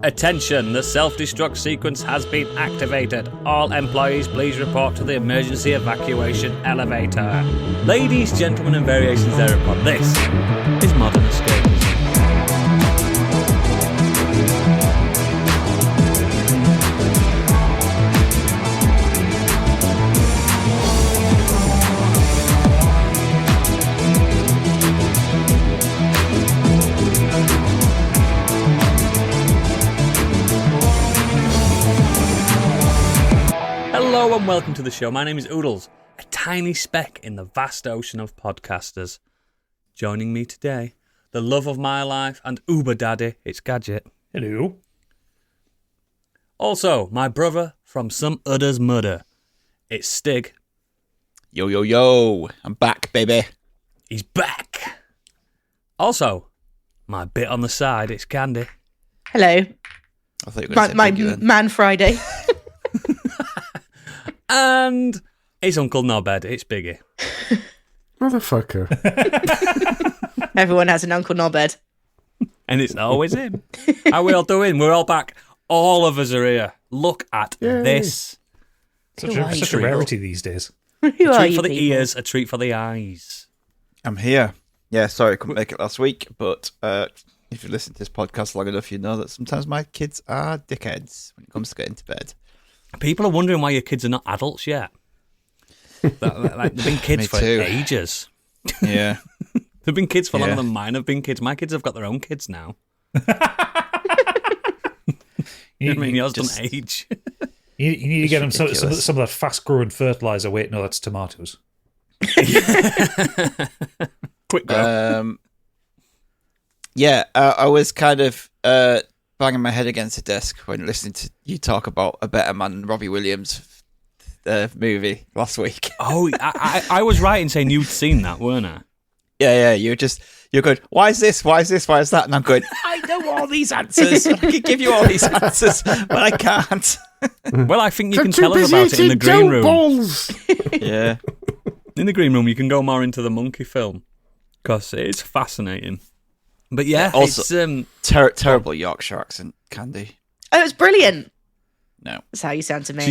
Attention, the self-destruct sequence has been activated. All employees, please report to the emergency evacuation elevator. Ladies, gentlemen, and variations thereupon, this is Modern Escapism. Hello and welcome to the show. My name is Oodles, a tiny speck in the vast ocean of podcasters. Joining me today, the love of my life and Uber daddy, it's Gadget. Hello. Also, my brother from some udder's mudder, it's Stig. Yo, yo, yo. I'm back, baby. He's back. Also, my bit on the side, it's Candy. Hello. I thought you were going to say My Biggie then. Man Friday. And it's Uncle Knobhead, it's Biggie. Motherfucker. Everyone has an Uncle Knobhead. And it's always him. How we all doing? We're all back. All of us are here. Look at Yay. this. Who are you Such a rarity these days. Who A are treat you for the people? ears, a treat for the eyes. I'm here. Yeah, sorry I couldn't make it last week, but if you listen to this podcast long enough, you know that sometimes my kids are dickheads when it comes to getting to bed. People are wondering why your kids are not adults yet. They've been kids Me for too. ages. Yeah. They've been kids for longer Yeah. than mine have been kids. My kids have got their own kids now. I mean, yours just- don't age. You need to get them some ridiculous. of that fast-growing fertilizer. Wait, no, that's tomatoes. Quick go. Yeah, I was kind of banging my head against the desk when listening to you talk about A Better Man and Robbie Williams movie last week. Oh, I was right in saying you'd seen that, weren't I? Yeah, you're going, why is this? Why is this? Why is that? And I'm going, I know all these answers. I can give you all these answers, but I can't. Well, I think you I'm can too tell us busy about it in the eating green dough room. balls. Yeah. In the green room, you can go more into the monkey film because it's fascinating. But yeah, Also- it's Terrible Yorkshire accent, Candy. Oh, it's brilliant. No. That's how you sound to me.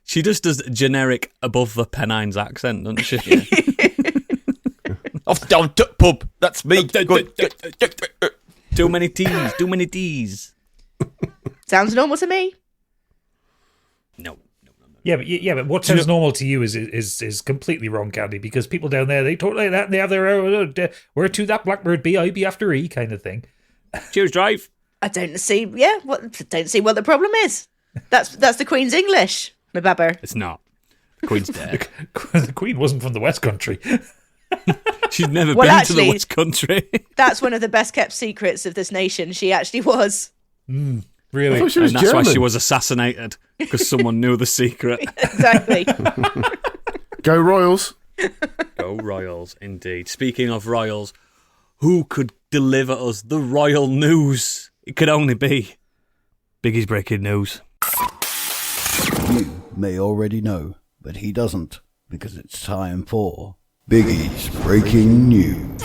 she just does generic above the Pennines accent, doesn't she? Off down to pub. That's me. Too many T's. Too many T's. Sounds normal to me. No. Yeah, but what sounds normal to you is completely wrong, Candy, because people down there, they talk like that and they have their where to that blackbird be, I be after E kind of thing. Cheers, drive. I don't see. Yeah, don't see what the problem is. That's the Queen's English, my babber. It's not. The Queen's dead. The Queen wasn't from the West Country. She's never Well, been to the actually- West Country. That's one of the best kept secrets of this nation. She actually was. I Really? thought she was And that's German. why she was assassinated, because someone knew the secret. Exactly. Go Royals. Go Royals, indeed. Speaking of Royals, who could deliver us the royal news? It could only be Biggie's breaking news. You may already know, but he doesn't, because it's time for Biggie's Breaking News.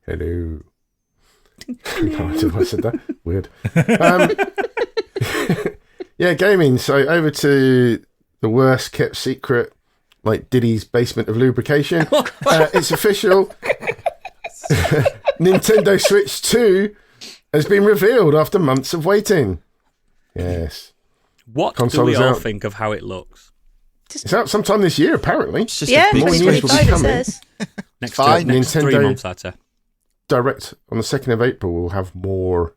Hello. No idea why I said that. Weird. Yeah, gaming. So over to the worst kept secret, like Diddy's basement of lubrication. It's official. Nintendo Switch 2 has been revealed after months of waiting. Yes. What Console do we is all out. think of how it looks? It's out sometime this year, apparently. It's just Yeah, a big more news will be 2025 it coming. says. Next, Fine. next 3 Nintendo- months, I'd say. Direct on the 2nd of April, we'll have more.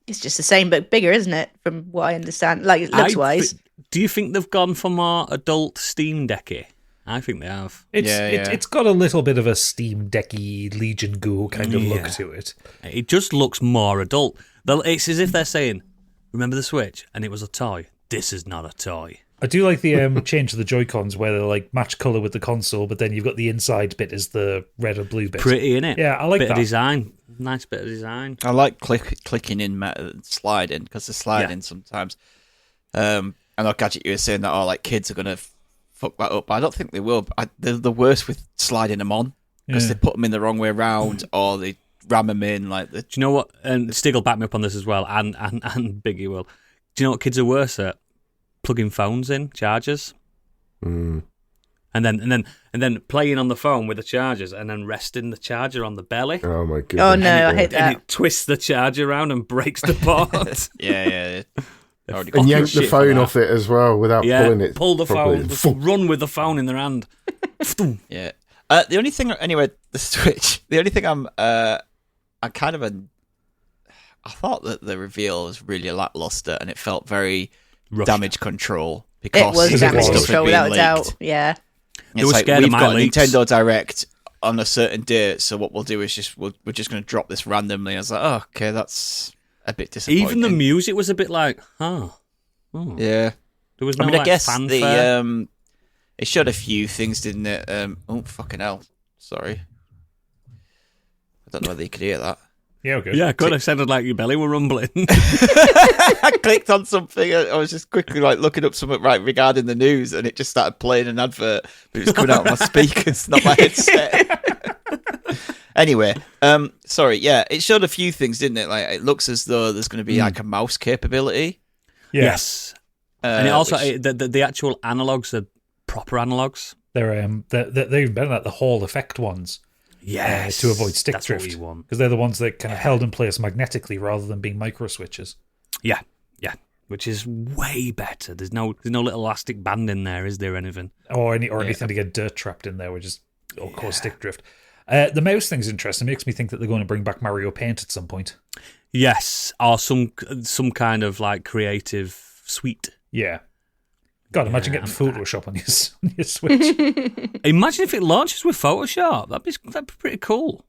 It's just the same but bigger, isn't it? From what I understand, like looks wise. Do you think they've gone for more adult Steam Decky? I think they have. It's got a little bit of a Steam Decky Legion Ghoul kind of look to it. It just looks more adult. It's as if they're saying, remember the Switch? And it was a toy. This is not a toy. I do like the change of the Joy-Cons where they're like match colour with the console, but then you've got the inside bit as the red or blue bit. Pretty, innit? Yeah, I like bit that. of design. Nice bit of design. I like clicking in sliding, because the sliding sometimes. I know, Gadget, you were saying that, like kids are going to fuck that up. But I don't think they will. They're the worst with sliding them on, because they put them in the wrong way around, or they ram them in like the. Do you know what? And Stig will back me up on this as well, and Biggie will. Do you know what kids are worse at? Plugging phones in, chargers. Mm. And then playing on the phone with the chargers, and then resting the charger on the belly. Oh my goodness! Oh no, I hate And that. it twists the charger around and breaks the port. Yeah. And yank the phone off it as well without pulling it. Pull the properly. phone, run with the phone in their hand. Yeah. The only thing, anyway, the Switch. The only thing I thought that the reveal was really lackluster, and it felt very Rushed. damage control It because was damage stuff had control been without a leaked. doubt. Yeah. They were It's scared of we've my got a leaks. Nintendo Direct on a certain date, so what we'll do is just we're just going to drop this randomly. I was like, oh, okay, that's a bit disappointing. Even the music was a bit like, yeah. There was no I guess fanfare. it showed a few things, didn't it? Oh fucking hell! Sorry, I don't know whether you could hear that. Yeah, good. Yeah, good. It sounded like your belly were rumbling. I clicked on something. I was just quickly looking up something regarding the news, and it just started playing an advert. But it was coming out of my speakers, not my headset. Anyway, sorry. Yeah, it showed a few things, didn't it? Like it looks as though there's going to be like a mouse capability. Yeah. Yes. And it also, which- the actual analogues are proper analogues. They're even better than the Hall effect ones. Yes. To avoid stick That's drift. what we want. Because they're the ones that kind of held in place magnetically rather than being micro switches. Yeah. Which is way better. There's no little elastic band in there, is there? Anything? Or anything to get dirt trapped in there, which is cause stick drift. The mouse thing's interesting. It makes me think that they're going to bring back Mario Paint at some point. Yes, or some kind of like creative suite. Yeah. God, imagine getting Photoshop on your Switch. Imagine if it launches with Photoshop. That'd be pretty cool.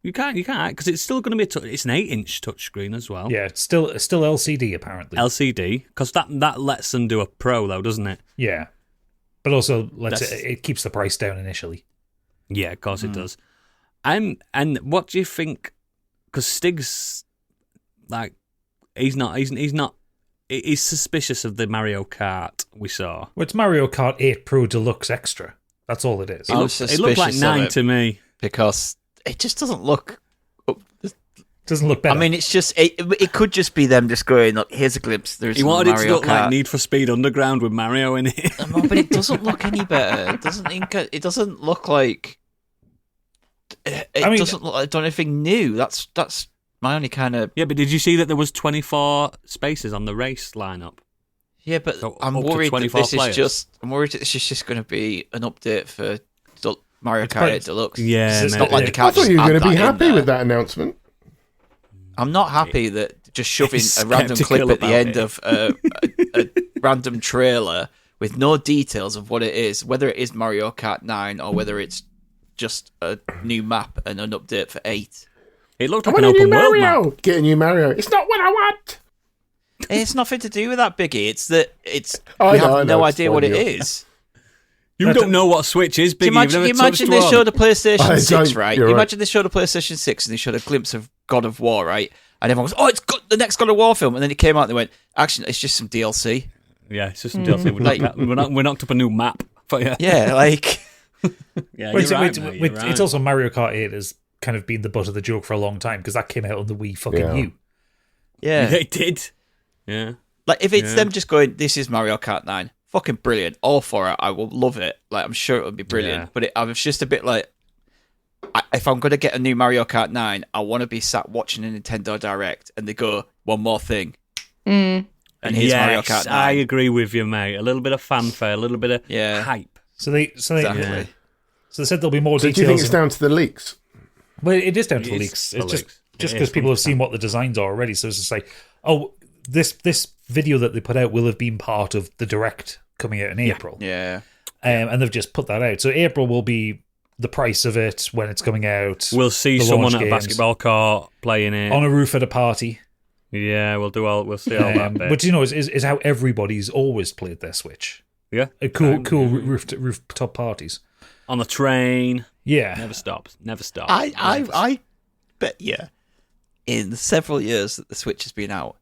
You can't because it's still going to be it's an 8-inch touchscreen as well. Yeah, it's still LCD apparently. LCD, because that lets them do a Pro though, doesn't it? Yeah, but also it keeps the price down initially. Yeah, of course it does. And what do you think? Because Stig's like he's suspicious of the Mario Kart we saw. Well, it's Mario Kart 8 Pro Deluxe Extra. That's all it is. I'm It looked like suspicious of 9 it to me. because it just doesn't look. Doesn't look better. I mean, it's just it could just be them just going, look, here's a glimpse. There's He wanted it to Mario look Kart. like Need for Speed Underground with Mario in it. No, but it doesn't look any better. It doesn't look like. It doesn't look like anything new. That's my only kind of. Yeah, but did you see that there was 24 spaces on the race lineup? Yeah, but So I'm up to worried that 24 this players. is just. I'm worried that this is just going to be an update for Mario Kart 8 Deluxe. Yeah, it's maybe. not like the I cat. thought you were going to be happy with that announcement. I'm not happy that just shoving He's a random clip sceptical at the about end it. of a random trailer with no details of what it is, whether it is Mario Kart 9 or whether it's just a new map and an update for 8. It looked I like want an a new open world Mario. map. Get a new Mario. It's not what I want. It's nothing to do with that, Biggie. It's that I we know, have no it's idea what it fine, yeah. is. You don't know what Switch is, Biggie. Imagine, You've you never imagine touched they one. showed a PlayStation I 6, don't- right? you're You right. imagine they showed a PlayStation 6 and they showed a glimpse of God of War, right? And everyone goes, oh, it's got the next God of War film. And then it came out and they went, actually, it's just some DLC. Yeah, it's just some DLC. We knocked up a new map for you. Yeah, like... Yeah, Wait, you're right, wait, mate, wait, you're right. it's also Mario Kart 8 has kind of been the butt of the joke for a long time because that came out on the Wii fucking Yeah. U. Yeah. Yeah, it did. Yeah. Like, if it's Yeah. them just going, this is Mario Kart 9, fucking brilliant. All for it. I will love it. Like, I'm sure it would be brilliant. Yeah. But I was just a bit like, if I'm going to get a new Mario Kart 9, I want to be sat watching a Nintendo Direct and they go, one more thing. And here's Mario Kart 9. I agree with you, mate. A little bit of fanfare, a little bit of hype. So they Exactly. Yeah. so they said there'll be more So details. do you think it's down to the leaks? Well, it is down to the It is leaks. the It's just leaks. It because is people have seen what the designs are already. So it's just like, oh, this video that they put out will have been part of the Direct coming out in April. Yeah. And they've just put that out. So April will be the price of it when it's coming out. We'll see the someone launch at a games, basketball court playing it. on a roof at a party. Yeah, we'll see all that bit. Which, you know, is how everybody's always played their Switch. Yeah. Cool rooftop parties. On the train. Yeah. Never stops. I bet you, in the several years that the Switch has been out,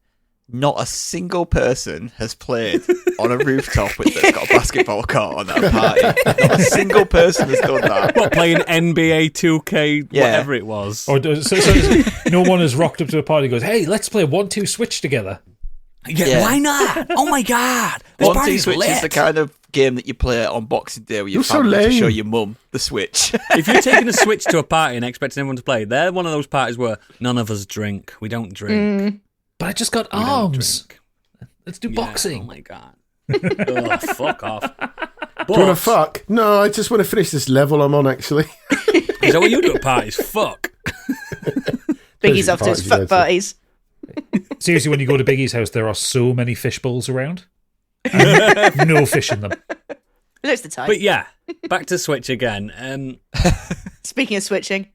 Not a single person has played on a rooftop that's got a basketball court on that party. Not a single person has done that. What, playing NBA 2K, whatever it was? Or so no one has rocked up to a party and goes, "Hey, let's play 1-2 Switch together." Yeah, why not? Oh my god, this 1-2 party's Switch lit. is the kind of game that you play on Boxing Day with your You're so family to lame. show your mum the Switch. If you're taking a Switch to a party and expecting everyone to play, they're one of those parties where none of us drink. We don't drink. But I just got We don't arms. drink. Let's do Yeah, boxing. oh my god. Oh, fuck off. Do you want to fuck? No, I just want to finish this level I'm on, actually. Is that what you do at parties? Fuck. Biggie's off to his fuck parties. Seriously, when you go to Biggie's house, there are so many fish bowls around. And no fish in them. Looks the type. But yeah, back to Switch again. Speaking of switching,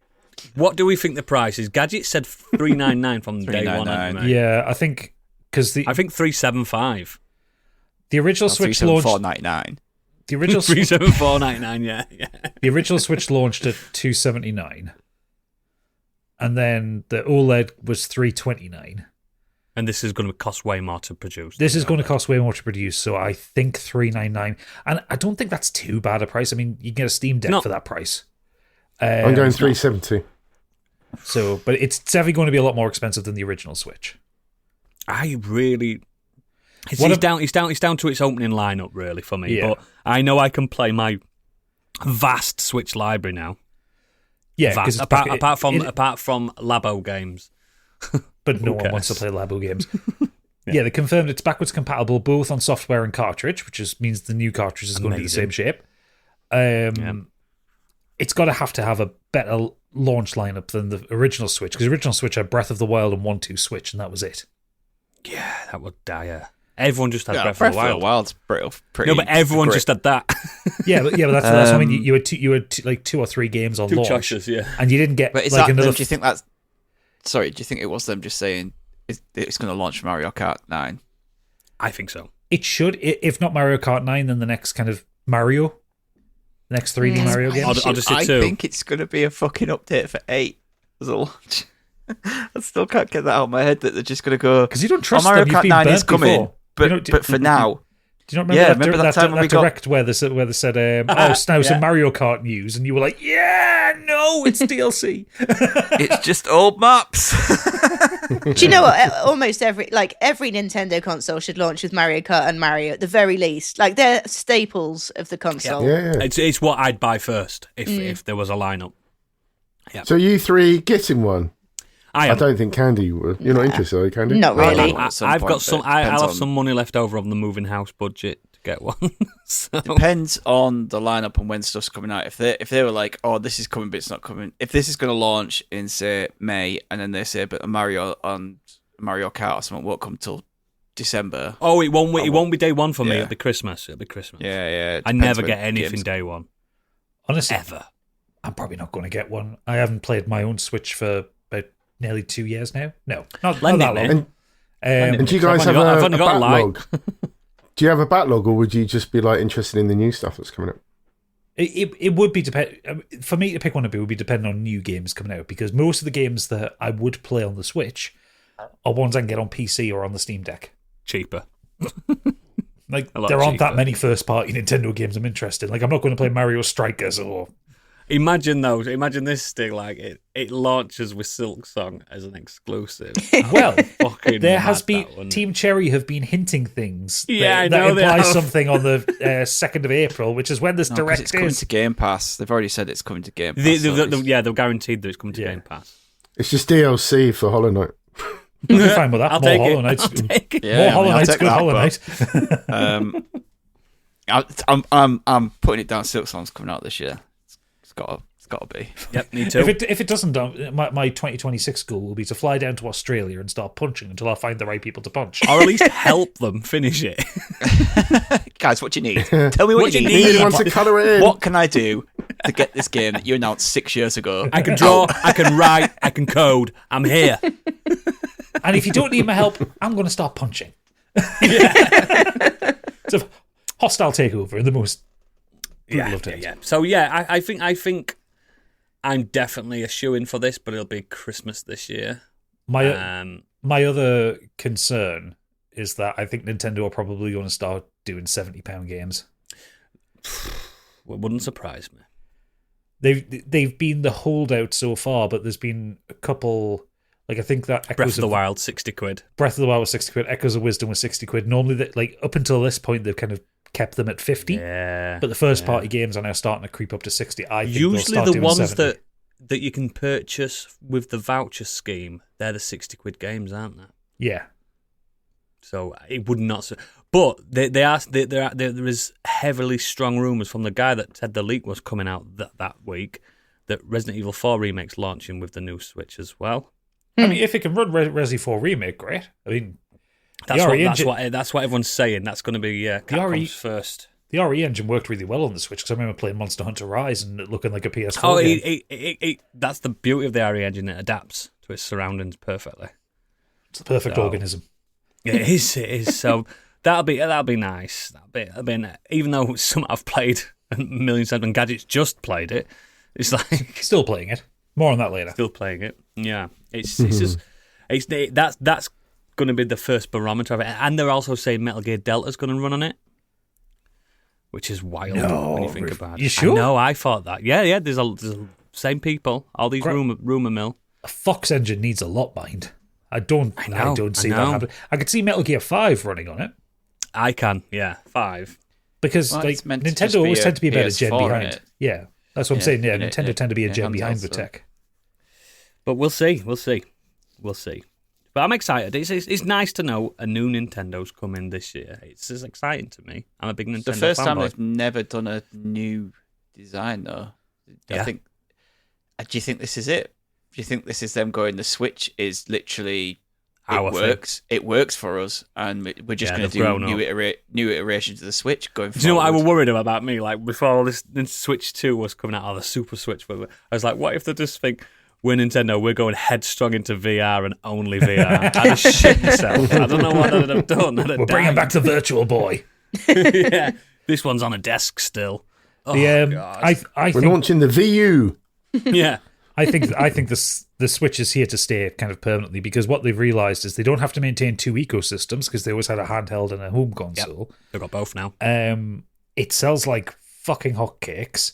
What do we think the price is? Gadget said $399 from day one. hadn't they? Yeah, I think because I think $375. the original Switch launched. $374.99. The original $374.99. Yeah. The original Switch launched at $279, and then the OLED was $329. And this is going to cost way more to produce. This is going to cost way more to produce, so I think $399, and I don't think that's too bad a price. I mean, you can get a Steam Deck No. for that price. I'm going 370. So, but it's definitely going to be a lot more expensive than the original Switch. I really. It's, What it's, a- down, it's down to its opening lineup, really, for me. Yeah. But I know I can play my vast Switch library now. Yeah, Vast. because Apart from Labo games. but no Who one wants to cares? play Labo games. Yeah, they confirmed it's backwards compatible both on software and cartridge, which means the new cartridge is going to be the same shape. It's got to have a better launch lineup than the original Switch, because the original Switch had Breath of the Wild and 1-2 Switch, and that was it. Yeah, that was dire. Everyone just had Yeah, Breath of the Wild. Wild's pretty No, but everyone great. just had that. Yeah, but that's what I mean. You had like 2 or 3 games on Two launch, choices, yeah. and you didn't get But is like that another. them, do you think that's... Sorry, do you think it was them just saying it's going to launch Mario Kart 9? I think so. It should, if not Mario Kart 9, then the next kind of Mario, the next 3D Mario game. Odyssey I 2. think it's going to be a fucking update for 8 as a launch. I still can't get that out of my head that they're just going to go... Because you don't trust Mario them. You've Kart been 9 burnt is coming, before. but for now... Do you not remember remember that time when we got- direct where they said, now some Mario Kart news, and you were like, yeah, no, it's DLC. It's just old maps. do you know what? Almost every Nintendo console should launch with Mario Kart and Mario at the very least. Like they're staples of the console. Yeah. It's what I'd buy first if there was a lineup. So you three getting one? I I am. don't think Candy would. You're not interested, are you, Candy? Not really. At some I've point, got some. but it depends I'll have on- some money left over on the moving house budget to get one. So, Depends on the lineup and when stuff's coming out. If they were like, oh, this is coming, but it's not coming. If this is going to launch in say May, and then they say, but a Mario Kart or something won't come till December. oh, it won't be day one for me. Yeah. It'll be Christmas. Yeah. I Depends never when get anything games- day one Honestly, ever. I'm probably not going to get one. I haven't played my own Switch for about nearly 2 years now. No, not Lend that it, long. mate. And do you guys I've have only a got- I've only got a light. backlog? Do you have a backlog, or would you just be like interested in the new stuff that's coming up? It would be for me to pick one up. It would be depending on new games coming out, because most of the games that I would play on the Switch are ones I can get on PC or on the Steam Deck. Cheaper. Like A lot there aren't cheaper. that many first-party Nintendo games I'm interested in. Like I'm not going to play Mario Strikers or Imagine this thing like it launches with Silk Song as an exclusive. well. Fucking There mad, has been that one. Team Cherry have been hinting things Yeah, I that know they imply have. something on the 2nd of April, which is when this No, 'cause direct it's coming is. to Game Pass. They've already said it's coming to Game Pass. They're guaranteed that it's coming to Yeah. Game Pass. It's just DLC for Hollow Knight. I'm fine with that. I'll More take Hollow it. Knights. I'll take it. Yeah, More I mean, Hollow I'll Knight's take good that, Hollow Knight. I'm putting it down. Silk Song's coming out this year. It's got to be. Yep, me too. If it doesn't, my 2026 goal will be to fly down to Australia and start punching until I find the right people to punch. or at least help them finish it. Guys, what do you need? Tell me what you need. Need anyone to colour it in? What can I do to get this game that you announced 6 years ago? I can draw, I can write, I can code. I'm here. And if you don't need my help, I'm going to start punching. It's a hostile takeover in the most brutal of terms. So yeah, I think I'm definitely a shoo-in for this, but it'll be Christmas this year. My other concern is that I think Nintendo are probably going to start doing £70 games. It wouldn't surprise me. They've been the holdout so far, but there's been a couple. Like I think that Breath of the Wild, £60. Breath of the Wild was £60. Echoes of Wisdom was £60. Normally, that like up until this point, they've kind of kept them at 50. Yeah. But the first party games are now starting to creep up to 60. I think usually they'll start the doing ones 70. that you can purchase with the voucher scheme, they're the £60 games, aren't they? Yeah. So it would not. But there is heavily strong rumours from the guy that said the leak was coming out that week that Resident Evil 4 remake's launching with the new Switch as well. I mean, if it can run Resi 4 remake, great. I mean, that's what everyone's saying. That's going to be Capcom's first. The RE engine worked really well on the Switch because I remember playing Monster Hunter Rise and it looking like a PS4 game. That's the beauty of the RE engine. It adapts to its surroundings perfectly. It's the perfect organism. It is. So that'll be nice. That'll be even though some I've played a million times and Gadget's just played it. It's like still playing it. More on that later. Still playing it. Yeah, it's just that's going to be the first barometer of it. And they're also saying Metal Gear Delta's going to run on it, which is wild when you think about it. You sure? No, I thought that. Yeah. There's same people. All these rumor mill. A Fox engine needs a lot behind. I don't see that happen. I could see Metal Gear 5 running on it. I can. Yeah, 5. Because Nintendo always tend to be about a gen behind. Yeah. That's what I'm saying. Yeah, Nintendo tend to be a gen behind with tech. But we'll see. But I'm excited. It's nice to know a new Nintendo's coming this year. It's exciting to me. I'm a big Nintendo fanboy. The first time they've never done a new design, though. Yeah. Do you think this is it? Do you think this is them going, the Switch is literally... It works for us, and we're just going to do new iterations of the Switch going forward. Do you know what I was worried about me? Like, before all this Switch 2 was coming out, the Super Switch, I was like, what if they just think, we're Nintendo, we're going headstrong into VR and only VR? I'd have shit myself. I don't know what I'd have done. We're bringing back the Virtual Boy. Yeah, this one's on a desk still. Oh, God. We're launching the VU. Yeah. I think the Switch is here to stay kind of permanently because what they've realised is they don't have to maintain two ecosystems because they always had a handheld and a home console. Yep. They've got both now. It sells like fucking hotcakes.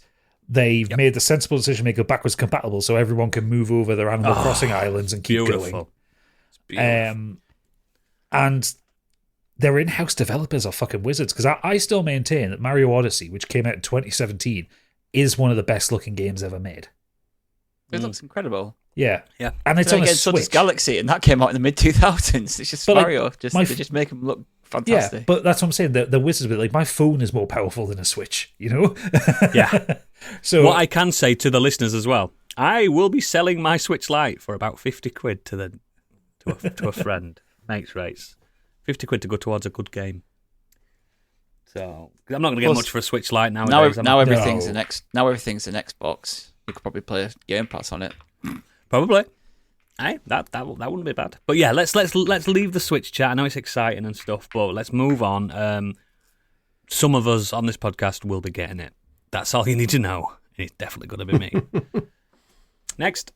They've made the sensible decision to make it backwards compatible so everyone can move over their Animal Crossing islands and keep going. It's beautiful. And their in-house developers are fucking wizards because I still maintain that Mario Odyssey, which came out in 2017, is one of the best looking games ever made. It looks incredible. Yeah. Yeah. And it's on a Switch. So does Galaxy, and that came out in the mid-2000s. It's just Mario. They just make them look fantastic. Yeah, but that's what I'm saying. The wizards, but like my phone is more powerful than a Switch, you know? Yeah. So what I can say to the listeners as well, I will be selling my Switch Lite for about £50 to a friend. Mates rates. £50 to go towards a good game. So I'm not going to get much for a Switch Lite nowadays. Now everything's an Xbox. You could probably play Game Pass on it. Probably. Hey, that wouldn't be bad. But yeah, let's leave the Switch chat. I know it's exciting and stuff, but let's move on. Some of us on this podcast will be getting it. That's all you need to know. It's definitely going to be me. Next.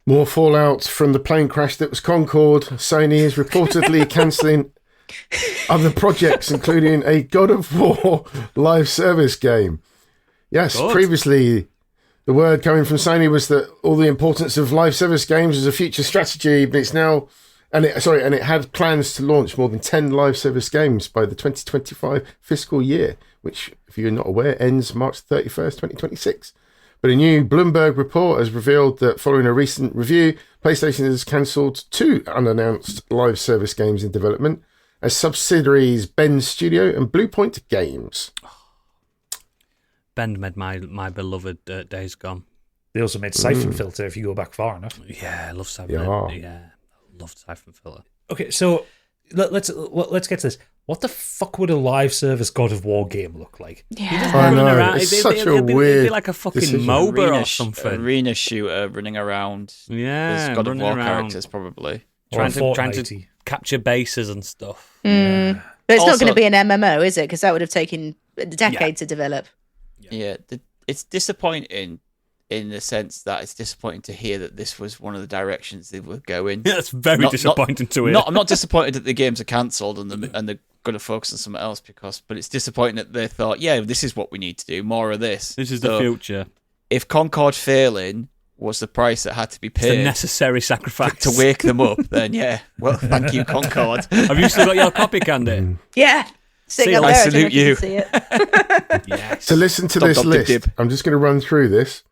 More fallout from the plane crash that was Concorde. Sony is reportedly cancelling other projects, including a God of War live service game. Yes, Good. Previously, the word coming from Sony was that all the importance of live service games was a future strategy, but it's now, and it had plans to launch more than 10 live service games by the 2025 fiscal year, which, if you're not aware, ends March 31st, 2026. But a new Bloomberg report has revealed that following a recent review, PlayStation has cancelled 2 unannounced live service games in development as subsidiaries Bend Studio and Bluepoint Games. Bend made my beloved Days Gone. They also made Siphon Filter if you go back far enough. Yeah, I love Siphon. Yeah, I loved Siphon Filter. Okay, so let's get to this. What the fuck would a live service God of War game look like? Yeah. I know, around. it's It'd such a be weird like a fucking decision. MOBA or something. Arena shooter running around. Yeah, There's God of War around. characters probably. Trying to Fortnite-y. capture bases and stuff. But it's Also- not going to be an MMO, is it? Because that would have taken a decade to develop. Yeah, it's disappointing in the sense that it's disappointing to hear that this was one of the directions they were going. Yeah, it's very disappointing to hear. I'm not disappointed that the games are cancelled and they're going to focus on something else but it's disappointing that they thought, yeah, this is what we need to do, more of this. This is the future. If Concord failing was the price that had to be paid, it's a necessary sacrifice to wake them up, then yeah, well, thank you, Concord. Have you still got your copy, Candy? Yeah. Sitting up I there, salute don't know if you. can see it. Yes. So listen to Dub, this dub, dib, list. dib. I'm just going to run through this.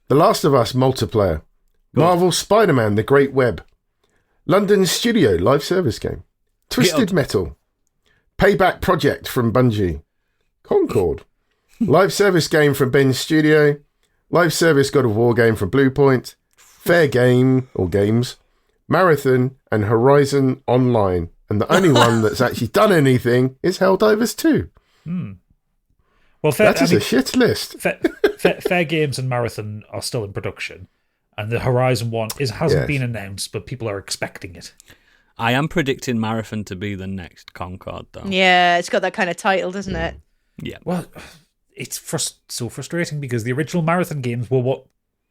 The Last of Us multiplayer. Marvel Spider-Man The Great Web. London Studio live service game. Twisted Metal. Payback Project from Bungie. Concord. Live service game from Ben's Studio. Live service God of War game from Bluepoint. Fair Game or Games. Marathon and Horizon Online. And the only one that's actually done anything is Helldivers 2. Well, That is a shit list. Fair Games and Marathon are still in production, and the Horizon one hasn't been announced, but people are expecting it. I am predicting Marathon to be the next Concord, though. Yeah, it's got that kind of title, doesn't it? Yeah. Well, it's so frustrating because the original Marathon games were what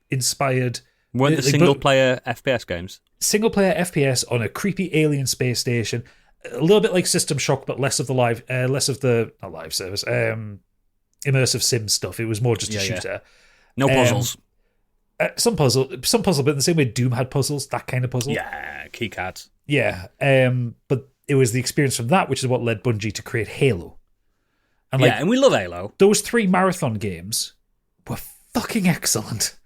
inspired Weren't the single-player FPS games? Single-player FPS on a creepy alien space station, a little bit like System Shock, but less of the not live service, immersive sim stuff. It was more just a shooter. No puzzles. Some puzzle, but in the same way Doom had puzzles, that kind of puzzle. Yeah, keycards. Yeah, but it was the experience from that which is what led Bungie to create Halo. And And we love Halo. Those 3 Marathon games were fucking excellent.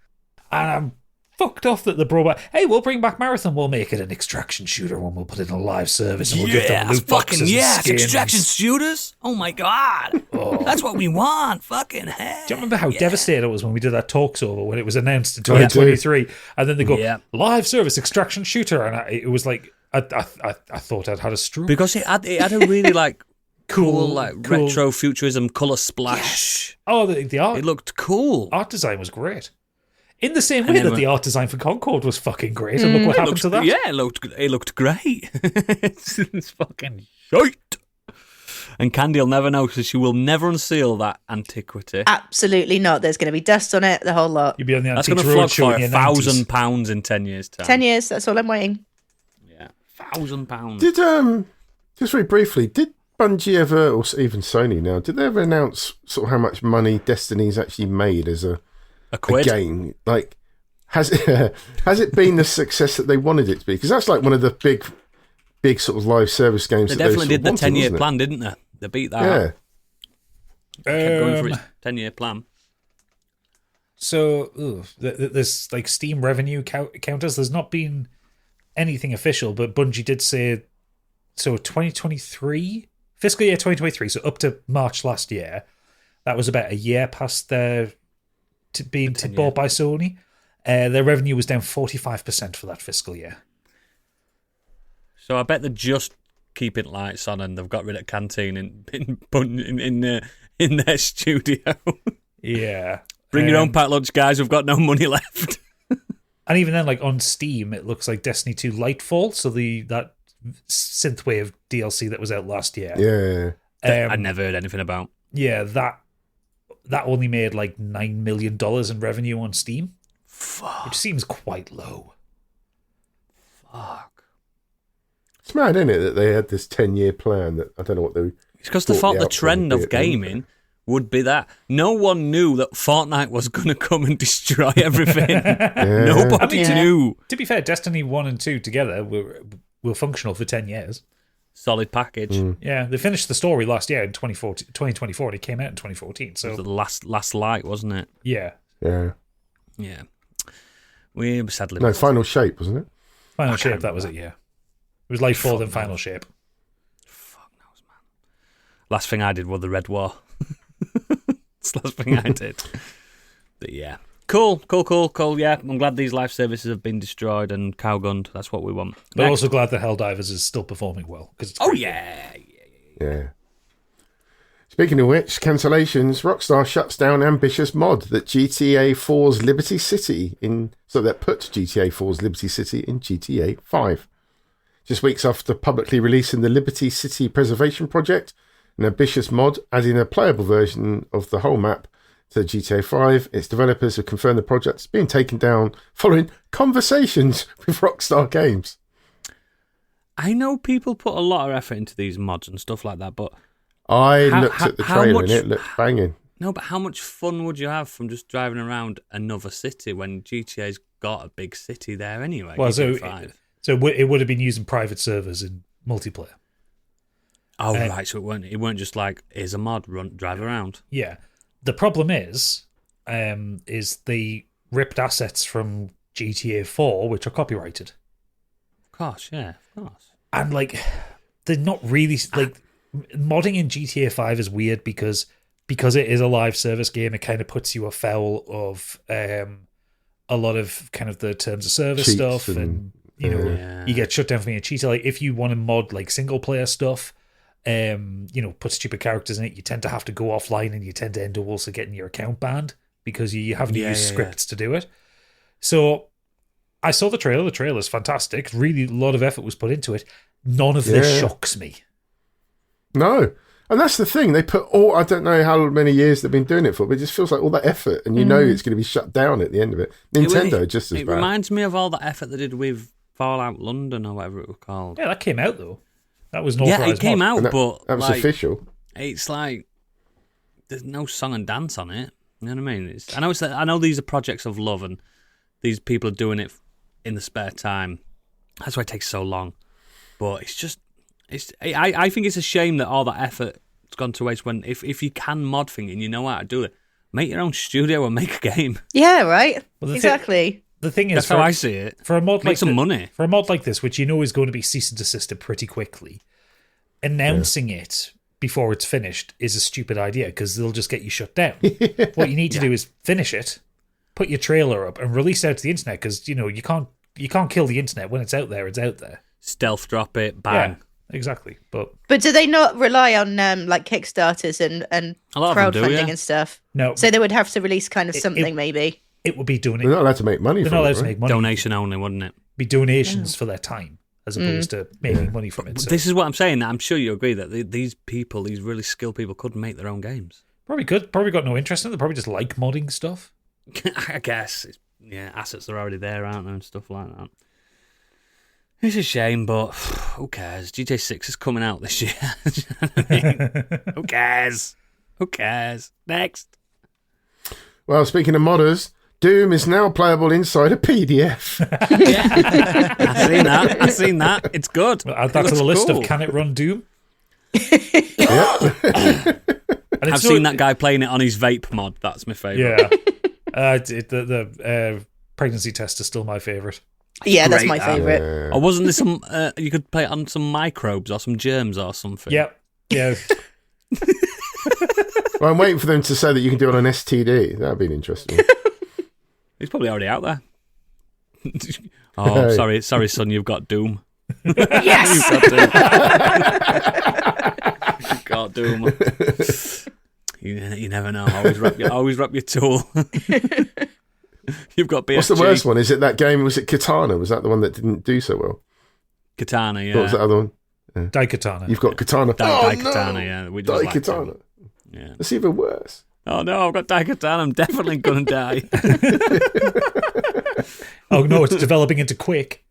And I'm fucked off that they brought back, hey, we'll bring back Marathon, we'll make it an extraction shooter one, we'll put it in a live service, and we'll give them loot boxes and skins. Extraction shooters? Oh my god. That's what we want. Fucking hell. Do you remember how devastated it was when we did that talks over when it was announced in 2023, and then they go live service extraction shooter, and it was like I thought I'd had a stroke Because it had a really cool retro futurism colour splash. Oh, the art, It looked cool. art design was great. In the same way that the art design for Concord was fucking great, and look what happened to that. Yeah, it looked great. it's fucking shite. And Candy will never know because she will never unseal that antiquity. Absolutely not. There's going to be dust on it, the whole lot. You'll be on the That's Antiques going to Road flog show for in your £1,000 in 10 years' time. 10 years, that's all I'm waiting. Yeah, £1,000. Did just very briefly, did Bungie ever, or even Sony now, did they ever announce sort of how much money Destiny's actually made as a quid? game? Like, has it been the success that they wanted it to be? Because that's like one of the big sort of live service games. They that definitely sort did of the wanted, 10-year wasn't it? plan, didn't they? They beat that out. Yeah. Kept going for its 10-year plan. So there's like Steam revenue counters. There's not been anything official, but Bungie did say so. 2023 fiscal year 2023. So up to March last year, that was about a year past their being bought by Sony. Their revenue was down 45% for that fiscal year. So I bet they're just keeping lights on and they've got rid of canteen in their studio. Yeah. Bring your own packed lunch, guys. We've got no money left. And even then, like on Steam, it looks like Destiny 2 Lightfall. So that synthwave DLC that was out last year. Yeah. I never heard anything about. Yeah, that only made like $9 million in revenue on Steam. Fuck. Which seems quite low. Fuck. It's mad, isn't it, that they had this 10-year plan that I don't know what they. It's because they thought the trend of gaming would be that. No one knew that Fortnite was going to come and destroy everything. Nobody knew. To be fair, Destiny 1 and 2 together were functional for 10 years. Solid package. Yeah, they finished the story last year in 2024, and it came out in 2014. So It was the last light, wasn't it? yeah, Yeah. Yeah. We sadly No, Final Shape, wasn't it? Final Shape, that was it, yeah. It was Lightfall then Final Shape. Fuck knows, man. Last thing I did was the Red War. It's the last thing I did. But yeah. Cool. Yeah, I'm glad these life services have been destroyed and cowgunned. That's what we want. But also glad that Helldivers is still performing well. Yeah. Yeah. Speaking of which, cancellations, Rockstar shuts down ambitious mod that GTA 4's Liberty City that put GTA 4's Liberty City in GTA 5. Just weeks after publicly releasing the Liberty City Preservation Project, an ambitious mod adding a playable version of the whole map So GTA 5, its developers have confirmed the project is being taken down following conversations with Rockstar Games. I know people put a lot of effort into these mods and stuff like that, but I looked at the trailer and it looked banging. no, but how much fun would you have from just driving around another city when GTA's got a big city there anyway? Well, GTA so 5. it would have been using private servers in multiplayer. Oh, right, so it weren't just like, here's a mod, drive around. Yeah. The problem is they ripped assets from GTA 4, which are copyrighted. Of course, yeah, of course. And, they're not really... modding in GTA 5 is weird because it is a live service game, it kind of puts you afoul of a lot of kind of the terms of service Cheats stuff, and you get shut down for being a cheater. Like, if you want to mod single player stuff, put stupid characters in it, you tend to have to go offline, and you tend to end up also getting your account banned because you have to use scripts to do it. So I saw the trailer. The trailer is fantastic. Really, a lot of effort was put into it. None of this shocks me. No. And that's the thing. They put I don't know how many years they've been doing it for, but it just feels like all that effort, and you know it's going to be shut down at the end of it. Nintendo, just as bad. It reminds me of all the effort they did with Fallout London or whatever it was called. Yeah, that came out, though. That was an authorized it came mod. out, but that was official. It's like there's no song and dance on it. You know what I mean? I know these are projects of love, and these people are doing it in the spare time. That's why it takes so long. But I think it's a shame that all that effort has gone to waste. When if you can mod thing and you know how to do it, make your own studio and make a game. Yeah, right. Well, Exactly. The thing is, That's how I see it. For a mod Make some money. For a mod like this, which you know is going to be cease and desisted pretty quickly, announcing it before it's finished is a stupid idea because they'll just get you shut down. What you need to do is finish it, put your trailer up, and release it out to the internet because you can't kill the internet when it's out there. It's out there. Stealth drop it, bang. Yeah, exactly. But do they not rely on Kickstarters and A lot of them do, crowdfunding yeah. and stuff? no, So they would have to release kind of something, maybe. it would be doing it. They're not allowed to make money They're from not allowed it, to right? make money. Donation only, wouldn't it? Be donations for their time as opposed to making money from it. So This is what I'm saying. I'm sure you agree that these people, these really skilled people, could make their own games. probably got no interest in it. They probably just like modding stuff. I guess. Assets are already there, aren't there, and stuff like that. It's a shame, but who cares? GTA 6 is coming out this year. Do you know what I mean? Who cares? Who cares? Next. Well, speaking of modders, Doom is now playable inside a PDF. Yeah. I've seen that. It's good. Add that to the list of Can It Run Doom? I've seen that guy playing it on his vape mod. That's my favourite. Yeah. The pregnancy test is still my favourite. Yeah, that's Great, my favourite. Or wasn't there some, you could play it on some microbes or some germs or something? Yeah. Yeah. Well, I'm waiting for them to say that you can do it on STD. That'd be interesting. It's probably already out there. Oh, sorry, son, you've got Doom. Yes! You've got Doom. You never know. Always wrap your tool. You've got BSG. What's the worst one? Is it that game? Was it Katana? Was that the one that didn't do so well? Katana, yeah. What was that other one? Daikatana. You've got Katana. Daikatana, yeah. We just liked Daikatana. it. Yeah. That's even worse. Oh no, I've got Daikatana. I'm definitely gonna die. Oh no, it's developing into Quake.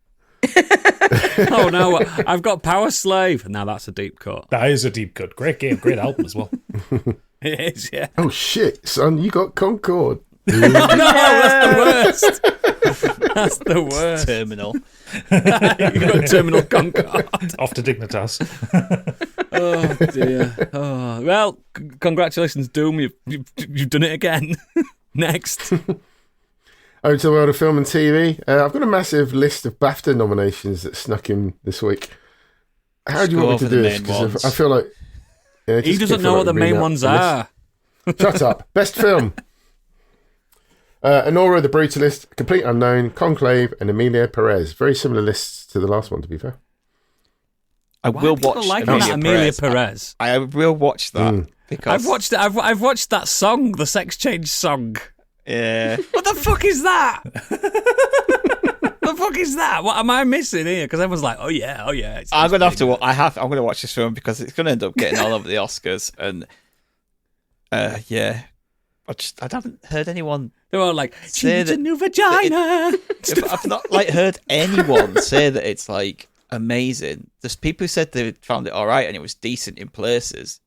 Oh no, I've got Power Slave. Now that's a deep cut. That is a deep cut. Great game, great album as well. It is, yeah. Oh shit, son, you got Concord. Oh no, that's the worst. That's the worst. Terminal. You've got Terminal Concord. Off to Dignitas. Oh dear. Oh well, congratulations, Doom. You've done it again. Next. Over to the world of film and TV. I've got a massive list of BAFTA nominations that snuck in this week. How do you want me to do this? 'Cause I feel like He doesn't know what the main ones are. Shut up. Best film. Honora the Brutalist, Complete Unknown, Conclave, and Emilia Perez. Very similar lists to the last one, to be fair. I will watch Emilia Perez. I will watch that because I've watched it. I've watched that song, the Sex Change song. Yeah. What the fuck is that? The fuck is that? What am I missing here? Because everyone's like, oh yeah. I'm gonna have to. I'm gonna watch this film because it's gonna end up getting all over the Oscars, and yeah, I haven't heard anyone. They're all like, she Say needs a that- new vagina. I've not like heard anyone say that it's like amazing. There's people who said they found it all right and it was decent in places.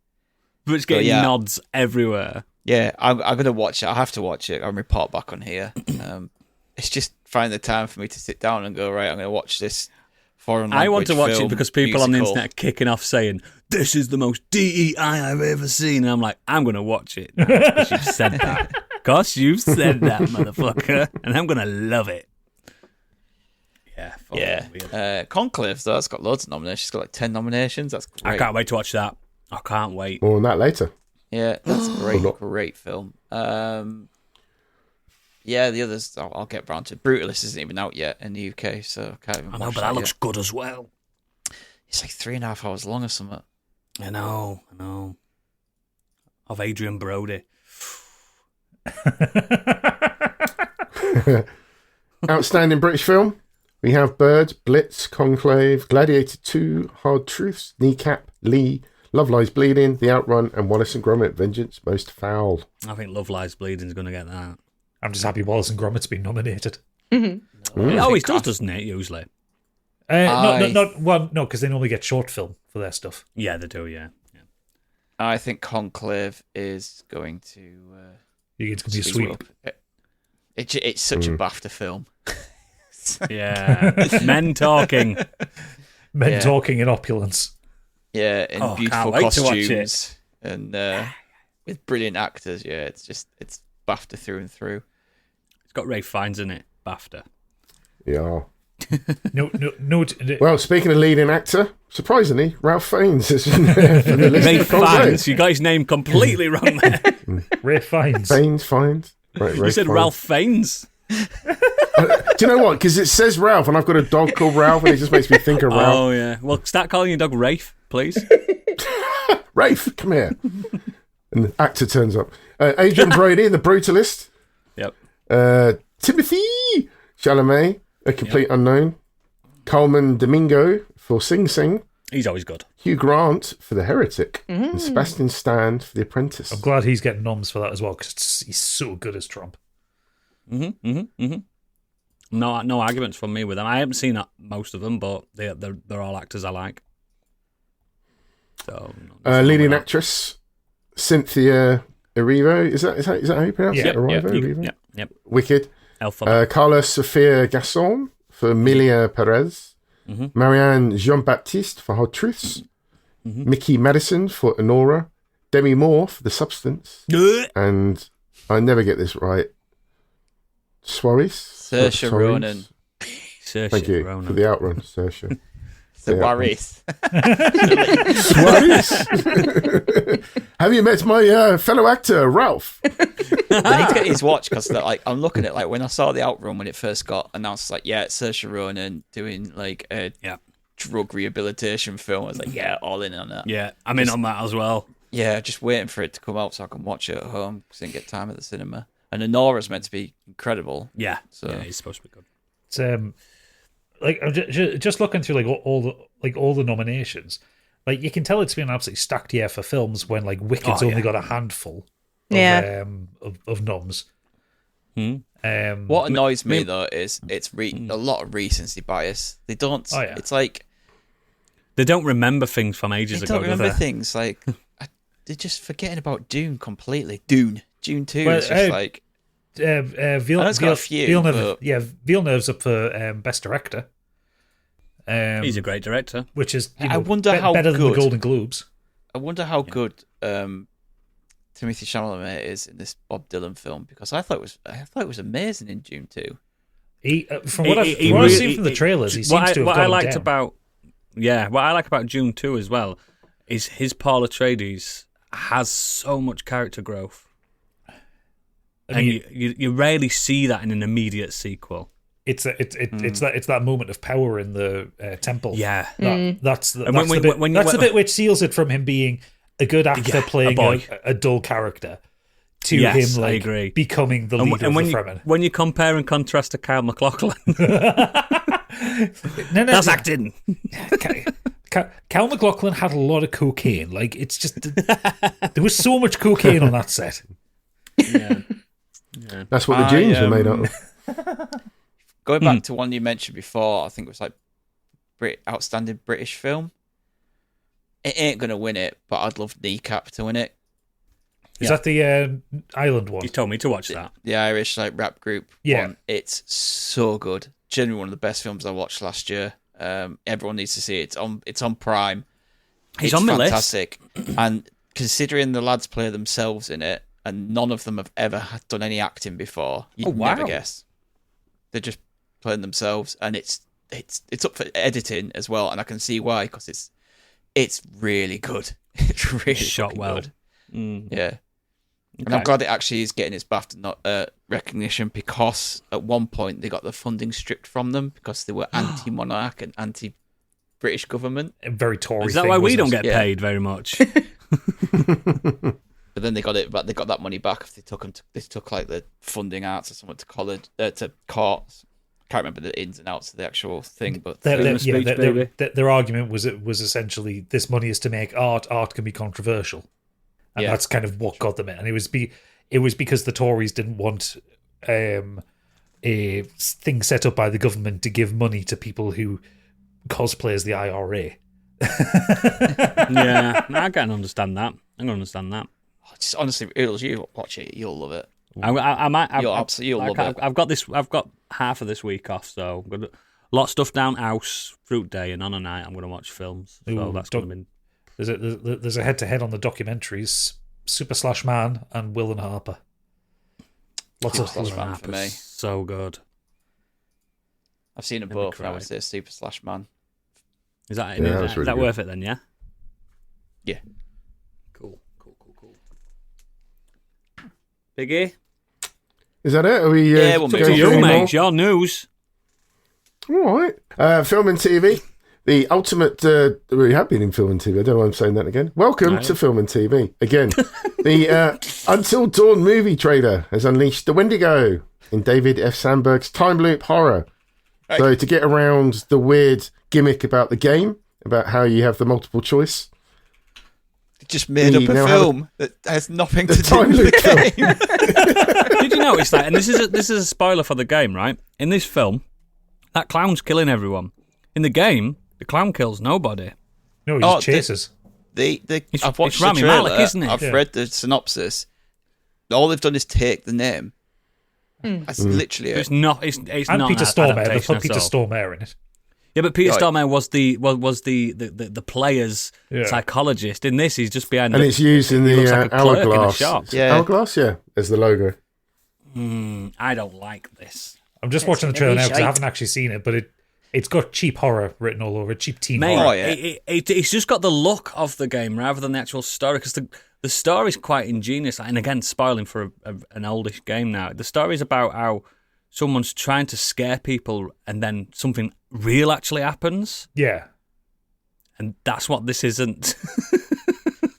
But it's getting yeah. nods everywhere. Yeah, I'm gonna watch it. I have to watch it. I'll report back on here. It's just finding the time for me to sit down and go, right, I'm gonna watch this foreign language I want to watch it film, because people on the musical. internet are kicking off saying, this is the most DEI I've ever seen. And I'm like, I'm going to watch it now because you've said that. Because you've said that, motherfucker. And I'm going to love it. Yeah. Yeah. Weird. Conclave, though, that's got loads of nominations. It's got like 10 nominations. That's great. I can't wait to watch that. I can't wait. More on that later. Yeah, that's a great, not. great film. Yeah, the others, I'll get round to. Brutalist isn't even out yet in the UK, so I can't even I know, watch but that yet. looks good as well. It's like 3.5 hours long or something. I know. Of Adrian Brody. Outstanding British film. We have Bird, Blitz, Conclave, Gladiator 2, Hard Truths, Kneecap, Lee, Love Lies Bleeding, The Outrun, and Wallace and Gromit, Vengeance Most Foul. I think Love Lies Bleeding is going to get that. I'm just happy Wallace and Gromit's been nominated. It always does, doesn't it, usually? No, because they normally get short film for their stuff. Yeah, they do, yeah. I think Conclave is going to... You think it's going to be a sweep. It's such a BAFTA film. Yeah. Men talking. Men Yeah. talking in opulence. Yeah, in Oh, beautiful can't wait to watch costumes and with brilliant actors. Yeah, it's BAFTA through and through. It's got Ray Fiennes in it. BAFTA. Yeah. No. Well, speaking of leading actor, surprisingly, Ralph Fiennes is in there for the list Ray of Conclave. Fiennes. You got his name completely wrong there. Ray Fiennes. Fiennes. Right, You Ray said Fiennes. Ralph Fiennes. Do you know what? Because it says Ralph, and I've got a dog called Ralph, and it just makes me think of Ralph. Oh, yeah. Well, start calling your dog Rafe, please. Rafe, come here. And the actor turns up. Adrian Brody, The Brutalist. Yep. Timothy Chalamet, a complete unknown. Coleman Domingo for Sing Sing. He's always good. Hugh Grant for The Heretic. And Sebastian Stan for The Apprentice. I'm glad he's getting noms for that as well because he's so good as Trump. No arguments from me with them. I haven't seen most of them, but they're all actors I like. So Leading actress, Cynthia Erivo. Is that how you pronounce it? Erivo? Yep. Wicked. Alphabet. Carla Sofia Gasson for Milia Perez. Marianne Jean-Baptiste for Hard Truths. Mickey Madison for Honora. Demi Moore for The Substance. And I never get this right. Suarez? Saoirse Ronan. Thank you for the outrun, Saoirse. The Warith. Suarez. Have you met my fellow actor, Ralph? I need to get his watch because I'm looking at when I saw the Outrun when it first got announced. It's like, yeah, it's Saoirse Ronan doing like a drug rehabilitation film. I was like, yeah, all in on that. Yeah, I'm in on that as well. Yeah, just waiting for it to come out so I can watch it at home because I didn't get time at the cinema. And Honora's meant to be incredible. Yeah, So yeah, he's supposed to be good. It's like I'm just looking through all the nominations. Like you can tell it's been an absolutely stacked year for films when like Wicked's only got a handful of noms. what annoys me though is it's a lot of recency bias. They don't. It's like They don't remember things from ages they ago. don't remember do they? things. Like they're just forgetting about Dune completely. Dune 2 Well, is just like. I know it's got a few, Villeneuve, but- Villeneuve's up for Best Director. He's a great director. Which is I wonder how better than the good- Golden Globes. I wonder how good Timothy Chalamet is in this Bob Dylan film because I thought it was amazing in Dune 2. From what I've seen from the trailers, he seems to have what gone I liked down. what I like about June 2 as well is his Paul Atreides has so much character growth. And you rarely see that in an immediate sequel. It's that moment of power in the temple. Yeah, that's the bit which seals it from him being a good actor playing a dull character to him I agree. becoming the leader of the Fremen. When you compare and contrast to Kyle MacLachlan, that's acting. Cal MacLachlan had a lot of cocaine. Like it's just there was so much cocaine on that set. Yeah. That's what the jeans were made out of. Going back to one you mentioned before, I think it was like outstanding British film. It ain't gonna win it, but I'd love Kneecap to win it. Is that the island one? You told me to watch that. The Irish like rap group. Yeah. one. It's so good. Genuinely one of the best films I watched last year. Everyone needs to see it. It's on Prime. He's It's on my fantastic. And considering the lads play themselves in it, and none of them have ever done any acting before, you'd never guess. They're just playing themselves, and it's up for editing as well, and I can see why, because it's really good. It's really shot fucking well. good. Mm. Yeah. And I'm glad it actually is getting its BAFTA recognition, because at one point they got the funding stripped from them because they were anti-monarch and anti-British government. A very Tory Is that thing, why we wasn't don't it? get paid very much? But then they got it, but they got that money back if they took like the funding out or something to college, to courts. I can't remember the ins and outs of the actual thing, but Their argument was essentially this money is to make art. Art can be controversial, and that's kind of what got them in. And it was because the Tories didn't want a thing set up by the government to give money to people who cosplay as the IRA. Yeah, I can understand that. I can understand that. just honestly, Oodles, you watch it, you'll love it. I might. You'll love it. I've got half of this week off, so I've got a lot of stuff down house, fruit day, and on a night I'm going to watch films. So Ooh, that's going to be. There's a head-to-head on the documentaries: Super Slash Man and Will and Harper. Lots of Slash Man for me. So good. I've seen them both. And I would say Super Slash Man. Is that Yeah, that's really that good. worth it then? Yeah. Yeah. Cool. Biggie. Is that it? Are we? Yeah, we'll move going on. through You any more? mate, your news. All right. Film and TV. The ultimate. We have been in film and TV. I don't know why I'm saying that again. Welcome to film and TV again. The Until Dawn movie trailer has unleashed the Wendigo in David F. Sandberg's time loop horror. Right. So to get around the weird gimmick about the game, about how you have the multiple choice. They just made up a now have film that has nothing to do time with loop the game. Did you notice that? And this is a spoiler for the game, right? In this film, that clown's killing everyone. In the game, the clown kills nobody. No, he just chases. I've watched it's the Rami trailer. Malek, isn't it? I've Yeah. read the synopsis. All they've done is take the name. That's literally it. It's not. It's And not Peter an Stormare. They adaptation put Peter at all. Stormare in it. Yeah, but Peter Right. Stormare was the player's psychologist. In this, he's just behind. And the, it's used in he the looks like a clerk in a hourglass. shop. Yeah. Hourglass, yeah, as the logo. I don't like this. I'm just watching the trailer now because I haven't actually seen it, but it's got cheap horror written all over it, cheap teen Mate, horror. Oh, yeah. it's just got the look of the game rather than the actual story, because the story's quite ingenious. And again, spoiling for an oldish game now. The story's about how someone's trying to scare people and then something real actually happens. Yeah. And that's what this isn't.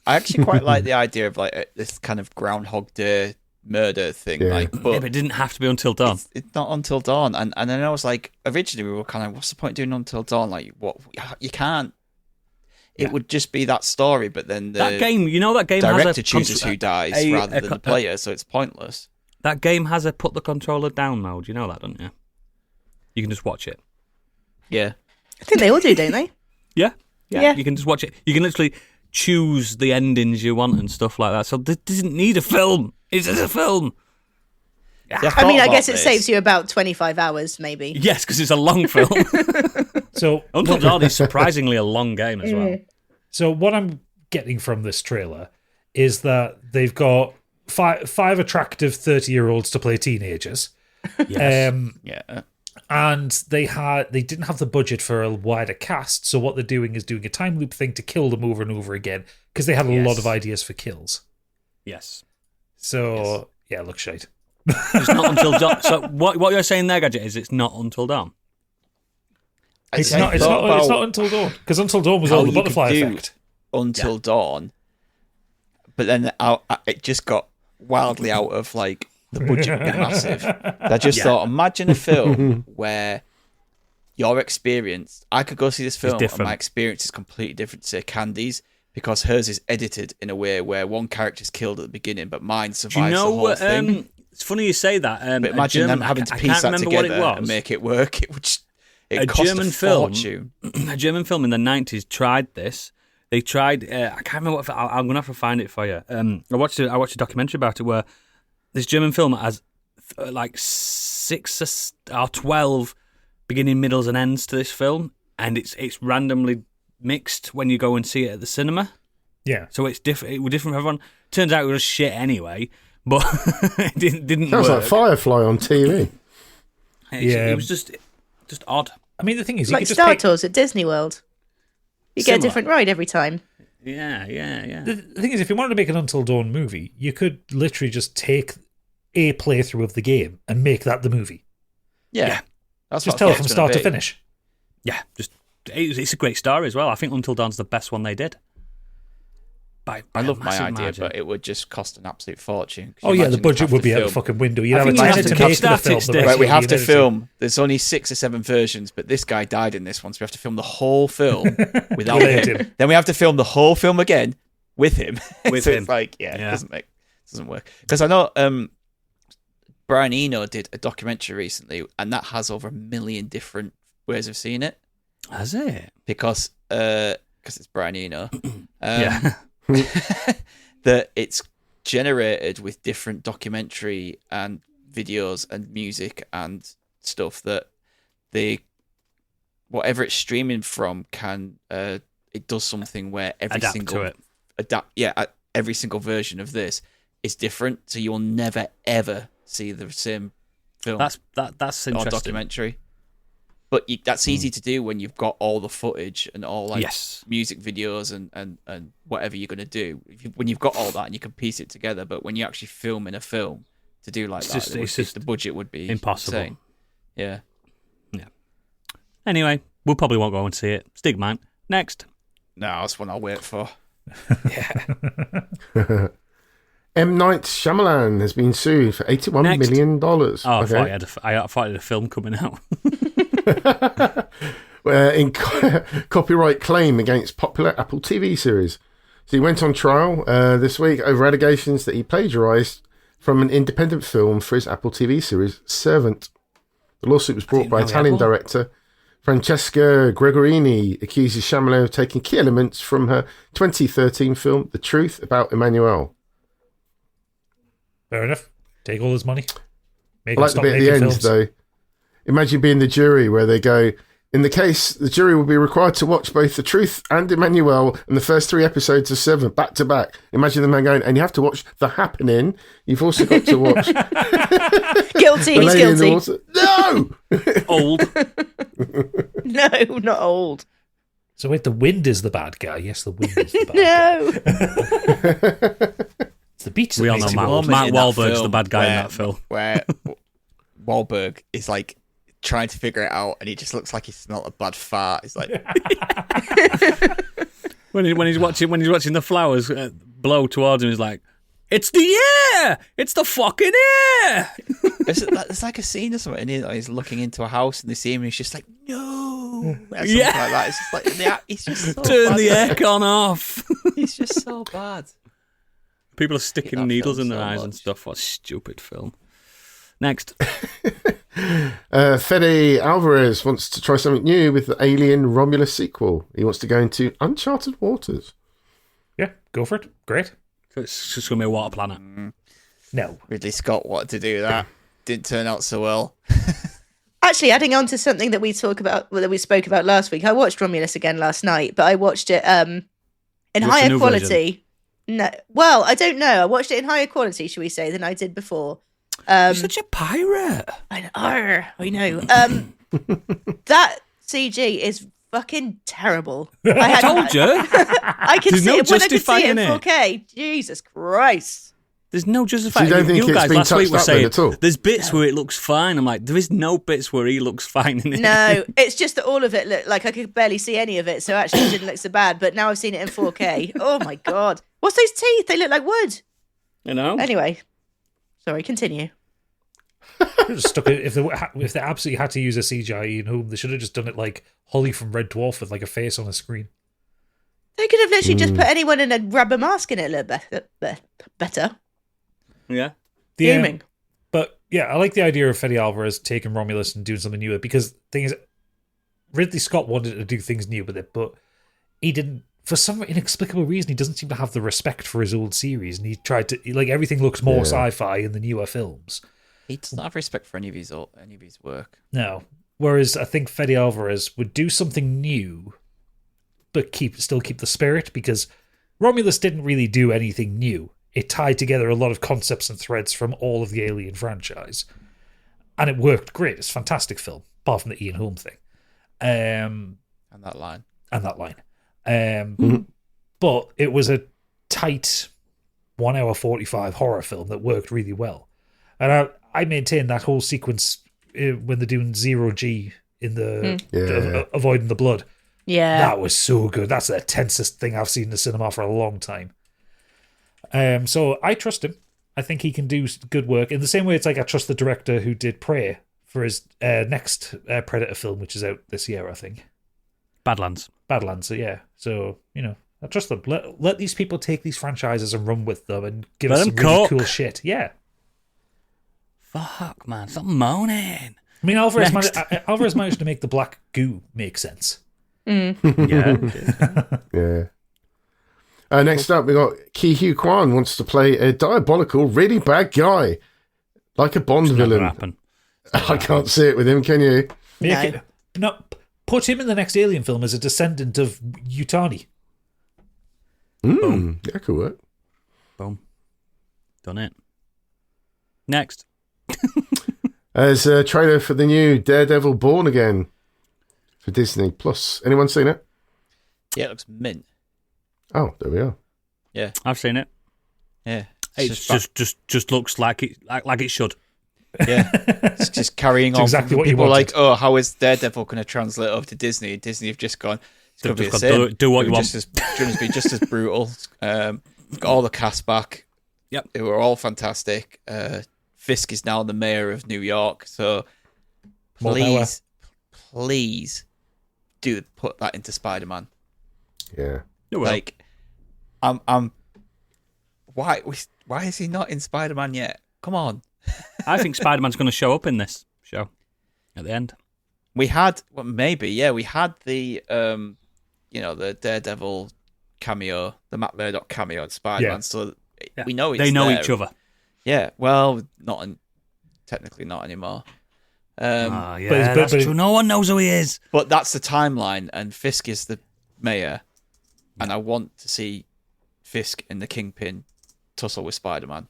I actually quite like the idea of like this kind of Groundhog Day murder thing. Yeah. Like, Yeah, but but it didn't have to be Until Dawn. it's not Until Dawn. And then I was like, originally we were kind of, what's the point of doing Until Dawn? Like, what? You can't. It would just be that story, but then the That game, that game director has a chooses who dies rather than the player, so it's pointless. That game has a put the controller down mode. You know that, don't you? You can just watch it. Yeah. I think they all do, don't they? Yeah. Yeah. You can just watch it. You can literally choose the endings you want and stuff like that. So this doesn't need a film. It's just a film. I mean, I guess it saves you about 25 hours, maybe. Yes, because it's a long film. So Until Dawn is surprisingly a long game as well. So what I'm getting from this trailer is that they've got five attractive 30-year-olds to play teenagers. Yes. Yeah. And they didn't have the budget for a wider cast, so what they're doing is doing a time loop thing to kill them over and over again, because they had a lot of ideas for kills. Yes. So yeah, look shite. It's not Until Dawn. So what you're saying there, Gadget, is it's not Until Dawn. It's not Until Dawn, because Until Dawn was all the butterfly effect. Until Dawn, but then it just got wildly out of like the budget was massive. I just thought, imagine a film where your experience, I could go see this film and different. my experience is completely different to Candy's, because hers is edited in a way where one character's killed at the beginning, but mine survives Do you know the whole what? thing. It's funny you say that. But imagine them having to piece that together and make it work. It would cost German film, fortune. A German film in the 90s tried this. They tried. I can't remember what. I'm gonna have to find it for you. I watched a documentary about it where this German film has like 6 or 12 beginning, middles, and ends to this film, and it's randomly mixed when you go and see it at the cinema. Yeah. So it's different. It was different for everyone. Turns out it was shit anyway, but it didn't Sounds work. like Firefly on TV. It was just odd. I mean, the thing is, you Like could just Star pick, Tours at Disney World. You get a Similar. different ride every time. Yeah. the thing is, if you wanted to make an Until Dawn movie, you could literally just take a playthrough of the game and make that the movie. Yeah. That's Just what tell I it thought from was start gonna to be. finish. Yeah, it's a great story as well. I think Until Dawn's the best one they did. By I a love my massive idea, margin. but it would just cost an absolute fortune. Could Oh you yeah, the imagine budget have would to be out the film- fucking window. You'd I have a think you tenant have to to make the kickstart film. it The still. rest Right, of we it have would to be edited. film. There's only 6 or 7 versions, but this guy died in this one, so we have to film the whole film without Without him. him. Then we have to film the whole film again with him. With so him. It's like, it Yeah. doesn't work. Because I know Brian Eno did a documentary recently, and that has over 1 million different ways of seeing it. Has it? Because it's Brian Eno. Yeah. That it's generated with different documentary and videos and music and stuff that whatever it's streaming from can it does something where every Adapt single to it. every single version of this is different, so you will never ever see the same film That's or interesting. documentary. But that's easy to do when you've got all the footage and all like Yes. music videos and whatever you're going to do. When you've got all that and you can piece it together, but when you actually film in a film to do like that, it's just the budget would be impossible. insane. Yeah. Anyway, we probably won't go and see it. Stigmite. Next. No, that's one I'll wait for. M. Night Shyamalan has been sued for $81 million. Oh, I thought I thought I had a film coming out. In copyright claim against popular Apple TV series. So he went on trial this week over allegations that he plagiarised from an independent film for his Apple TV series, Servant. The lawsuit was brought by Italian director Francesca Gregorini, accuses Shyamalan of taking key elements from her 2013 film, The Truth About Emmanuel. Fair enough. Take all his money. Make I him like the stop bit at the making end, films. though. Imagine being the jury where they go, in the case, the jury will be required to watch both The Truth and Emmanuel and the first 3 episodes of Servant back to back. Imagine the man going, and you have to watch The Happening. You've also got to watch Guilty, The he's Lady in the guilty. Water. No! Old. No, not old. So wait, the wind is the bad guy. Yes, the wind is the bad guy. No. It's the beach that We all makes know it Mark warm. in that Wahlberg's the film bad guy in that film. Where Wahlberg is like trying to figure it out, and he just looks like he smelled a bad fart. He's like, When he's watching the flowers blow towards him, he's like, "It's the air! It's the fucking air!" it's like a scene or something. And he's looking into a house, and they see him, and he's just like, "No," or something Yeah. like that. It's just like he's just so Turn bad. the aircon off. He's just so bad. People are sticking that needles film in their so eyes and much. stuff. What a stupid film. Next. Fede Alvarez wants to try something new with the Alien Romulus sequel. He wants to go into uncharted waters. Yeah, go for it. Great. It's just going to be a water planet. No. Ridley Scott wanted to do that. Didn't turn out so well. Actually, adding on to something that we spoke about last week, I watched Romulus again last night, but I watched it in What's the higher new quality. No, well, I don't know. I watched it in higher quality, shall we say, than I did before. You're such a pirate. I know. That CG is fucking terrible. I Told you. I could There's see no it when I could see it in justifying it. 4K. Jesus Christ. There's no justifying. So you don't think you it's guys been last week touched were up then saying at all? there's bits where it looks fine. I'm like, there is no bits where he looks fine in it. No, it's just that all of it looked like I could barely see any of it, so actually it didn't look so bad. But now I've seen it in 4K. Oh my God. What's those teeth? They look like wood. You know. Anyway, sorry, continue. Just stuck it, if they absolutely had to use a CGI in Home, they should have just done it like Holly from Red Dwarf with like a face on a screen. They could have literally just put anyone in a rubber mask in it a little better. Yeah. Fuming. But yeah, I like the idea of Fede Alvarez taking Romulus and doing something new because the thing is, Ridley Scott wanted to do things new with it, but he didn't. For some inexplicable reason, he doesn't seem to have the respect for his old series, and he tried to everything looks more sci-fi in the newer films. He doesn't have respect for any of his work. No. Whereas I think Fede Alvarez would do something new, but still keep the spirit, because Romulus didn't really do anything new. It tied together a lot of concepts and threads from all of the Alien franchise. And it worked great. It's a fantastic film, apart from the Ian Holm thing. And that line. But it was a tight 1 hour 45 horror film that worked really well. And I maintain that whole sequence when they're doing 0G in the avoiding the blood. Yeah. That was so good. That's the tensest thing I've seen in the cinema for a long time. So I trust him. I think he can do good work. In the same way, it's like I trust the director who did Prey for his next Predator film, which is out this year, I think. Badlands. So yeah. So, I trust them. Let these people take these franchises and run with them and give us some really cool shit. Yeah. Fuck, man. Stop moaning. I mean, Alvarez managed to make the black goo make sense. Yeah. Yeah. Next up, we got Ki Hu Kwan wants to play a diabolical, really bad guy, like a Bond villain. Happen. I can't see it with him, can you? No, put him in the next Alien film as a descendant of Yutani. That could work. Boom. Done it. Next. There's a trailer for the new Daredevil Born Again for Disney Plus. Anyone seen it? Yeah, it looks mint. Oh, there we are. Yeah, I've seen it. Yeah, It just looks like it should. Yeah, it's just carrying on. Exactly from what you people wanted. like, oh, how is Daredevil going to translate over to Disney? Disney have just gone. It's going to be the same. Do what you want. It's going to be just as brutal. Got all the cast back. Yep, they were all fantastic. Fisk is now the mayor of New York, so please do put that into Spider-Man. Yeah. Like, I'm. Why is he not in Spider-Man yet? Come on. I think Spider-Man's going to show up in this show at the end. We had the the Daredevil cameo, the Matt Murdock cameo in Spider-Man, so we know they know there. each other. Yeah, well, technically not anymore. That's true. No one knows who he is. But that's the timeline, and Fisk is the mayor, and I want to see Fisk and the Kingpin tussle with Spider-Man.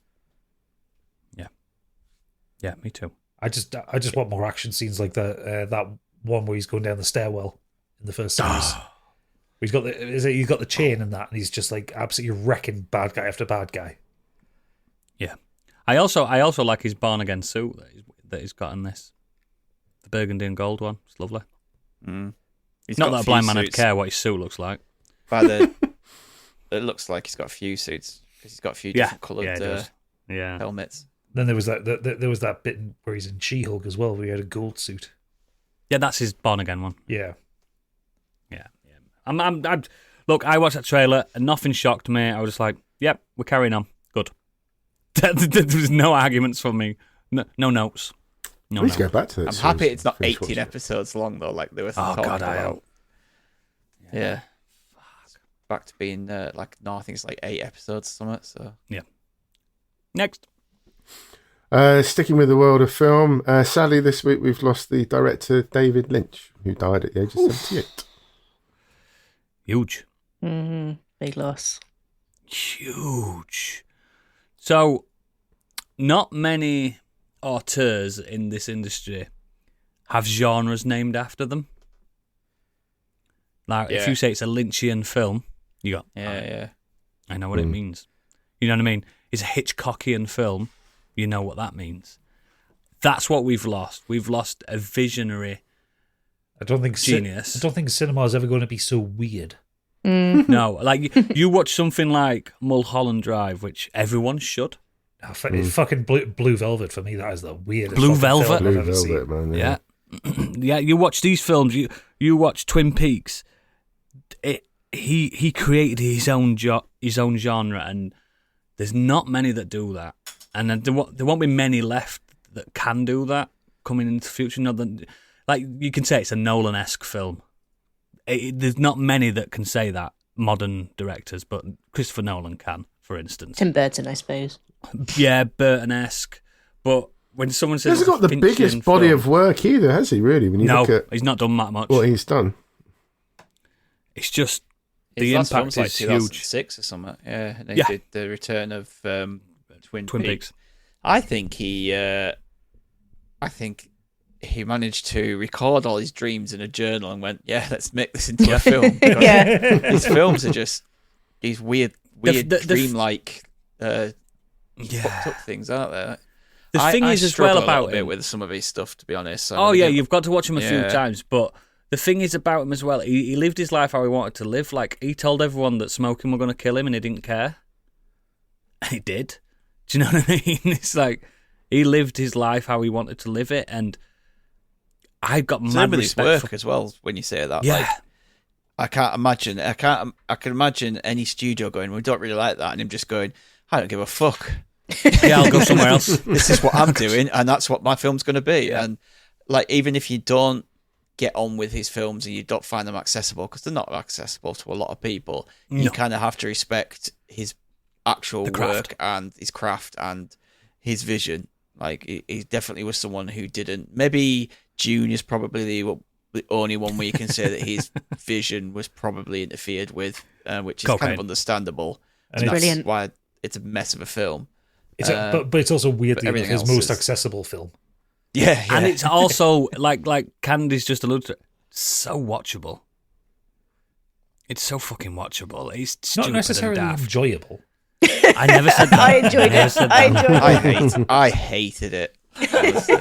Yeah, me too. I just want more action scenes like that one where he's going down the stairwell in the first series. He's got the chain and that, and he's just like absolutely wrecking bad guy after bad guy. Yeah, I also like his Born Again suit that he's got in this, the burgundy and gold one. It's lovely. Not that a blind man would care what his suit looks like. It looks like he's got a few suits because he's got a few different coloured helmets. Then there was that bit where he's in She-Hulk as well, where he had a gold suit. Yeah, that's his Born Again one. Yeah. Look, I watched that trailer and nothing shocked me. I was just like, "Yep, we're carrying on. Good." There was no arguments from me. No notes. No. Let's go back to it. I'm happy it's not 18 episodes long though, like they were talking about. Yeah. Back to being I think it's like 8 episodes or something. So yeah. Next. Sticking with the world of film, sadly this week we've lost the director David Lynch, who died at the age of 78. Huge. Big loss. Huge. So, not many auteurs in this industry have genres named after them. Like, if you say it's a Lynchian film, you go, I know what it means. You know what I mean? It's a Hitchcockian film. You know what that means. That's what we've lost. We've lost a visionary genius. I don't think cinema is ever going to be so weird. No, like you watch something like Mulholland Drive, which everyone should. It's fucking Blue Velvet for me. That is the weirdest. Blue Velvet, film I've ever seen. Man. Yeah. Yeah. You watch these films. You watch Twin Peaks. he created his own genre, and there's not many that do that, and there won't be many left that can do that coming into the future. Like you can say it's a Nolan-esque film. There's not many that can say that, modern directors, but Christopher Nolan can, for instance. Tim Burton, I suppose. Yeah, Burton-esque. But when someone He says hasn't got the biggest body of work either, has he, really? When you look at he's not done that much. what he's done. It's just His the last impact film's like is huge. 2006 or something. Yeah, and they Yeah. did the return of Twin Twin Peaks. Peaks. I think he managed to record all his dreams in a journal and went, "Yeah, let's make this into a film." Because Yeah. his films are just these weird, the- dreamlike, Yeah. fucked up things, aren't there? The thing is as well struggle a about little bit him. with some of his stuff, to be honest. Oh yeah, you've got to watch him a few Yeah. times. But the thing is about him as well. He lived his life how he wanted to live. Like he told everyone that smoking were going to kill him, and he didn't care. And he did. Do you know what I mean? It's like he lived his life how he wanted to live it, and I got Same mad with his respect work for. as well. When you say that, Yeah. like, I can imagine any studio going, "We don't really like that," and him just going, "I don't give a fuck. Yeah, I'll go somewhere else. This is what I'm doing, and that's what my film's going to be." And like, even if you don't get on with his films and you don't find them accessible, because they're not accessible to a lot of people, you No. kind of have to respect his actual The craft. work and his craft and his vision. Like, he definitely was someone who didn't. Maybe June is probably the only one where you can say that his vision was probably interfered with, which is kind Cocaine. of understandable. And And that's Brilliant. why it's a mess of a film. But it's also weirdly everything his else most is- accessible film. Yeah, And it's also like Candy's just alluded to, so watchable. It's so fucking watchable. It's stupid Not necessarily and daft. enjoyable. I never said that. I enjoyed never it. said I that. enjoyed it. I hated it. Honestly,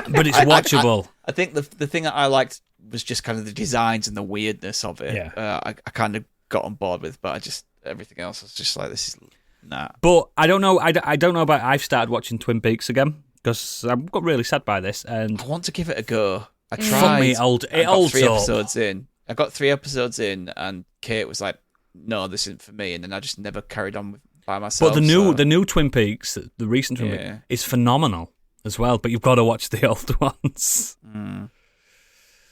But it's watchable. I think the thing that I liked was just kind of the designs and the weirdness of it. Yeah. I kind of got on board with, but everything else was just like, this is nah. But I don't know. I don't know about. I've started watching Twin Peaks again because I got really sad by this. And I want to give it a go. I tried. Fuck me, it I got holds 3 up. episodes in. I got 3 episodes in, and Kate was like, "No, this isn't for me." And then I just never carried on by myself. But so- the new Twin Peaks, the recent Twin Yeah. Peaks, is phenomenal as well. But you've got to watch the old ones.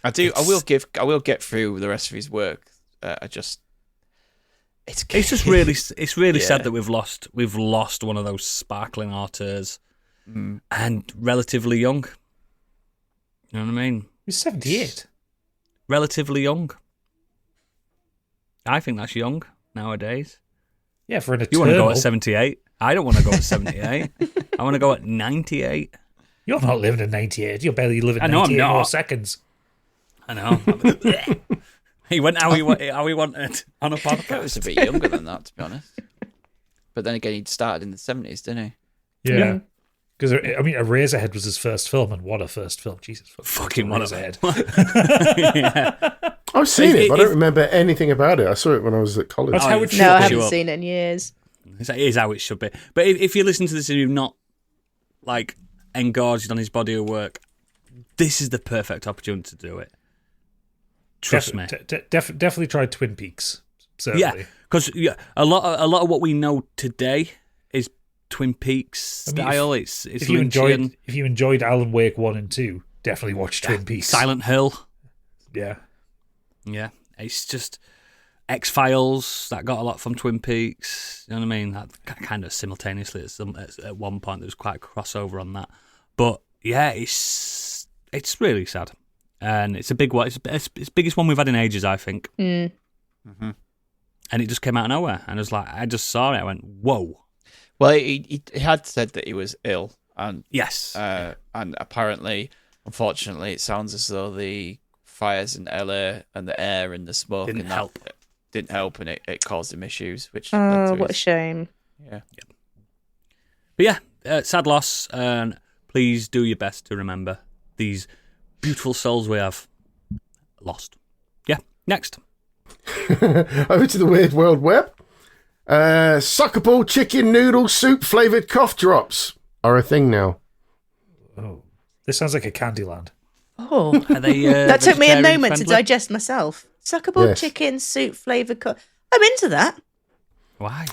I do. I will get through the rest of his work. It's It's really Yeah. sad that we've lost one of those sparkling auteurs and relatively young. You know what I mean? He's 78. Relatively young. I think that's young nowadays. Yeah, for an You eternal. want to go at 78? I don't want to go at 78. I want to go at 98. You're not living in 98. You're barely living I know I'm 98 more not. seconds. I know. He went how he wanted on a I thought he was a podcast. bit younger than that, to be honest. But then again, he started in the 70s, didn't he? Yeah. Because, I mean, Eraserhead was his first film, and what a first film. Jesus. Fucking one of them. I've seen it, If- but I don't remember anything about it. I saw it when I was at college. That's how it should No, I be. haven't up. seen it in years. It is how it should be. But if you listen to this and you've not like engorged on his body of work, this is the perfect opportunity to do it. Trust me. Definitely tried Twin Peaks. Certainly. Yeah, because a lot of what we know today is Twin Peaks I mean, style. It's If you enjoyed Alan Wake 1 and 2, definitely watch Twin Peaks. Silent Hill. Yeah. Yeah, it's just X-Files that got a lot from Twin Peaks. You know what I mean? That kind of simultaneously at one point there was quite a crossover on that. But yeah, it's really sad, and it's a big one. It's the biggest one we've had in ages, I think. Mm-hmm. And it just came out of nowhere, and I just saw it. I went, whoa. Well, he had said that he was ill, and Yes. and apparently, unfortunately, it sounds as though the fires in LA and the air and the smoke Didn't and that help. didn't help, and it caused him issues. Which Oh, led to what a his- shame. yeah. But yeah, sad loss, and please do your best to remember these beautiful souls we have lost. Yeah, next. Over to the Weird World Web. Suckable chicken noodle soup flavoured cough drops are a thing now. Oh. This sounds like a Candyland. Oh, Are they, that took me a vegetarian moment to friendly? digest myself. Suckable Yes. chicken soup flavoured. I'm into that. Why?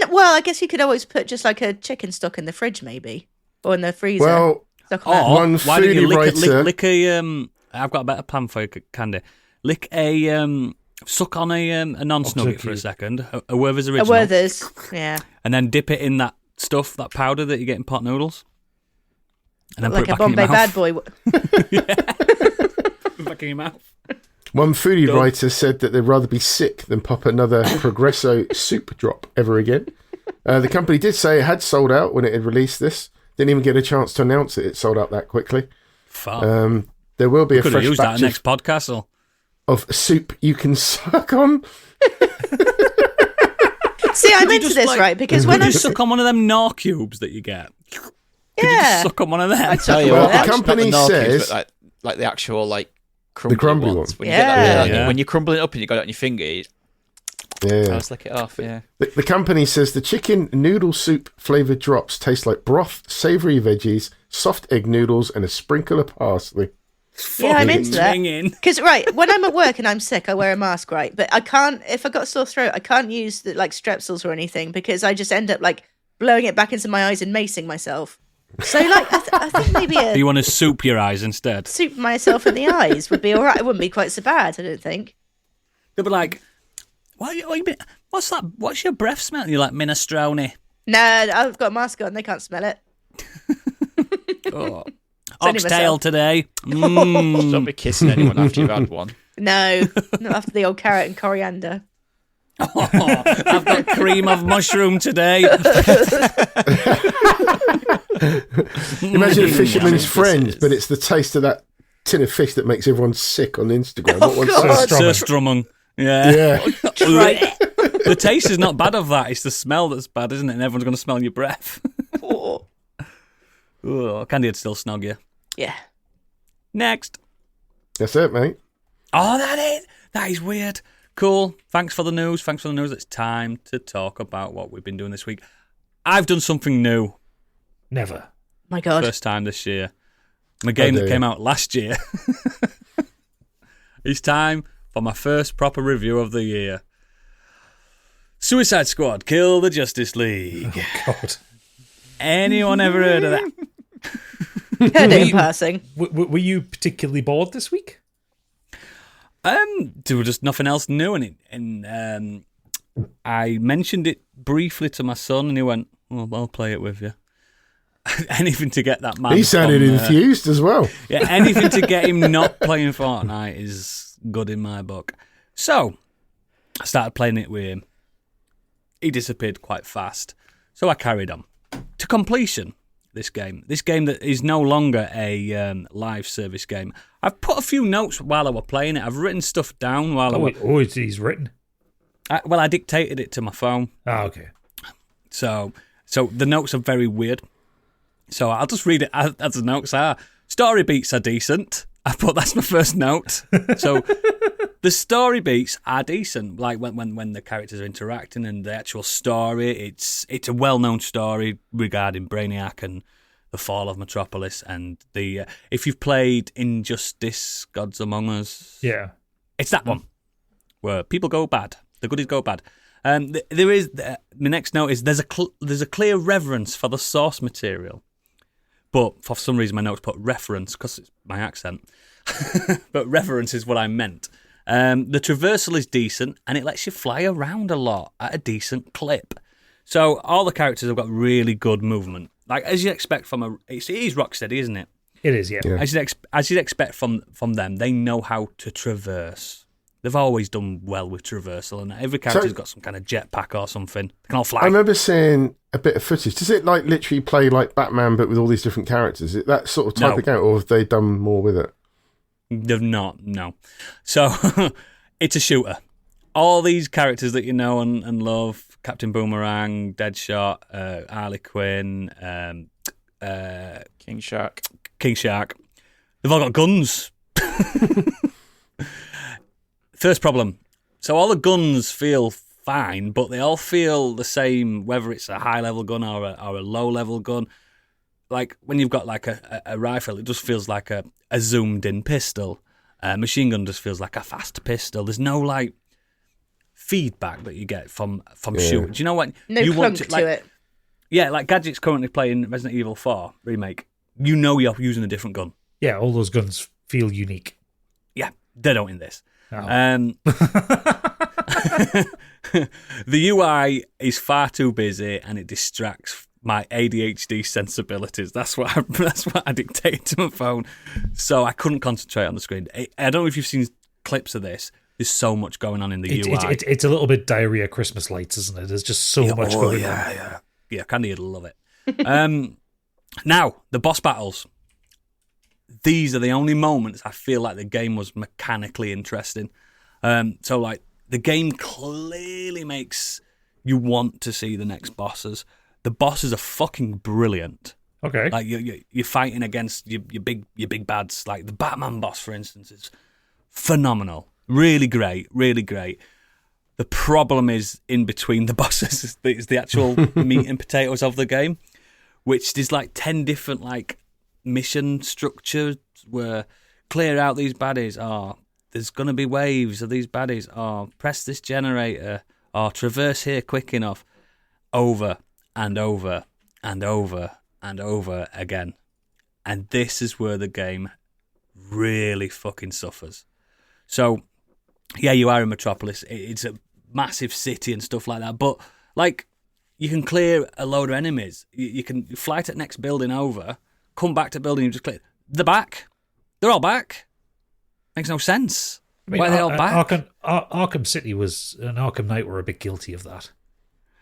Well, I guess you could always put just like a chicken stock in the fridge, maybe, or in the freezer. Well, Stuck on that. Or One why don't you foodie writer- lick a I've got a better plan for you, Candy. Lick a suck on a non-snugget for a cube. second, a Werther's A original, Werther's, yeah, and then dip it in that stuff, that powder that you get in pot noodles, and then like put a it back Bombay in your mouth. Bad Boy. Back in your mouth. One foodie Go. writer said that they'd rather be sick than pop another Progresso soup drop ever again. The company did say it had sold out when it had released this. Didn't even get a chance to announce it. It sold out that quickly. Fuck. There will be a Could have fresh used that batch next podcast. Or... of soup you can suck on. See, I'm Could you into just, this, like- right? Because when Could I'm you suck on one of them Knorr cubes that you get? Could you yeah, just suck on one of them? I'd Tell suck you on what, that. the company not the Norcus, says- but like the actual like crumbly, crumbly ones. one. When you get that, Yeah. like, Yeah. when you're crumbling it up and you got it on your finger, you Yeah. just lick it off. Yeah. The company says the chicken noodle soup flavoured drops taste like broth, savoury veggies, soft egg noodles, and a sprinkle of parsley. Yeah, I'm into that. Minging. Because when I'm at work and I'm sick, I wear a mask, right? But I can't. If I got a sore throat, I can't use the like strepsils or anything because I just end up like blowing it back into my eyes and macing myself. So like, I think maybe a You want to soup your eyes instead? soup myself in the eyes would be all right. It wouldn't be quite so bad, I don't think. They'll be like, what you been, what's that? What's your breath smell? And you're like, minestrone. No, I've got a mask on. They can't smell it. Oh. only Oxtail myself. today. Don't be kissing anyone after you've had one. No, not after the old carrot and coriander. Oh, I've got cream of mushroom today. Imagine a fisherman's Yummy friend, kisses. but it's the taste of that tin of fish that makes everyone sick on Instagram. What one's God. Sir Strumming. Yeah. Yeah. The taste is not bad of that. It's the smell that's bad, isn't it? And everyone's going to smell your breath. Oh. Oh, Candy'd still snog you. Yeah. Next. That's it, mate. Oh, that is weird. Cool. Thanks for the news. It's time to talk about what we've been doing this week. I've done something new. Never. My God. First time this year. My game that dear. came out last year. It's time for my first proper review of the year. Suicide Squad, Kill the Justice League. God. Anyone ever heard of that? Heard it in passing. Were you particularly bored this week? There was just nothing else new in it. And I mentioned it briefly to my son, and he went, well, I'll play it with you. Anything to get that man. He sounded from, enthused as well. Yeah, anything to get him not playing Fortnite is good in my book. So, I started playing it with him. He disappeared quite fast. So I carried on. To completion, this game that is no longer a live service game. I've put a few notes while I was playing it. I've written stuff down while I was... He's written. I dictated it to my phone. Ah, okay. So the notes are very weird. So I'll just read it as the notes are. Story beats are decent. That's my first note. So the story beats are decent. Like when the characters are interacting and the actual story, it's a well-known story regarding Brainiac and the fall of Metropolis and the if you've played Injustice, Gods Among Us, Yeah. it's that one where people go bad, the goodies go bad. There is the next note is there's a clear reverence for the source material, but for some reason my notes put reference because it's my accent, but reverence is what I meant. The traversal is decent and it lets you fly around a lot at a decent clip. So all the characters have got really good movement, like as you expect from it is Rocksteady, isn't it? It is, yeah. As you'd expect from them, they know how to traverse. They've always done well with traversal, and every character's got some kind of jetpack or something. They can all fly. I remember seeing a bit of footage. Does it like literally play like Batman but with all these different characters? Is it that sort of type No. of game, or have they done more with it? They've not, no. So it's a shooter. All these characters that you know and love, Captain Boomerang, Deadshot, Harley Quinn, King Shark. King Shark, they've all got guns. First problem. So all the guns feel fine, but they all feel the same, whether it's a high-level gun or a low-level gun. Like, when you've got, like, a rifle, it just feels like a zoomed-in pistol. Machine gun just feels like a fast pistol. There's no like feedback that you get from shooting. Do you know what? No you clunk want to it. Yeah, like Gadget's currently playing Resident Evil 4 remake. You know you're using a different gun. Yeah, all those guns feel unique. Yeah, they don't in this. Oh. The UI is far too busy and it distracts my ADHD sensibilities. That's what I dictate to my phone. So I couldn't concentrate on the screen. I don't know if you've seen clips of this. There's so much going on in the UI. It's a little bit diarrhea Christmas lights, isn't it? There's just so much going on. Yeah, Candy would love it. Now, the boss battles. These are the only moments I feel like the game was mechanically interesting. So, like, the game clearly makes you want to see the next bosses. The bosses are fucking brilliant. Okay. Like, you're fighting against your big bads. Like, the Batman boss, for instance, is phenomenal. Really great, really great. The problem is in between the bosses is the actual meat and potatoes of the game, which there's like 10 different like mission structures where clear out these baddies. Oh, there's going to be waves of these baddies. Oh, press this generator. Oh, traverse here quick enough. Over and over and over and over again. And this is where the game really fucking suffers. So, yeah, you are in Metropolis. It's a massive city and stuff like that. But, like, you can clear a load of enemies. You can fly to the next building over, come back to building, and just clear. They're back. They're all back. Makes no sense. I mean, Why are they all back? Arkham City and Arkham Knight were a bit guilty of that.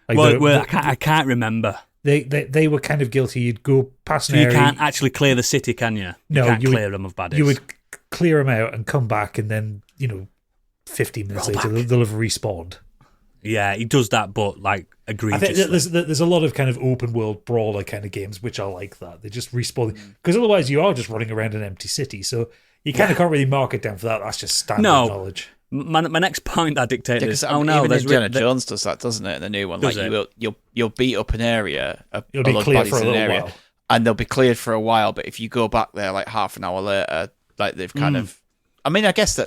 Like I can't remember. They were kind of guilty. You'd go past an So you area. can't actually clear the city, can you? No, you can't you would- clear them of baddies. You would clear them out and come back, and then 15 minutes Roll later back. they'll have respawned. Yeah, he does that, but like I egregiously. think there's a lot of kind of open world brawler kind of games which are like that. They just respawn because otherwise you are just running around an empty city. So you kind of can't really mark it down for that. That's just standard knowledge. My next point I dictated is, even there's Indiana Jones does that, doesn't it? In the new one, Does like it? you'll beat up an area, It'll be clear for a little while. and they'll be cleared for a while. But if you go back there like half an hour later, like they've kind of, I mean, I guess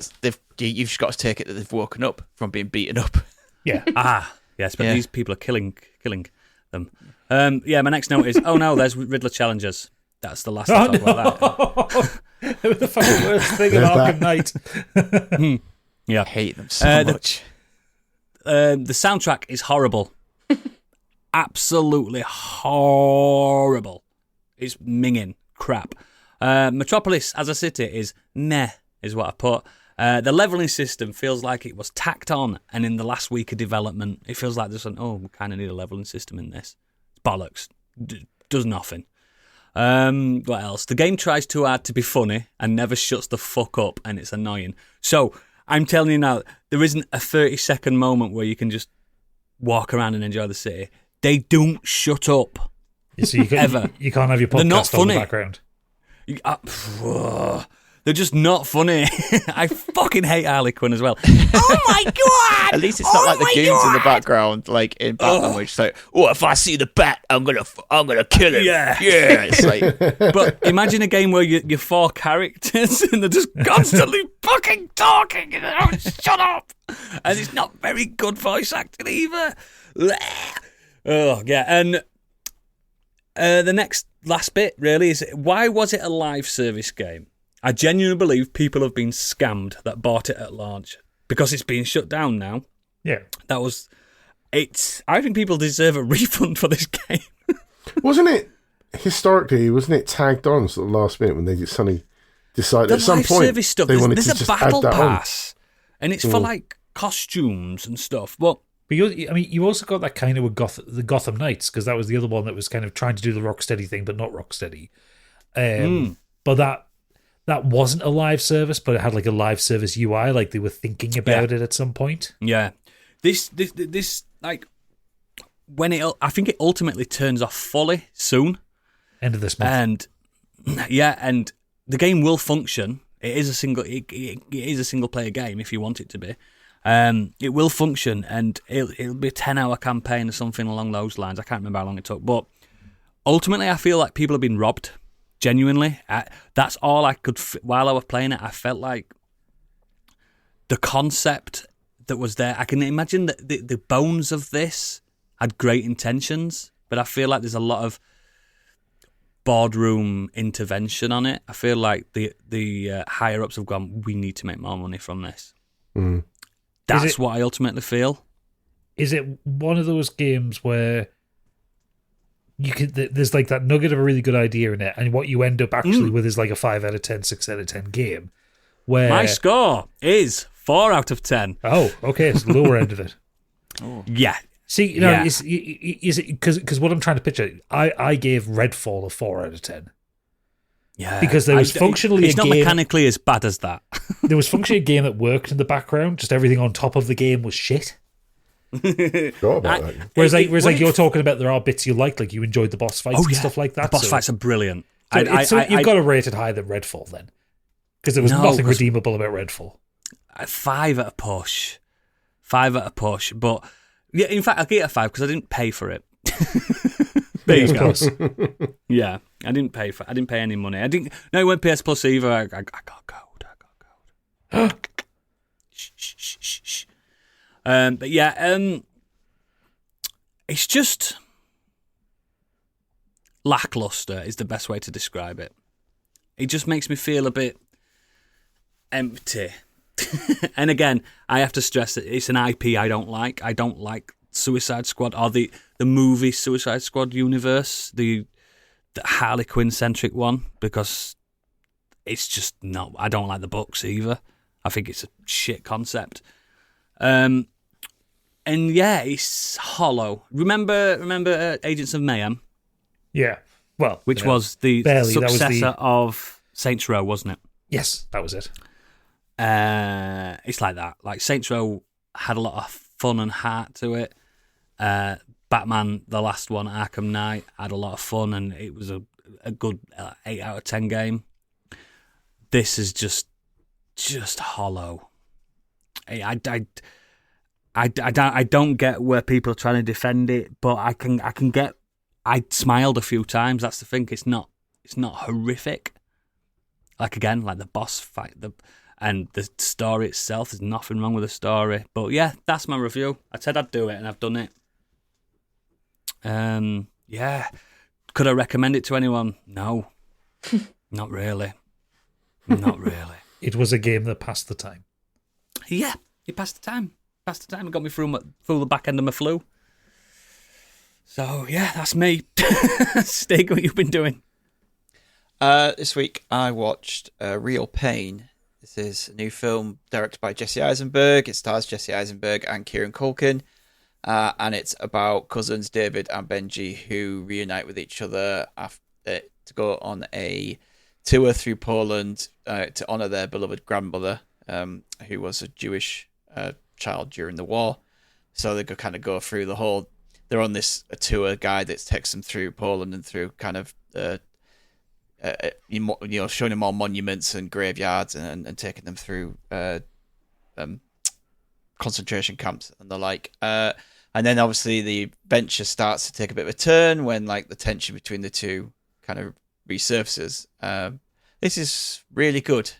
you've just got to take it that they've woken up from being beaten up. Yeah. Yes, but these people are killing them. My next note is, there's Riddler challengers. That's the last I talk about that. They were the fucking worst thing in Arkham Knight. Yeah, I hate them so much. The soundtrack is horrible. Absolutely horrible. It's minging crap. Metropolis as a city is meh, is what I put. The leveling system feels like it was tacked on, and in the last week of development, it feels like we kind of need a leveling system in this. It's bollocks. Does nothing. What else? The game tries too hard to be funny and never shuts the fuck up, and it's annoying. So, I'm telling you now, there isn't a 30-second moment where you can just walk around and enjoy the city. They don't shut up. So you can't have your They're not podcast on the funny. background. They're just not funny. I fucking hate Harley Quinn as well. Oh my god! At least it's not like the goons in the background, like in Batman, where it's like, if I see the bat, I'm gonna kill him. Yeah. It's like, But imagine a game where you're four characters and they're just constantly fucking talking and they don't shut up. And it's not very good voice acting either. Oh, yeah. And the last bit really is, why was it a live service game? I genuinely believe people have been scammed that bought it at launch because it's being shut down now. Yeah. I think people deserve a refund for this game. Wasn't it tagged on sort of last minute when they suddenly decided at some live point service stuff, they wanted there's to a just battle add that on? pass and it's for like costumes and stuff. But you also got that kind of with the Gotham Knights, because that was the other one that was kind of trying to do the Rocksteady thing, but not Rocksteady. But that wasn't a live service, but it had like a live service UI, like they were thinking about it at some point. yeah, this like I think it ultimately turns off fully soon. End of this month. And the game will function. It is a single player game if you want it to be. It will function, and it'll be a 10-hour campaign or something along those lines. I can't remember how long it took, but ultimately, I feel like people have been robbed. Genuinely, that's all I could. While I was playing it, I felt like the concept that was there. I can imagine that the bones of this had great intentions, but I feel like there's a lot of boardroom intervention on it. I feel like the higher ups have gone, we need to make more money from this. That's what I ultimately feel. Is it one of those games where there's like that nugget of a really good idea in it, and what you end up actually with is like a 5 out of 10, 6 out of 10 game? Where My score is 4 out of 10. Oh, okay, it's the lower end of it. Yeah. See, is it because what I'm trying to picture? I gave Redfall a 4 out of 10. Yeah, because there was functionally it's a not game. Mechanically as bad as that. There was functionally a game that worked in the background. Just everything on top of the game was shit. Forgot about that. Whereas you're talking about, there are bits you like you enjoyed the boss fights and stuff like that. The boss fights are brilliant. So you've got to rate it higher than Redfall then, because there was nothing redeemable about Redfall. 5 at a push. 5 at a push. But yeah, in fact, I'll give it a 5 because I didn't pay for it. There you go. Yeah, I didn't pay any money. No, it went PS Plus either. I got gold. Shh. But yeah, it's just lackluster is the best way to describe it. It just makes me feel a bit empty. And again, I have to stress that it's an IP I don't like. I don't like Suicide Squad or the movie Suicide Squad universe, the Harley Quinn centric one, because it's just not. I don't like the books either. I think it's a shit concept. And yeah, it's hollow. Remember Agents of Mayhem? Yeah. Well, which was the successor of Saints Row, wasn't it? Yes, that was it. It's like that. Like Saints Row had a lot of fun and heart to it. Batman, the last one, Arkham Knight, had a lot of fun, and it was a good 8 out of 10 game. This is just hollow. I don't get where people are trying to defend it, but I can get. I smiled a few times. That's the thing. It's not horrific. Like again, like the boss fight, and the story itself. There's nothing wrong with the story. But yeah, that's my review. I said I'd do it, and I've done it. Yeah. Could I recommend it to anyone? No, not really. Not really. It was a game that passed the time. Yeah, it passed the time. It got me through the back end of my flu. So yeah, that's me. Stig, what you've been doing? This week I watched Real Pain. This is a new film directed by Jesse Eisenberg. It stars Jesse Eisenberg and Kieran Culkin. And it's about cousins David and Benji who reunite with each other to go on a tour through Poland to honour their beloved grandmother, who was a Jewish child during the war. So they could kind of go through the whole. They're on a tour guide that takes them through Poland and through kind of showing them all monuments and graveyards and taking them through concentration camps and the like. And then obviously the adventure starts to take a bit of a turn when like the tension between the two kind of resurfaces. This is really good,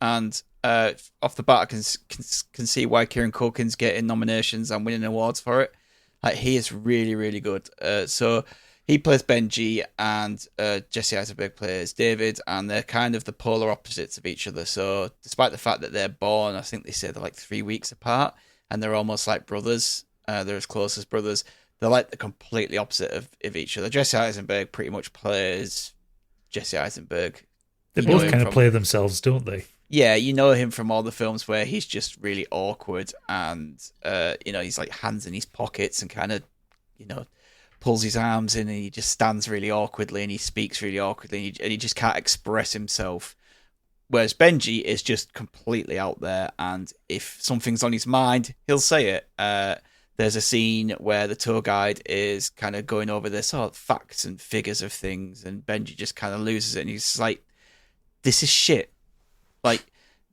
and off the bat I can see why Kieran Culkin's getting nominations and winning awards for it. Like he is really, really good. So he plays Benji, and Jesse Eisenberg plays David, and they're kind of the polar opposites of each other. So despite the fact that they're born, I think they say they're like 3 weeks apart, and they're almost like brothers. They're as close as brothers. They're like the completely opposite of each other. Jesse Eisenberg pretty much plays Jesse Eisenberg. They both kind of play themselves, don't they? Yeah, you know him from all the films where he's just really awkward and, he's like hands in his pockets and kind of, pulls his arms in and he just stands really awkwardly and he speaks really awkwardly and he just can't express himself. Whereas Benji is just completely out there, and if something's on his mind, he'll say it. There's a scene where the tour guide is kind of going over the sort of facts and figures of things, and Benji just kind of loses it, and he's like, this is shit. Like,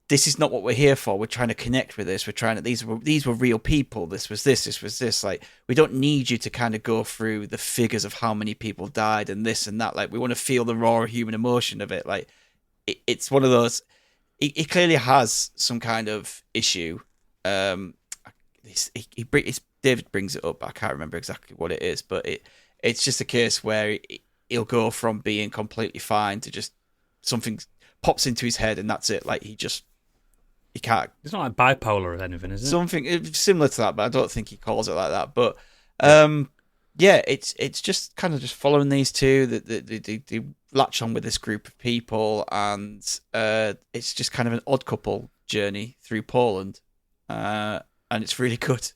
this is not what we're here for. We're trying to connect with this. We're trying to, these were real people. This was this. Like, we don't need you to kind of go through the figures of how many people died and this and that. Like, we want to feel the raw human emotion of it. Like, it's one of those, he clearly has some kind of issue. David brings it up. I can't remember exactly what it is, but it's just a case where he'll go from being completely fine to just something pops into his head and that's it. Like he can't. It's not like bipolar or anything, is it? Something similar to that, but I don't think he calls it like that. But it's just kind of just following these two. They latch on with this group of people, and it's just kind of an odd couple journey through Poland, and it's really good.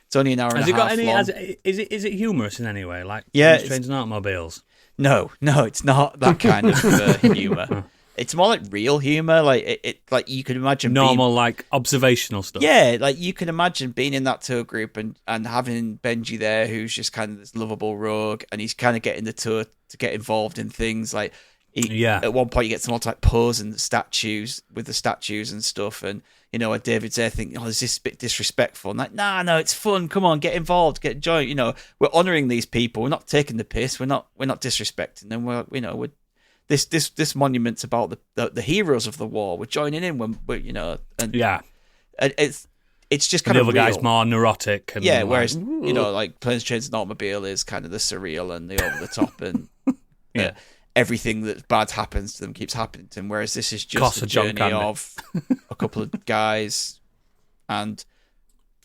It's only an hour and a half long. Is it humorous in any way? Like Trains and Automobiles? No, it's not that kind of humor. It's more like real humor, like like you could imagine normal, like observational stuff. Yeah, like you can imagine being in that tour group and having Benji there, who's just kind of this lovable rogue, and he's kind of getting the tour to get involved in things like. At one point, you get some all like posing the statues with the statues and stuff, and David's there thinking, "Oh, is this a bit disrespectful?" And like, no, it's fun. Come on, get involved, get joined. We're honouring these people. We're not taking the piss. We're not disrespecting them. We're this monument's about the heroes of the war. We're joining in when and it's just kind the of other real. guy's more neurotic. And whereas like Planes, Trains and Automobile is kind of the surreal and the over the top and everything that bad happens to them keeps happening to them. Whereas this is just a journey of a couple of guys, and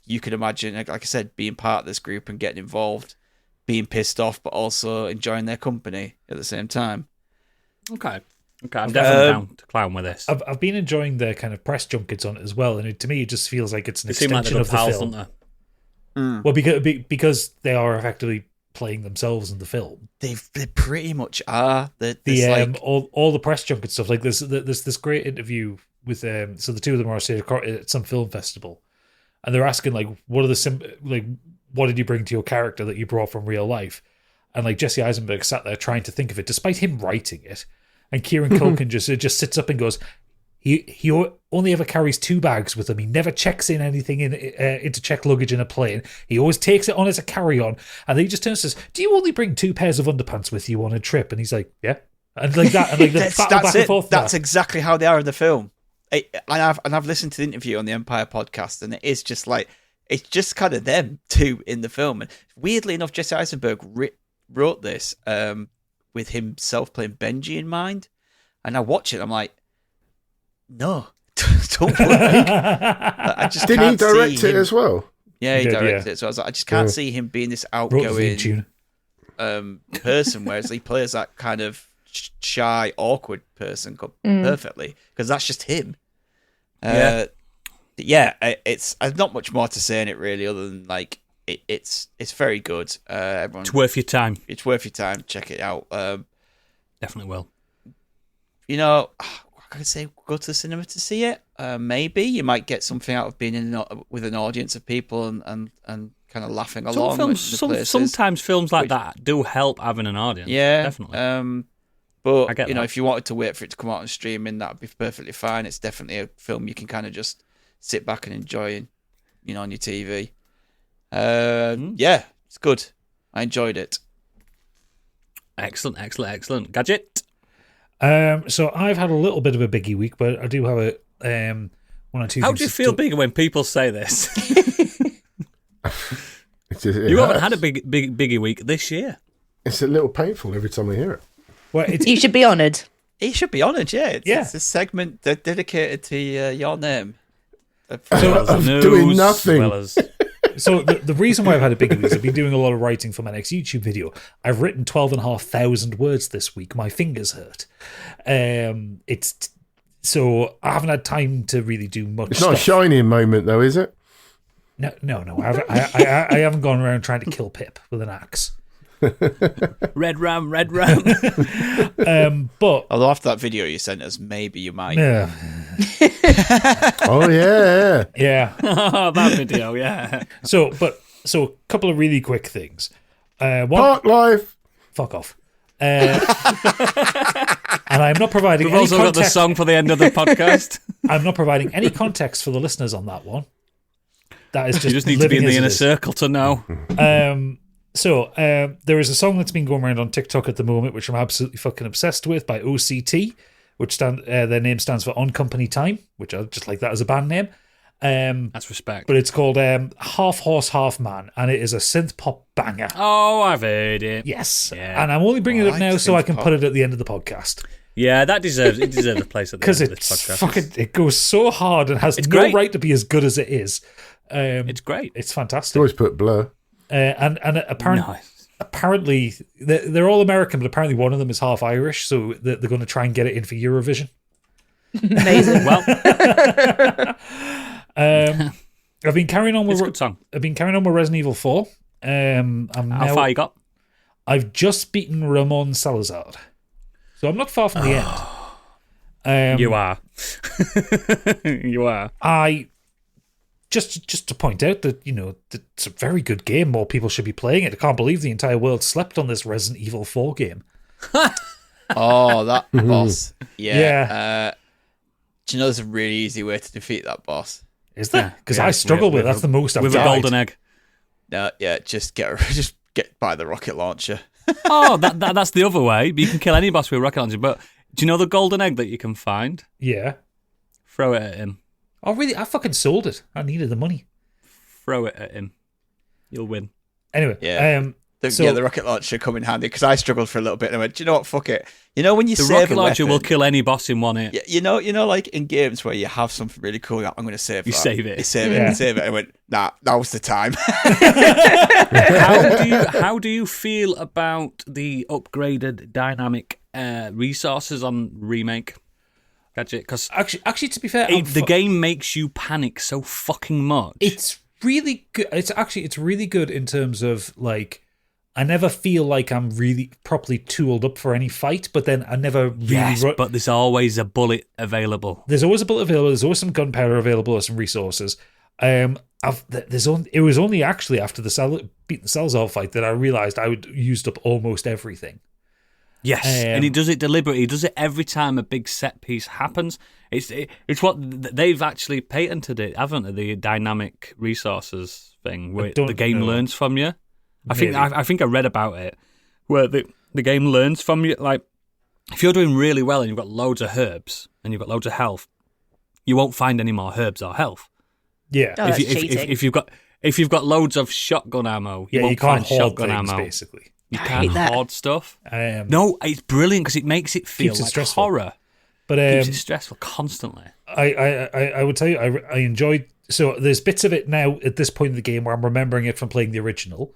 you can imagine, like I said, being part of this group and getting involved, being pissed off, but also enjoying their company at the same time. Okay, I'm definitely down to clown with this. I've been enjoying the kind of press junkets on it as well, and to me, it just feels like it's an They seem like extension they're of the pals, film. don't they? Well, because they are effectively playing themselves in the film. They pretty much are. All the press junket stuff. Like there's this great interview with so the two of them are at some film festival, and they're asking like, what did you bring to your character that you brought from real life? And like Jesse Eisenberg sat there trying to think of it, despite him writing it. And Kieran Culkin just sits up and goes, he only ever carries 2 bags with him. He never checks in anything into checked luggage in a plane. He always takes it on as a carry-on. And then he just turns and says, "Do you only bring 2 pairs of underpants with you on a trip?" And he's like, "Yeah." And like that, and like the battle back and forth. That's exactly how they are in the film. I've listened to the interview on the Empire podcast, and it is just like it's just kind of them two in the film. And weirdly enough, Jesse Eisenberg wrote this with himself playing Benji in mind. And I watch it, I'm like, no, don't worry. I just Didn't he can't direct see it as well? Yeah, he directed it. So I was like, I just can't see him being this outgoing person, whereas he plays that kind of shy, awkward person perfectly, because that's just him. It's I've not much more to say in it really, other than like it's very good. Everyone, it's worth your time. It's worth your time. Check it out. Definitely will. I could say go to the cinema to see it. Maybe you might get something out of being with an audience of people and kind of laughing along. Sometimes films like that do help having an audience. Yeah, definitely. But if you wanted to wait for it to come out on streaming, that'd be perfectly fine. It's definitely a film you can kind of just sit back and enjoy, on your TV. Yeah, it's good. I enjoyed it. Excellent. Gadget? So I've had a little bit of a biggie week, but I do have one or two. How do you feel bigger when people say this? You haven't had a biggie week this year. It's a little painful every time I hear it. Well, you should be honoured. He should be honoured, yeah. It's a segment dedicated to your name. Of doing nothing. So the reason why I've had a big week is I've been doing a lot of writing for my next YouTube video. I've written 12,500 words this week. My fingers hurt. So I haven't had time to really do much. It's not a Shining moment though, is it? No. I haven't gone around trying to kill Pip with an axe. Red ram. But although after that video you sent us, maybe you might. Yeah. Oh yeah. That video, yeah. So a couple of really quick things. Park life. Fuck off. And I'm not providing. We've any also got the song for the end of the podcast. I'm not providing any context for the listeners on that one. That is just you just need to be in the inner circle to know. So there is a song that's been going around on TikTok at the moment, which I'm absolutely fucking obsessed with, by OCT, which their name stands for On Company Time, which I just like that as a band name. That's respect. But it's called Half Horse, Half Man, and it is a synth pop banger. Oh, I've heard it. Yes, Yeah. and I'm only bringing it up now so I can synth-pop. put it at the end of the podcast. Yeah, that deserves a place at the Because end of this it's podcast. fucking, it goes so hard and has It's no great. right to be as good as it is. It's great. It's They fantastic. always put Blur. And Nice. apparently they're all American, but apparently one of them is half Irish, so they're going to try and get it in for Eurovision. Amazing. Well, I've been carrying on it's with a good song. I've been carrying on with Resident Evil 4. How far you got? I've just beaten Ramon Salazar, so I'm not far from the end. You are. You are. I just to point out that that it's a very good game. More people should be playing it. I can't believe the entire world slept on this Resident Evil 4 game. Oh, that boss. Yeah. Yeah. Do you know there's a really easy way to defeat that boss? Is there? Because Yeah, I struggle with with that's the most I've With a died. golden egg. No, yeah, just get by the rocket launcher. Oh, that's the other way. You can kill any boss with a rocket launcher. But do you know the golden egg that you can find? Yeah. Throw it at him. Oh, really? I fucking sold it. I needed the money. Throw it at him. You'll win. Anyway, Yeah. So- The rocket launcher come in handy because I struggled for a little bit and I went, do you know what? Fuck it. You know when you The save rocket a launcher weapon, will kill any boss in one hit. You know, like in games where you have something really cool, I'm going to save You that. save it. You save it. Yeah. You save it. I went, nah, that was the time. How do you feel about the upgraded dynamic resources on remake? Gadget, because actually, to be fair, the game makes you panic so fucking much. it's really good. It's really good in terms of like, I never feel like I'm really properly tooled up for any fight, but then I never really. yes, but there's always a bullet available. There's always a bullet available. There's always some gunpowder available or some resources. It was only actually after beating the Salazar fight that I realized I would used up almost everything. Yes, and he does it deliberately. He does it every time a big set piece happens. It's what they've actually patented it, haven't they? The dynamic resources thing, where don't the game know. learns from you. Maybe. I think I read about it, where the game learns from you. Like, if you're doing really well and you've got loads of herbs and you've got loads of health, you won't find any more herbs or health. Yeah. Oh, that's cheating. If you've got loads of shotgun ammo, you Yeah, won't you can't find hoard shotgun things, ammo. basically. You I can't hate that. hoard stuff. No, No, it's brilliant because it makes it feel Keeps it like stressful. horror. but Keeps it stressful constantly. I would tell you, I enjoyed. So there's bits of it now at this point in the game where I'm remembering it from playing the original.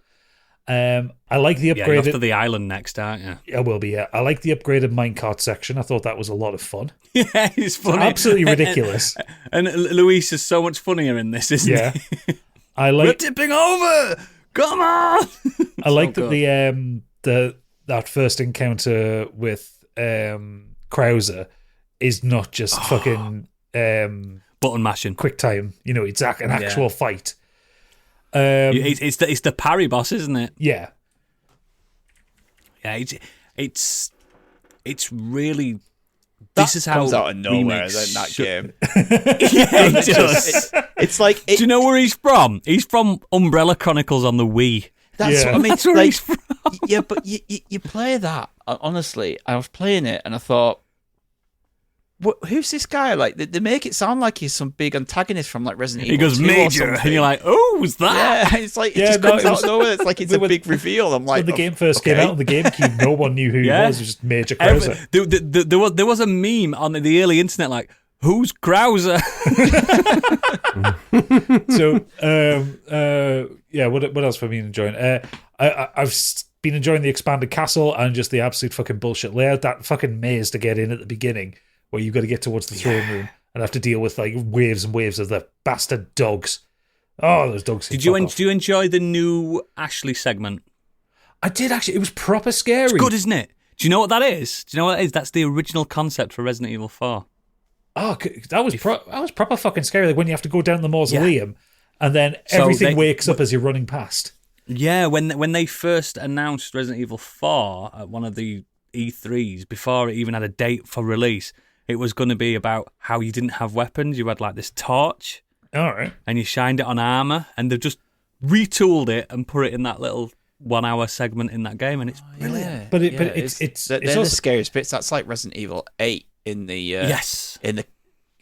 I like the Yeah, you're off to upgraded. the island next, aren't you? I will be. Yeah, I like the upgraded minecart section. I thought that was a lot of fun. Yeah, it's funny. Absolutely ridiculous. And Luis is so much funnier in this, isn't Yeah, he? I We're like. tipping over. Come on. I like that good. that first encounter with Krauser is not just fucking Button mashing. quick time. It's an actual fight. It's the parry boss, isn't it? Yeah, Yeah, it's really. That This is how comes out of nowhere remakes in that should- game. Yeah, it does. It's like Do you know where he's from? He's from Umbrella Chronicles on the Wii. that's Yeah. what I mean. That's where like, he's from. yeah, but you play that. Honestly, I was playing it and I thought, who's this guy? Like they make it sound like he's some big antagonist from like Resident He Evil. goes 2 or major, and something. you're like, oh, was that? yeah, it's like Yeah, it just no, comes it out was- of nowhere. It's like it's a when- big reveal. I'm like, when the game first okay. came out on the GameCube, no one knew who Yeah. he was. It was just Major Krauser. There was a meme on the early internet like, who's Krauser? So, yeah. What else have I been enjoying? I've been enjoying the expanded castle and just the absolute fucking bullshit layout. That fucking maze to get in at the beginning, where you've got to get towards the throne room and have to deal with like waves and waves of the bastard dogs. Oh, those dogs! Did you enjoy the new Ashley segment? I did actually. It was proper scary. It's good, isn't it? Do you know what that is? Do you know what that is? That's the original concept for Resident Evil 4. Oh, that was proper fucking scary. Like when you have to go down the mausoleum, and then So everything they- wakes up as you're running past. Yeah, when they first announced Resident Evil 4 at one of the E3s, before it even had a date for release, it was going to be about how you didn't have weapons. You had like this torch, All right. and you shined it on armor, and they've just retooled it and put it in that little 1 hour segment in that game, and it's brilliant. Yeah, But yeah, it's they're the also scariest bits. That's like Resident Evil 8 in the Yes. in the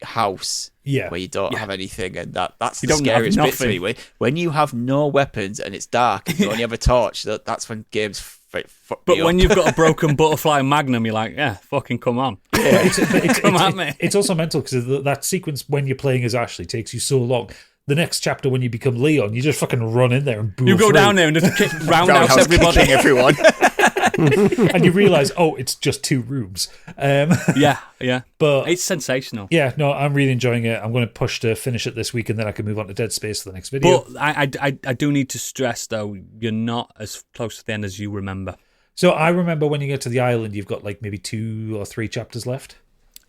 house Yeah. where you don't have anything, and that's You the don't have scariest bit to nothing. me. When you have no weapons and it's dark and you only have a torch, that's when games fuck But me when up. you've got a broken butterfly magnum, you're like, yeah, fucking come on. Come at me. It's also mental because that sequence when you're playing as Ashley takes you so long. The next chapter, when you become Leon, you just fucking run in there and boom. You go down there and just kick roundhouse Roundhouse everybody. kicking everyone. and you realise, oh, it's just 2 rooms. Yeah. But It's sensational. yeah, no, I'm really enjoying it. I'm going to push to finish it this week, and then I can move on to Dead Space for the next video. But I do need to stress, though, you're not as close to the end as you remember. So I remember when you get to the island, you've got like maybe 2 or 3 chapters left.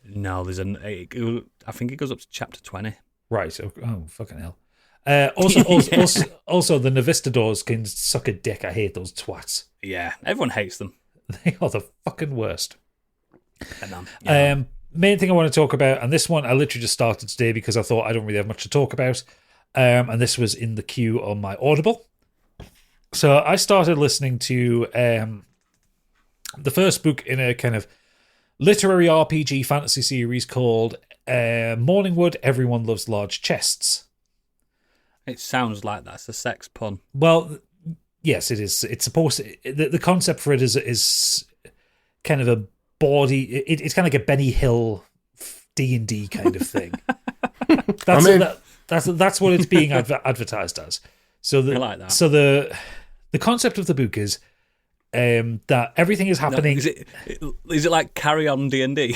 No, I think it goes up to chapter 20. Right. Oh, fucking hell. Also, the Navistadors can suck a dick. I hate those twats. Yeah, everyone hates them. They are the fucking worst. Yeah. Main thing I want to talk about, and this one I literally just started today because I thought I don't really have much to talk about. And this was in the queue on my Audible. So I started listening to the first book in a kind of literary RPG fantasy series called Morningwood, Everyone Loves Large Chests. It sounds like that's a sex pun. Well, yes, it is. It's supposed to, the concept for it is kind of a body. It's kind of like a Benny Hill D&D kind of thing. That's what it's being advertised as. So I like that. So the concept of the book is that everything is happening. No, is it like Carry On D&D?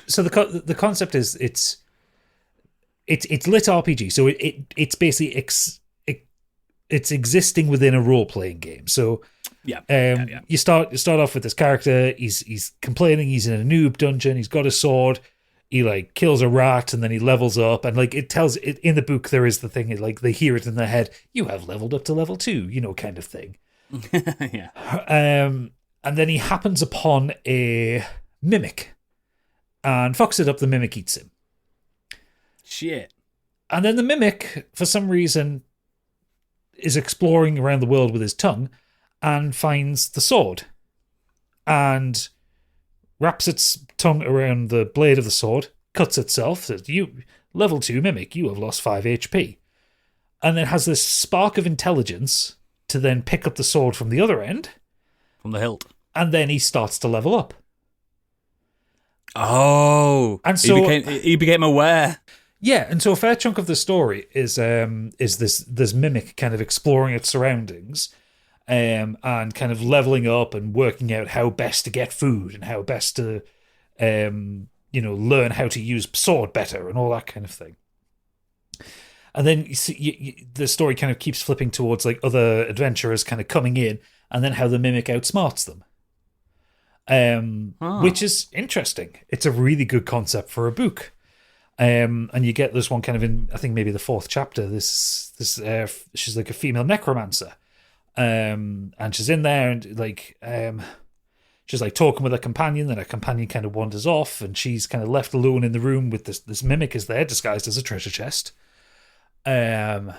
So the concept is it's lit RPG. So it's basically it's existing within a role playing game. So Yeah. you start off with this character. He's complaining. He's in a noob dungeon. He's got a sword. He like kills a rat and then he levels up. And like it tells it in the book, there is the thing like they hear it in their head. You have leveled up to level 2, kind of thing. Yeah. And then he happens upon a mimic and fucks it up. The mimic eats him. Shit. And then the mimic, for some reason, is exploring around the world with his tongue and finds the sword and wraps its tongue around the blade of the sword, cuts itself, says, "You, level 2 mimic, you have lost 5 HP. And then has this spark of intelligence to then pick up the sword from the other end. From the hilt. And then he starts to level up. Oh. And so he became aware. Yeah, and so a fair chunk of the story is this mimic kind of exploring its surroundings, and kind of leveling up and working out how best to get food and how best to, learn how to use sword better and all that kind of thing. And then you see, the story kind of keeps flipping towards like other adventurers kind of coming in, and then how the mimic outsmarts them. Which is interesting. It's a really good concept for a book. And you get this one kind of in, I think maybe the 4th chapter. This she's like a female necromancer, and she's in there and like she's like talking with her companion. Then her companion kind of wanders off, and she's kind of left alone in the room with this mimic is there disguised as a treasure chest. And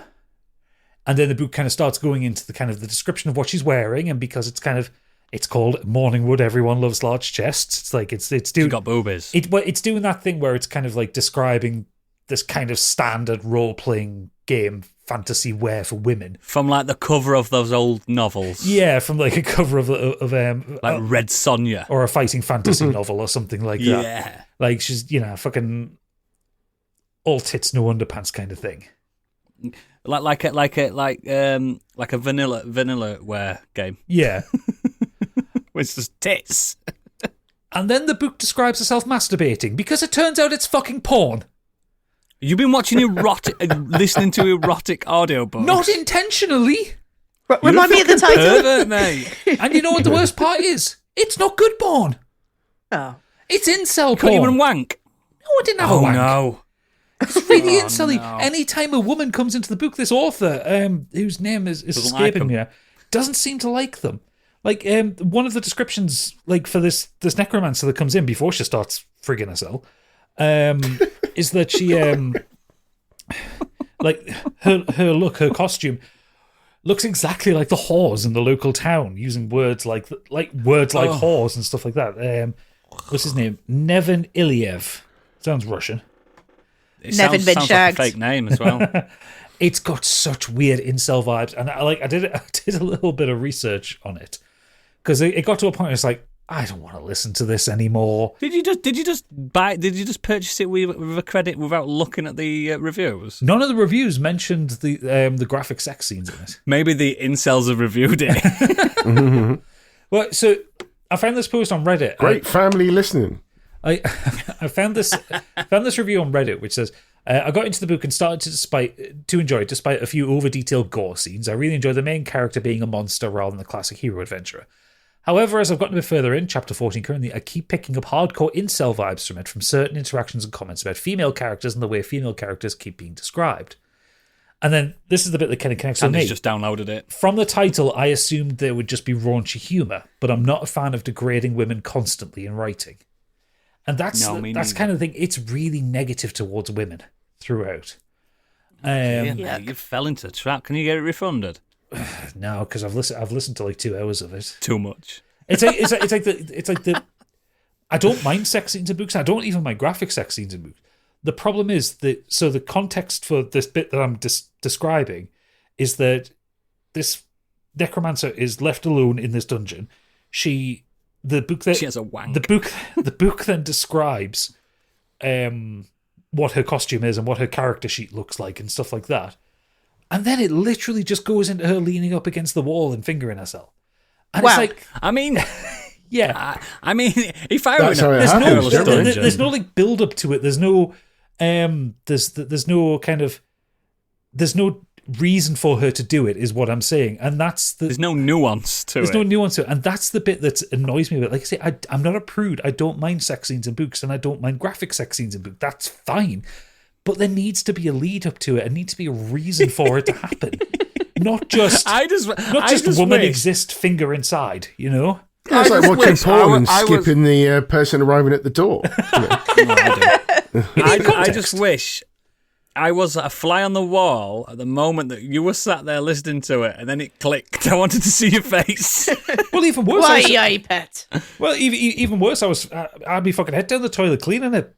then the book kind of starts going into the kind of the description of what she's wearing, and because it's called Morningwood, Everyone Loves Large Chests. It's like it's doing. She got boobies. It's doing that thing where it's kind of like describing this kind of standard role playing game fantasy wear for women From like the cover of those old novels. Yeah, from like a cover of like Red Sonja or a fighting fantasy novel or something like that. Yeah, like she's fucking all tits no underpants kind of thing. like a vanilla wear game. Yeah. It's just tits. And then the book describes herself masturbating because it turns out it's fucking porn. You've been watching listening to erotic audiobooks. Not intentionally. Remind me of the title. Pervert, mate. And you know what the worst part is? It's not good porn. Oh. It's incel Couldn't porn. even wank. No, I didn't have a wank. No. It's really incelly. No. Anytime a woman comes into the book, this author, whose name is Doesn't escaping like me, doesn't seem to like them. Like, one of the descriptions, like for this necromancer that comes in before she starts frigging herself, is that she, like her costume looks exactly like the whores in the local town, using words like whores and stuff like that. what's his name? Nevin Ilyev. Sounds Russian. It Nevin been sounds like a shagged. fake name as well. It's got such weird incel vibes, and I did a little bit of research on it because it got to a point where it's like, I don't want to listen to this anymore. Did you just purchase it with a credit without looking at the reviews? None of the reviews mentioned the graphic sex scenes in it. Maybe the incels have reviewed it. Well, so I found this post on Reddit. Great family listening. I found this review on Reddit which says, I got into the book and started to enjoy it despite a few over-detailed gore scenes. I really enjoy the main character being a monster rather than the classic hero adventurer. However, as I've gotten a bit further in, chapter 14 currently, I keep picking up hardcore incel vibes from it, from certain interactions and comments about female characters and the way female characters keep being described. And then this is the bit that kind of connects with And me. he's just downloaded it. From the title, I assumed there would just be raunchy humour, but I'm not a fan of degrading women constantly in writing. And that's kind of the thing. It's really negative towards women throughout. Yeah, you fell into the trap. Can you get it refunded? No, because I've listened to like 2 hours of it. Too much. It's like the. I don't mind sex scenes in books. I don't even mind graphic sex scenes in books. The problem is that the context for this bit that I'm describing is that this necromancer is left alone in this dungeon. She has a wank. The book then describes what her costume is and what her character sheet looks like and stuff like that. And then it literally just goes into her leaning up against the wall and fingering herself. And Wow. it's like, I mean, yeah. I mean, if I were That's how it There's happens, no, don't it? there's no like build up to it. There's no there's no kind of there's no reason for her to do it, is what I'm saying. And that's there's no nuance to there's it. no nuance to it. And that's the bit that annoys me about it. Like I say, I'm not a prude. I don't mind sex scenes in books, and I don't mind graphic sex scenes in books. That's fine. But there needs to be a lead up to it. There needs to be a reason for it to happen. Not just woman wish. exist, finger inside, you know? It's like watching porn and I was- skipping the person arriving at the door. I just wish I was a fly on the wall at the moment that you were sat there listening to it, and then it clicked. I wanted to see your face. Well, even worse. Why, yay, pet? Well, even worse, I'd be fucking head down the toilet cleaning it.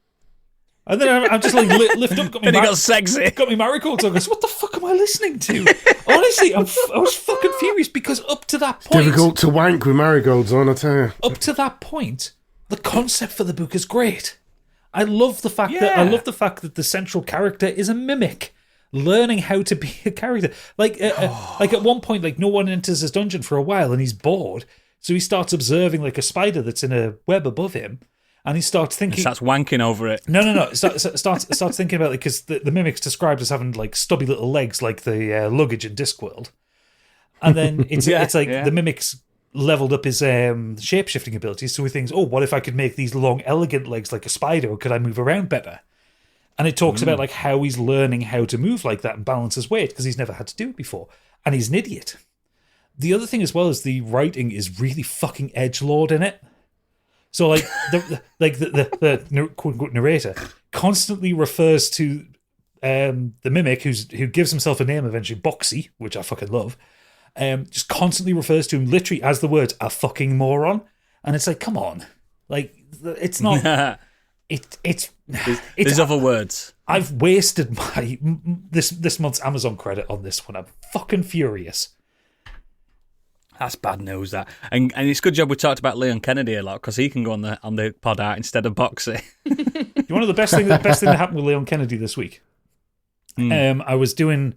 And then I'm just like lift up, got Then it got sexy. got me marigolds. I goes, what the fuck am I listening to? Honestly, I was fucking furious because up to that point, Difficult to wank with marigolds on, I tell you. up to that point, the concept for the book is great. I love the fact that the central character is a mimic, learning how to be a character. Like at one point, like no one enters his dungeon for a while, and he's bored, so he starts observing like a spider that's in a web above him. And he starts thinking... Starts wanking over it. No. Starts thinking about it because the mimic's described as having like stubby little legs like the luggage in Discworld. And then it's the mimic's leveled up his shape-shifting abilities, so he thinks, oh, what if I could make these long, elegant legs like a spider, or could I move around better? And it talks about like how he's learning how to move like that and balance his weight because he's never had to do it before. And he's an idiot. The other thing as well is the writing is really fucking edgelord in it. So, like the quote unquote narrator constantly refers to the mimic who gives himself a name eventually, Boxy, which I fucking love. Just constantly refers to him literally as the words "a fucking moron," and it's like, come on, like it's not. It's other words. I've wasted my this month's Amazon credit on this one. I'm fucking furious. That's bad news, that. And it's a good job we talked about Leon Kennedy a lot, because he can go on the pod art instead of Boxy. You want to know the best thing that happened with Leon Kennedy this week? I was doing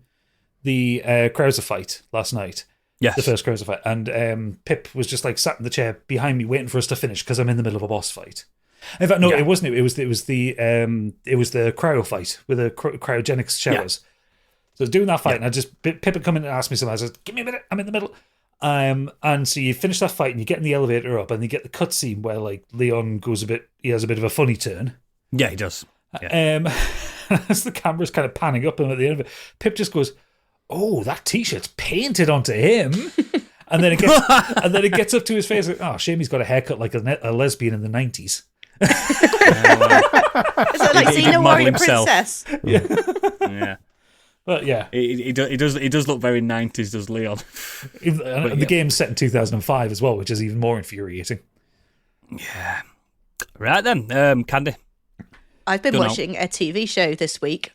the Krauser fight last night. Yes. The first Krauser fight. And Pip was just like sat in the chair behind me waiting for us to finish because I'm in the middle of a boss fight. In fact, no, it wasn't. It was the cryo fight with the cryogenics showers. So I was doing that fight, and Pip had come in and asked me something. I said, "Give me a minute, I'm in the middle." And so you finish that fight, and you get in the elevator up, and you get the cutscene where like Leon he has a bit of a funny turn. Yeah, he does. Yeah. As the camera's kind of panning up, and at the end of it, Pip just goes, "Oh, that T-shirt's painted onto him." And then it gets up to his face. Like, oh, shame he's got a haircut like a lesbian in the 90s. Is that like Xena Warrior Princess? Yeah. But yeah, he does look very 90s, does Leon? The game's set in 2005 as well, which is even more infuriating. Yeah. Right then, Candy. I've been Go now. watching a TV show this week.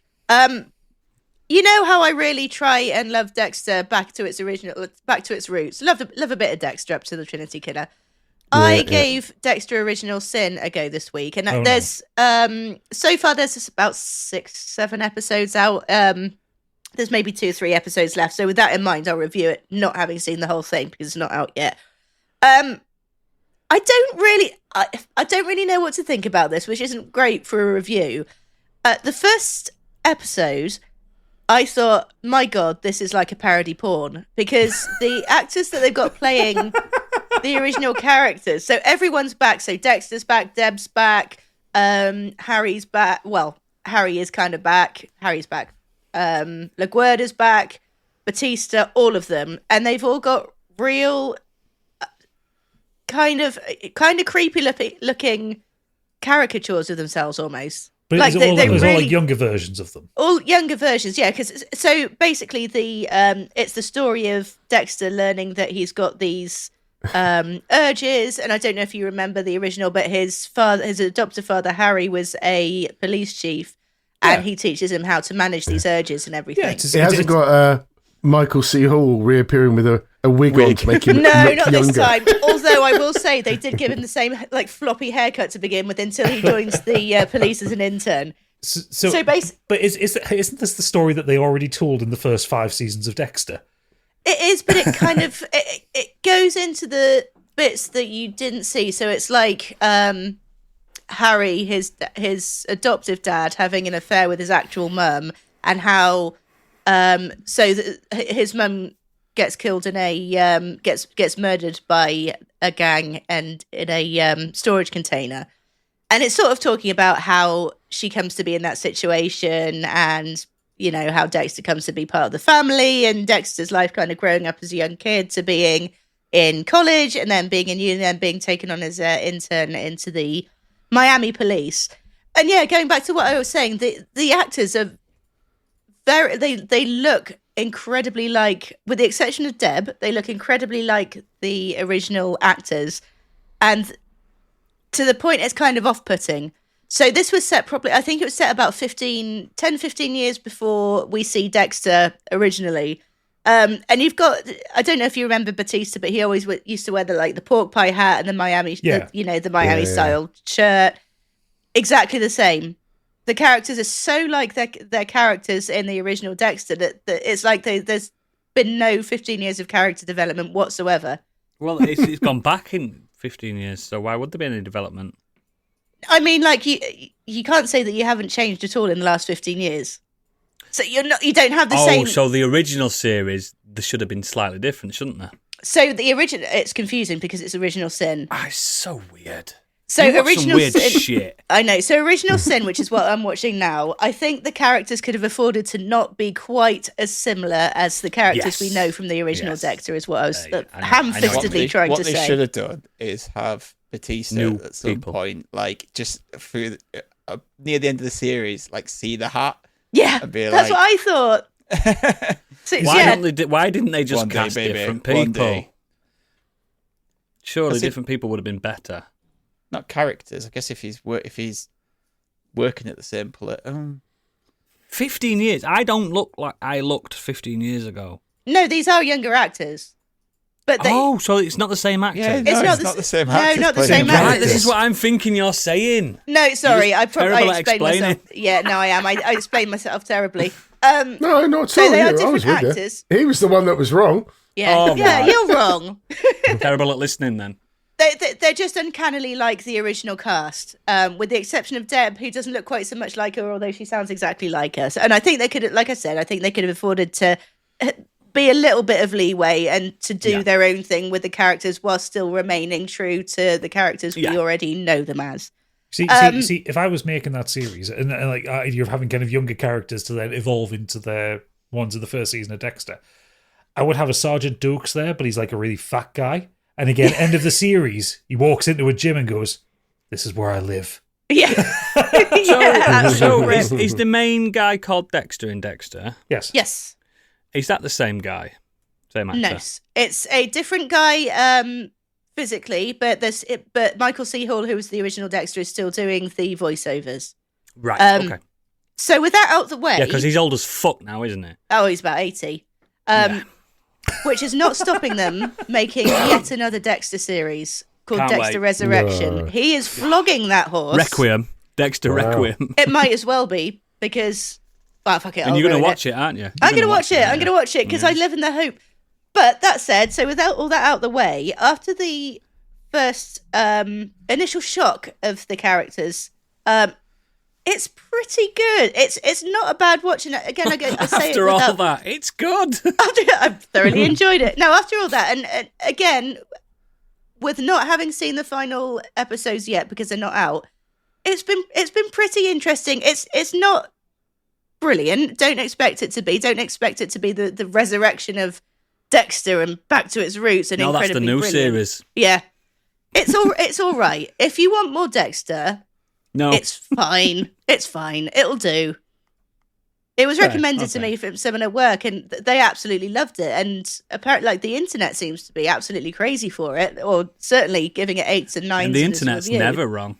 You know how I really try and love Dexter back to its roots. Love a bit of Dexter up to the Trinity Killer. I gave Dexter Original Sin a go this week, and there's so far there's about 6-7 episodes out. There's maybe 2 or 3 episodes left. So with that in mind, I'll review it, not having seen the whole thing because it's not out yet. I don't really know what to think about this, which isn't great for a review. The first episode, I thought, my God, this is like a parody porn, because the actors that they've got playing the original characters, so everyone's back. So Dexter's back, Deb's back, Harry's back. Well, Harry is kind of back. Harry's back. LaGuardia's back. Batista, all of them, and they've all got real kind of creepy looking caricatures of themselves almost. But Like, is it all, they it was all really- like younger versions of them? All younger versions, yeah. Because so basically, it's the story of Dexter learning that he's got these urges, and I don't know if you remember the original, but his adoptive father Harry was a police chief, and he teaches him how to manage these urges and everything. Yeah, It hasn't got Michael C. Hall reappearing with a wig on to make him No, look not younger. this time. Although I will say they did give him the same like floppy haircut to begin with until he joins the police as an intern. So but isn't this the story that they already told in the first 5 seasons of Dexter? It is, but it kind of it goes into the bits that you didn't see. So it's like Harry, his adoptive dad, having an affair with his actual mum, and how his mum gets killed in a gets murdered by a gang and in a storage container, and it's sort of talking about how she comes to be in that situation, and you know how Dexter comes to be part of the family, and Dexter's life kind of growing up as a young kid to being in college and then being in uni and then being taken on as an intern into the Miami police. And yeah, going back to what I was saying, the actors are they look incredibly like, with the exception of Deb, they look incredibly like the original actors, and to the point it's kind of off-putting. So this was set probably, I think it was set about 10, 15 years before we see Dexter originally. And you've got, I don't know if you remember Batista, but he always used to wear the pork pie hat and the Miami, the Miami style shirt. Exactly the same. The characters are so like their characters in the original Dexter that it's like there's been no 15 years of character development whatsoever. Well, it's gone back in 15 years, so why would there be any development? I mean, like you can't say that you haven't changed at all in the last 15 years. So you don't have the same. Oh, so the original series, there should have been slightly different, shouldn't there? So the original, it's confusing because it's Original Sin. Ah, it's so weird. So You watch some Original weird Sin, shit. I know. So Original Sin, which is what I'm watching now, I think the characters could have afforded to not be quite as similar as the characters we know from the original Yes. Dexter, is what I was I know. ham-fistedly trying to What they say. should have done is have Batista New at some people. point, like just through near the end of the series, like see the hat. Yeah, and be that's like- what I thought. So, Why didn't they just One day, cast baby, different one people? day. Surely That's it. different people would have been better. Not characters. I guess if he's working at the same place. 15 years. I don't look like I looked 15 years ago. No, these are younger actors. But they, Oh, so it's not the same actor. Yeah, It's no, not it's the not s- the same no, actors not the playing same the actors. Right, characters. this is what I'm thinking you're saying. no, sorry, I terrible at explained explaining. myself. Yeah, no, I am. I explained myself terribly. No, not at So all. they are I was different with you. actors. He was the one that was wrong. Yeah, Oh, yeah, right. you're wrong. Terrible at listening then. They're just uncannily like the original cast, with the exception of Deb, who doesn't look quite so much like her, although she sounds exactly like her. So, and I think they could, like I said, I think they could have afforded to be a little bit of leeway and to do their own thing with the characters while still remaining true to the characters we already know them as. See, if I was making that series and like you're having kind of younger characters to then evolve into the ones of the first season of Dexter, I would have a Sergeant Dukes there, but he's like a really fat guy. And again, end of the series, he walks into a gym and goes, "This is where I live." Yeah. So is the main guy called Dexter in Dexter? Yes. Yes. Is that the same guy? Same actor? No, it's a different guy physically, but but Michael C. Hall, who was the original Dexter, is still doing the voiceovers. Right. Okay. So with that out the way, Yeah, because he's old as fuck now, isn't he? oh, he's about 80. Which is not stopping them making yet another Dexter series called Can't Dexter wait. Resurrection. No. He is flogging that horse. Requiem. Dexter Wow. Requiem. It might as well be because, well, fuck it. And I'll you're going ruin to watch it, aren't you? I'm going to watch it. I'm going to watch it because I live in the hope. But that said, so without all that out the way, after the first initial shock of the characters, it's pretty good. It's not a bad watching. Again, I say After it all without, that, it's good. I've thoroughly enjoyed it. No, after all that, and again, with not having seen the final episodes yet because they're not out, it's been pretty interesting. It's not brilliant. Don't expect it to be. Don't expect it to be the resurrection of Dexter and back to its roots. And No, that's incredibly the new brilliant. series. Yeah, it's all right. If you want more Dexter, No. it's fine. It's fine. It'll do. It was Okay, recommended to okay. me from someone at work, and they absolutely loved it. And apparently, like the internet seems to be absolutely crazy for it, or certainly giving it 8s and 9s. and the in its internet's review. never wrong.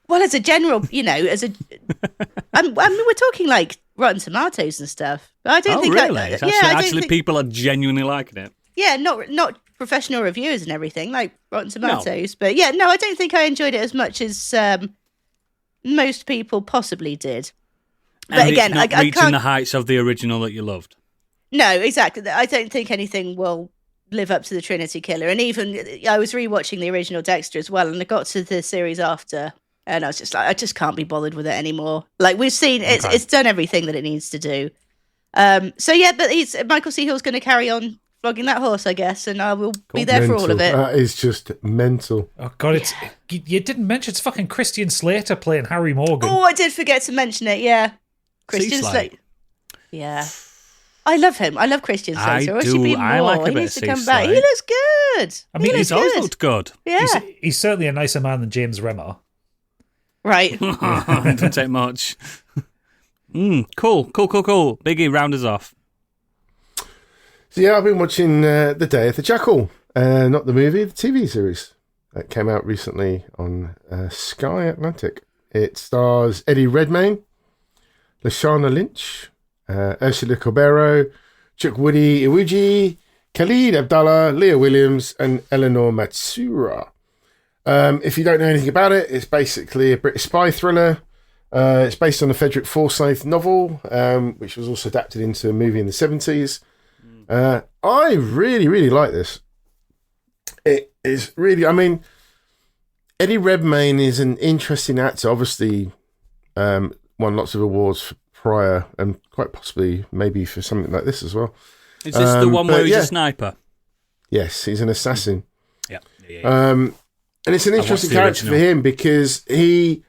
Well, as a general, I mean, we're talking like Rotten Tomatoes and stuff. But I don't Oh, think really? I It's don't actually think- people are genuinely liking it. Yeah, not professional reviewers and everything like Rotten Tomatoes, but yeah, no, I don't think I enjoyed it as much as most people possibly did. But And again, it's not I reaching can't. the heights of the original that you loved. No, exactly. I don't think anything will live up to the Trinity Killer. And even I was rewatching the original Dexter as well, and I got to the series after, and I was just like, I just can't be bothered with it anymore. Like we've seen, it's done everything that it needs to do. So yeah, but Michael C. Hall's going to carry on flogging that horse, I guess, and I will be there for all of it. That is just mental. Oh god, it's you didn't mention it's fucking Christian Slater playing Harry Morgan. Oh, I did forget to mention it. Yeah, Christian Slate. Slater. Yeah, I love him. I love Christian I Slater. Or do. should be more. I like a he bit needs of to come Sea back. He Slate. looks good. I mean, he He's looks always good. looked good. Yeah, He's certainly a nicer man than James Remar. right. Don't take much. Cool. Biggie, round us off. So yeah, I've been watching The Day of the Jackal. Not the movie, the TV series. That came out recently on Sky Atlantic. It stars Eddie Redmayne, Lashana Lynch, Ursula Corbero, Chukwudi Iwuji, Khalid Abdallah, Leah Williams, and Eleanor Matsura. If you don't know anything about it, it's basically a British spy thriller. It's based on a Frederick Forsyth novel, which was also adapted into a movie in the 70s. I really, really like this. It is really, I mean, Eddie Redmayne is an interesting actor. Obviously, won lots of awards for prior and quite possibly maybe for something like this as well. Is this the one but where he's yeah. a sniper? Yes, he's an assassin. Yeah. And it's an watched interesting the character for original. him because he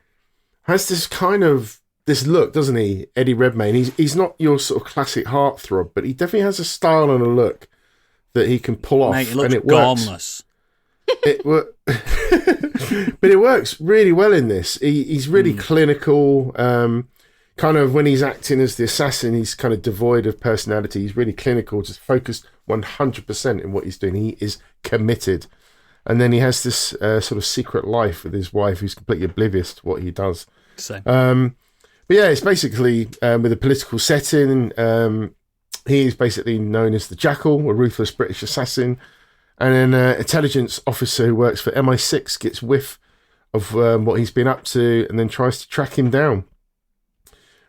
has this kind of this look, doesn't he? Eddie Redmayne. He's not your sort of classic heartthrob, but he definitely has a style and a look that he can pull off, Mate, he looks and it works. gormless. But it works really well in this. He's really clinical. Kind of when he's acting as the assassin, he's kind of devoid of personality. He's really clinical, just focused 100% in what he's doing. He is committed. And then he has this sort of secret life with his wife who's completely oblivious to what he does. Same. But yeah, it's basically with a political setting. He is basically known as the Jackal, a ruthless British assassin. And an intelligence officer who works for MI6 gets whiff of what he's been up to and then tries to track him down.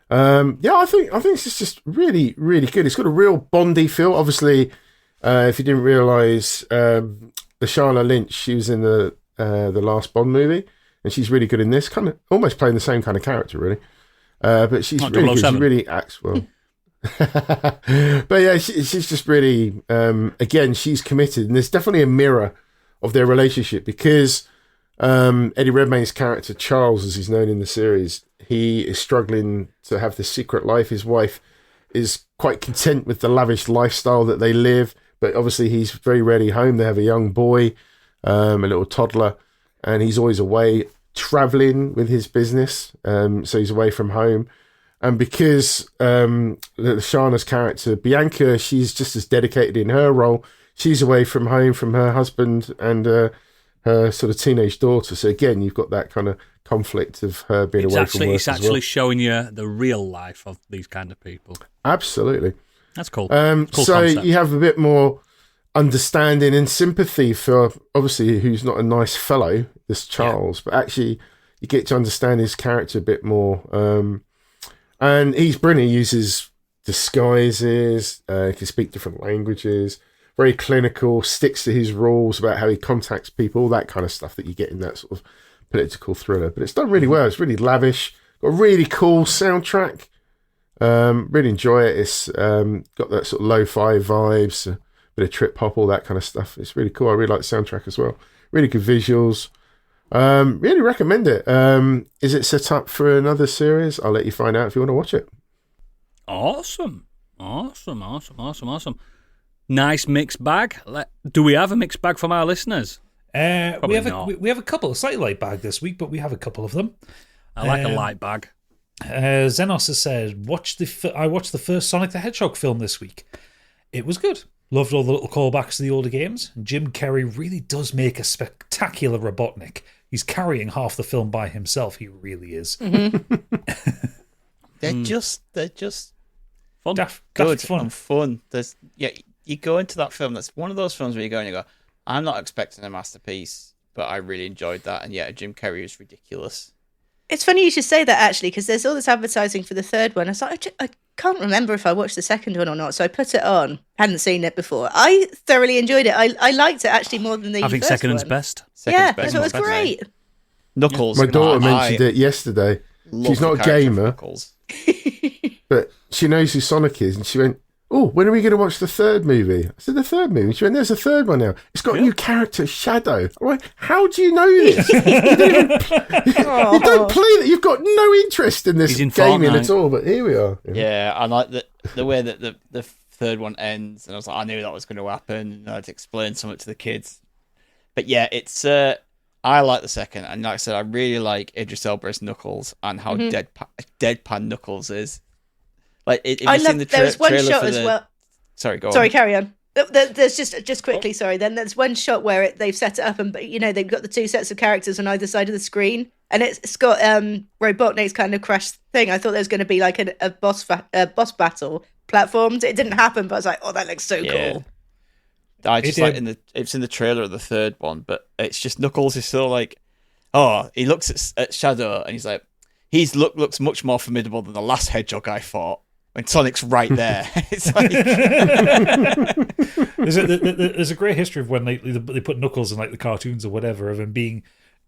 I think it's just really, really good. It's got a real Bondy feel. Obviously, if you didn't realise, Lashana Lynch, she was in the last Bond movie, and she's really good in this. Kind of almost playing the same kind of character, really. But she's Not really good. She 007. really acts well. But yeah, she's just really, again, she's committed, and there's definitely a mirror of their relationship because Eddie Redmayne's character Charles, as he's known in the series, he is struggling to have this secret life. His wife is quite content with the lavish lifestyle that they live, but obviously he's very rarely home. They have a young boy, a little toddler, and he's always away traveling with his business, so he's away from home. And because Shana's character, Bianca, she's just as dedicated in her role. She's away from home from her husband and her sort of teenage daughter. So again, you've got that kind of conflict of her being away from work It's as actually well. showing you the real life of these kind of people. Absolutely. That's cool. So Concept. you have a bit more understanding and sympathy for, obviously, who's not a nice fellow, this Charles, but actually you get to understand his character a bit more. And he's brilliant. He uses disguises, he can speak different languages, very clinical, sticks to his rules about how he contacts people, all that kind of stuff that you get in that sort of political thriller. But it's done really well. It's really lavish. Got a really cool soundtrack. Really enjoy it. It's got that sort of lo-fi vibes, a bit of trip hop, all that kind of stuff. It's really cool. I really like the soundtrack as well. Really good visuals. Really recommend it. Is it set up for another series? I'll let you find out if you want to watch it. Awesome. Nice mixed bag. Do we have a mixed bag from our listeners? We have not. we have a couple, a slightly light bag this week, but we have a couple of them. I like a light bag. Xenos has said, I watched the first Sonic the Hedgehog film this week. It was good. Loved all the little callbacks to the older games. Jim Carrey really does make a spectacular Robotnik. He's carrying half the film by himself. He really is. Mm-hmm. They're just Fun. good fun. and fun. You go into that film. That's one of those films where you go and you go, I'm not expecting a masterpiece, but I really enjoyed that. And yeah, Jim Carrey is ridiculous. It's funny you should say that, actually, because there's all this advertising for the third one. I was like, I can't remember if I watched the second one or not, so I put it on. Hadn't seen it before. I thoroughly enjoyed it. I liked it, actually, more than the I think first second one's one. best. Yeah, Second's I thought it was best, great. Knuckles. My daughter mentioned it yesterday. Love She's the not a character of gamer, Knuckles. but she knows who Sonic is, and she went, "Oh, when are we going to watch the third movie?" I said, "The third movie." She went, "There's a third one now. It's got a new character, Shadow." I'm like, "How do you know this? you don't play that. You've got no interest in this He's in gaming Fortnite. at all." But here we are. Yeah, I like the way that the third one ends, and I was like, I knew that was going to happen, and I had to explain something to the kids. But yeah, it's I like the second, and like I said, I really like Idris Elba's Knuckles and how deadpan Knuckles is. Like, if I you've seen love. the There was one trailer shot for as well. Sorry, go on. Sorry, carry on. There's just quickly, sorry. Then there's one shot where they've set it up, and they've got the two sets of characters on either side of the screen, and it's got Robotnik's kind of crash thing. I thought there was going to be like a boss battle platformed. It didn't happen, but I was like, oh, that looks so cool. I just like it's in the trailer of the third one, but it's just Knuckles is still like, he looks at Shadow and he's like, looks much more formidable than the last hedgehog I fought. When Sonic's right there, it's like there's a great history of when they put Knuckles in like the cartoons or whatever of him being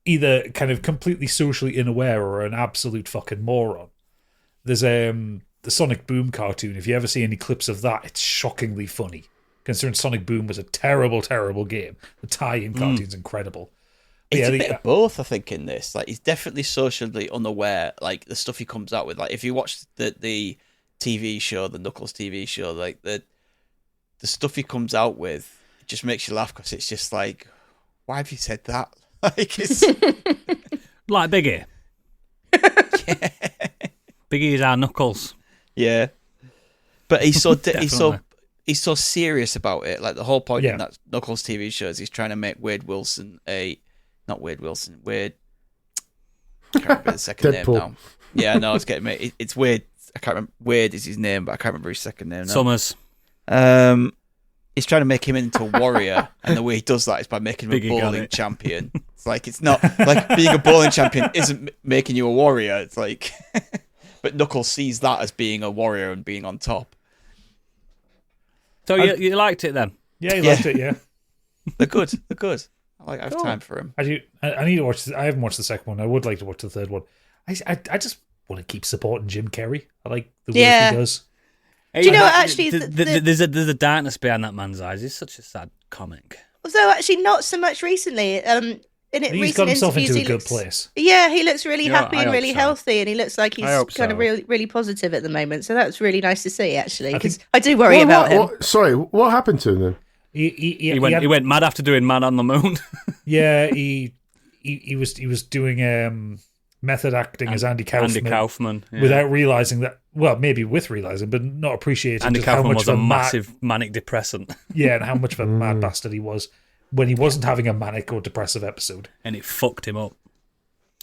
either kind of completely socially unaware or an absolute fucking moron. There's the Sonic Boom cartoon. If you ever see any clips of that, it's shockingly funny. Considering Sonic Boom was a terrible, terrible game, the tie-in cartoon's incredible. But it's a bit of both, I think, in this. Like, he's definitely socially unaware. Like, the stuff he comes out with. Like, if you watch the TV show, the Knuckles TV show, like the stuff he comes out with, it just makes you laugh because it's just like, why have you said that? Like, it's Like Biggie. Biggie is our Knuckles. yeah. But he's so Definitely. he's so serious about it. Like, the whole point Yeah. in that Knuckles TV show is he's trying to make Wade. I can't remember the second name Deadpool. now. Yeah, no, it's getting me. It's Wade. I can't remember. Wade is his name, but I can't remember his second name now. Summers. He's trying to make him into a warrior, and the way he does that is by making him Biggie a got bowling it. champion. It's like, it's not like being a bowling champion isn't making you a warrior. It's like, but Knuckles sees that as being a warrior and being on top. So you liked it then? Yeah, you liked it, yeah. They're good. They're good. I have time for him. I need to watch. I haven't watched the second one. I would like to watch the third one. I just want to keep supporting Jim Carrey. I like the work he does. Do you know what, actually, There's a darkness behind that man's eyes. He's such a sad comic. Although actually not so much recently. In He's recent got himself interviews, into he a good looks, place. Yeah, he looks really Yeah, happy I and hope really so. healthy, and he looks like he's I hope kind of so. really, really positive at the moment. So that's really nice to see, actually, because I do worry about him. Sorry, what happened to him then? He went mad after doing Man on the Moon. Yeah, he was doing method acting as Andy Kaufman. Andy Kaufman. Yeah. Without realizing that, well, maybe with realizing, but not appreciating Andy just how Kaufman much was of a a massive manic depressant. yeah, and how much of a mad bastard he was. when he wasn't having a manic or depressive episode. And it fucked him up.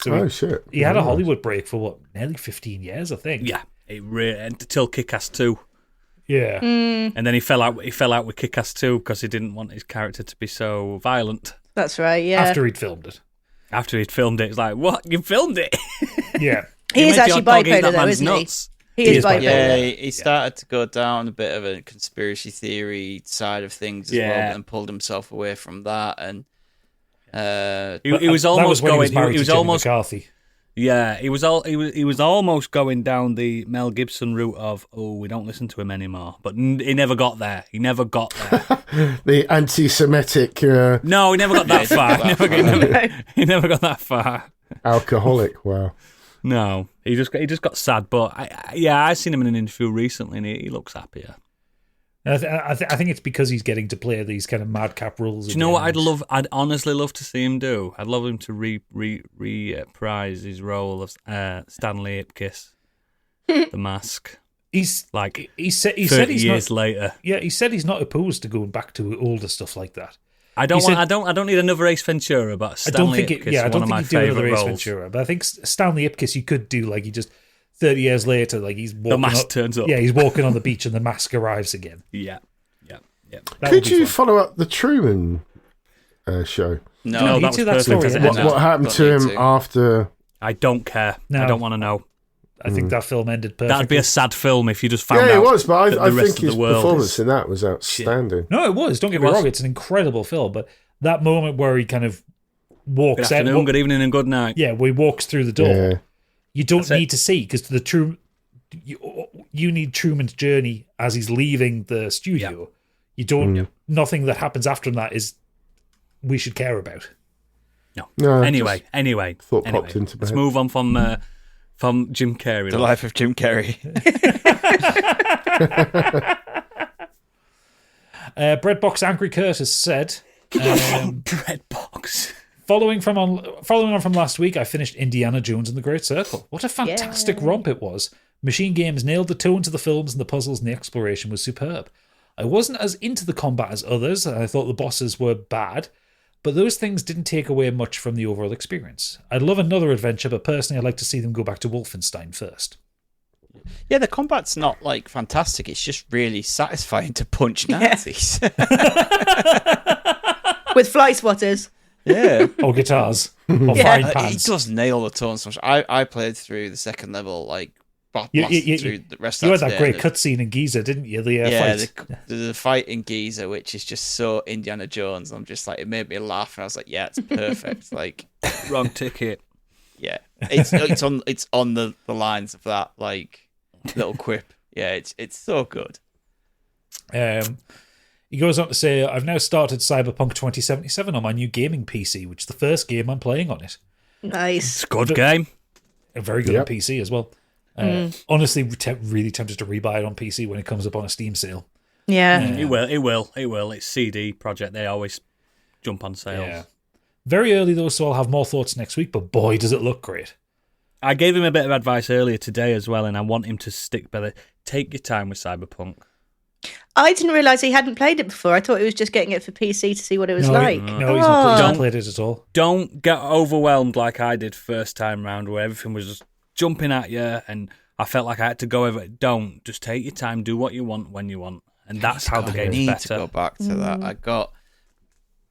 So Oh shit! he had a Nice. Hollywood break for what, nearly 15 years, I think. Yeah, until Kick-Ass 2. Yeah. And then he fell out with Kick-Ass 2 because he didn't want his character to be so violent. That's right. Yeah. After he'd filmed it. After he'd filmed it, it's like, what? You filmed it? Yeah. He is actually bipolar, though, man's isn't nuts. he? He is bipolar. Yeah, he started to go down a bit of a conspiracy theory side of things as well, and pulled himself away from that. And He was That almost when he was going. married He to was Jenny almost. McCarthy. Yeah, he was almost going down the Mel Gibson route of, we don't listen to him anymore. But he never got there. He never got there. The anti-Semitic No, he never got that far. He never got that far. alcoholic. Wow. No, he just got sad. But I seen him in an interview recently, and he looks happier. I think it's because he's getting to play these kind of madcap roles. Do you know what I'd honestly love to see him do? I'd love him to reprise his role of Stanley Ipkiss, The Mask. He's Like he said 30 he's years not, later. Yeah, he said he's not opposed to going back to older stuff like that. I don't He said- I don't need another Ace Ventura, but Stanley Ipkiss is one of my he'd do another favourite Ace roles. Ventura. But I think Stanley Ipkiss you could do like he just 30 years later, like he's walking mask up, turns up. Yeah, he's walking on the beach and the mask arrives again. Yeah. That would Could be you fun. follow up the Truman show? No, he that was did that perfect. story, as it yeah. is now. What happened Don't to need him to. after? I don't care. No. I don't want to know. I think that film ended perfectly. That'd be a sad film if you just found Yeah, out. it was, but that I the rest think of his the world performance is- in that was outstanding. No, it was. Don't get It me was. wrong. It's an incredible film, but that moment where he kind of Good walks out, afternoon, good evening, and good night. yeah, where he walks through the door, Yeah. you don't That's it. need to see because you need Truman's journey as he's leaving the studio. You don't. Nothing that happens after that is we should care about. No, Anyway, thought popped into my let's head. move on from Jim Carrey. The life of Jim Carrey. Breadbox Angry Curtis said, Breadbox. following on from last week, I finished Indiana Jones and the Great Circle. What a fantastic romp it was. Machine Games nailed the tone to the films and the puzzles and the exploration was superb. I wasn't as into the combat as others, and I thought the bosses were bad, but those things didn't take away much from the overall experience. I'd love another adventure, but personally I'd like to see them go back to Wolfenstein first. Yeah, the combat's not like fantastic. It's just really satisfying to punch Nazis. With fly swatters. Yeah. Or guitars. Or Yeah. frying He pans. does nail the tone so much. I played through the second level, like, You through the rest you of had that that great cutscene in Giza, didn't you? The yeah, fight. the fight in Giza, which is just so Indiana Jones. I'm just like, it made me laugh, and I was like, yeah, it's perfect. Like, Wrong ticket. yeah, it's on the lines of that like little quip. Yeah, it's so good. He goes on to say, I've now started Cyberpunk 2077 on my new gaming PC, which is the first game I'm playing on it. Nice. It's a good game. Very good Yep. on PC as well. Honestly, really tempted to rebuy it on PC when it comes up on a Steam sale. Yeah. It will. It's CD Projekt. They always jump on sales. Yeah. Very early though, so I'll have more thoughts next week, but boy, does it look great. I gave him a bit of advice earlier today as well, and I want him to stick by the take your time with Cyberpunk. I didn't realise he hadn't played it before. I thought he was just getting it for PC to see what it was like. No, he's not Oh. played it at all. Don't get overwhelmed like I did first time round, where everything was just jumping at you, and I felt like I had to go over it. Don't. Just take your time, do what you want when you want, and that's how the I game's need better. to go back to that.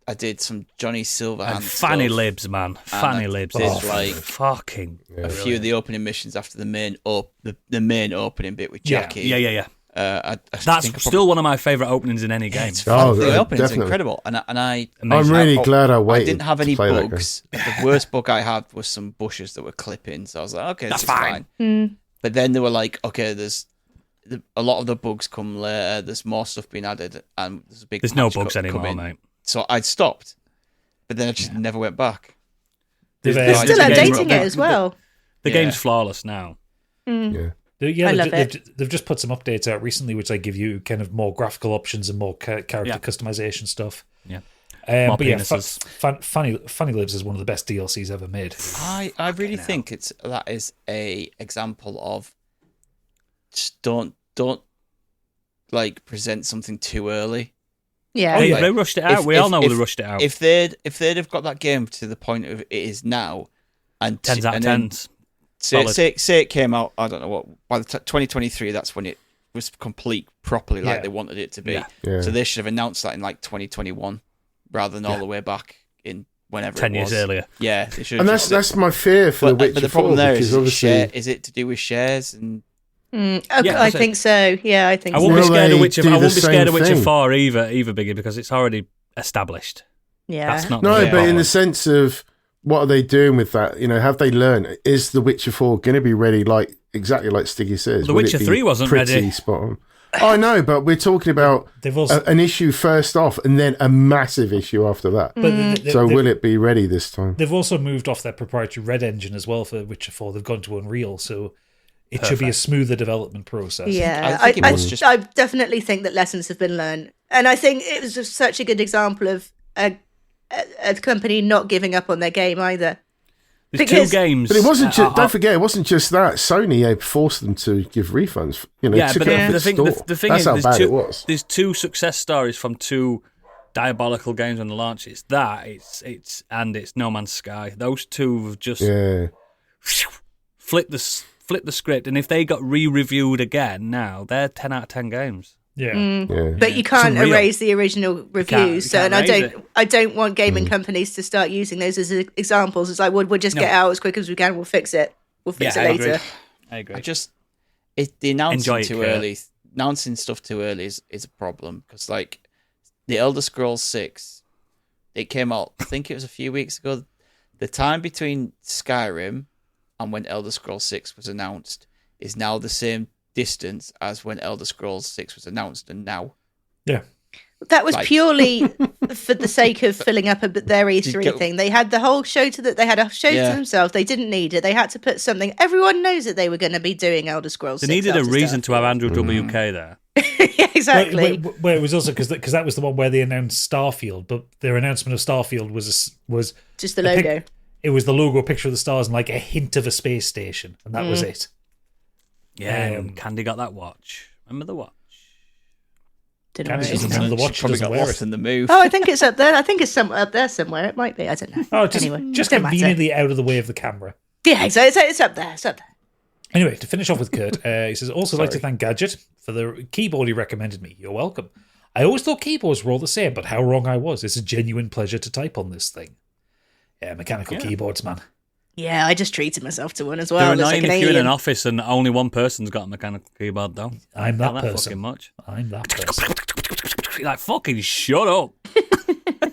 I did some Johnny Silverhand And Fanny stuff. Libs, man. I Fanny Libs. did, is like, fucking A few of the opening missions after the main opening bit with Yeah. Jackie. Yeah. I That's think I still one of my favourite openings in any Yeah, game. it's Oh, fun. The opening's definitely. incredible, and I I'm really glad I waited. I didn't have any to play that game. bugs. The worst bug I had was some bushes that were clipping, so I was like, okay, That's this is fine. fine. But then they were like, okay, a lot of the bugs come later. There's more stuff being added, and there's a big. There's no patch bugs anymore, coming. mate. So I'd stopped, but then I just never went back. They've, They're Right, still the game- updating it as well. The Yeah. game's flawless now. Yeah. Yeah, I love they've just put some updates out recently, which like give you kind of more graphical options and more character Yeah. customization stuff. Yeah. More But yeah, penises. Funny Lives is one of the best DLCs ever made. I really think that is a example of just don't like present something too early. Yeah. They rushed it out. We all know they rushed it out. If they'd have got that game to the point of it is now, and 10s out of 10s. Say it came out, I don't know what, by the 2023, that's when it was complete properly like they wanted it to be. Yeah. So they should have announced that in like 2021 rather than all the way back in whenever 10 it was. years earlier. Yeah, they should. And that's my fear for The Witcher 4. But the problem there is, obviously, is it to do with shares and? Okay, I think so. Yeah, I think I so. won't be scared of Witcher. do I won't the be scared of same Witcher thing? 4 either, Biggie, because it's already established. Yeah. That's not No, the but in the part. sense of what are they doing with that? Have they learned? Is The Witcher 4 going to be ready exactly like Stiggy says? The Will Witcher it be 3 wasn't pretty ready. Spot on. I know, but we're talking about They've also, an issue first off and then a massive issue after that. but So will it be ready this time? they've also moved off their proprietary Red engine as well for Witcher 4. They've gone to Unreal, so it should be a smoother development process. Yeah, I think it was just- I definitely think that lessons have been learned, and I think it was just such a good example of a company not giving up on their game either. There's Because- two games. But it wasn't. Don't forget, it wasn't just that. Sony forced them to give refunds. Yeah, took but it off the its thing, store. the thing That's is, how there's bad two, it was. There's two success stories from two diabolical games on the launch. It's that, it's No Man's Sky. Those two have just Yeah. flipped the script, and if they got re-reviewed again now, they're 10 out of 10 games. Yeah. Yeah. But you can't It's unreal. erase the original reviews. you So, can't and erase I don't want gaming companies to start using those as examples. It's like, we'll just get out as quick as we can. We'll fix it. We'll fix it I later. agree. I agree. The announcing Enjoy it, too Kurt. early, announcing stuff too early is a problem because like the Elder Scrolls 6, it came out. I think it was a few weeks ago. The time between Skyrim and when Elder Scrolls 6 was announced is now the same distance as when Elder Scrolls 6 was announced, and now. Yeah. That was Like- purely for the sake of filling up their E3 get- thing. They had the whole show they had a show Yeah. to themselves. They didn't need it. They had to put something. Everyone knows that they were going to be doing Elder Scrolls. They 6 needed a after reason to have Starfield. Andrew WK there. Yeah, exactly. Where it was also because that was the one where they announced Starfield, but their announcement of Starfield was Just the a pic- logo. it was the logo, picture of the stars, and like a hint of a space station, and that was it. Yeah, and Candy got that watch. Remember the watch? Didn't know Candy it doesn't is. remember the She watch. probably Doesn't got wear lost it. in the move. Oh, I think it's up there. I think it's up there somewhere. It might be. I don't know. Oh, just anyway, just don't matter. conveniently out of the way of the camera. Yeah, exactly. It's up there. It's up there. Anyway, to finish off with Kurt, he says, also like to thank Gadget for the keyboard he recommended me. You're welcome. I always thought keyboards were all the same, but how wrong I was. It's a genuine pleasure to type on this thing. Yeah, mechanical keyboards, man. Yeah, I just treated myself to one as They're well. It's annoying like an if you're in an alien. office and only one person's got a mechanical keyboard, though. I'm that Not person. fucking much. I'm that person. You're like, fucking shut up.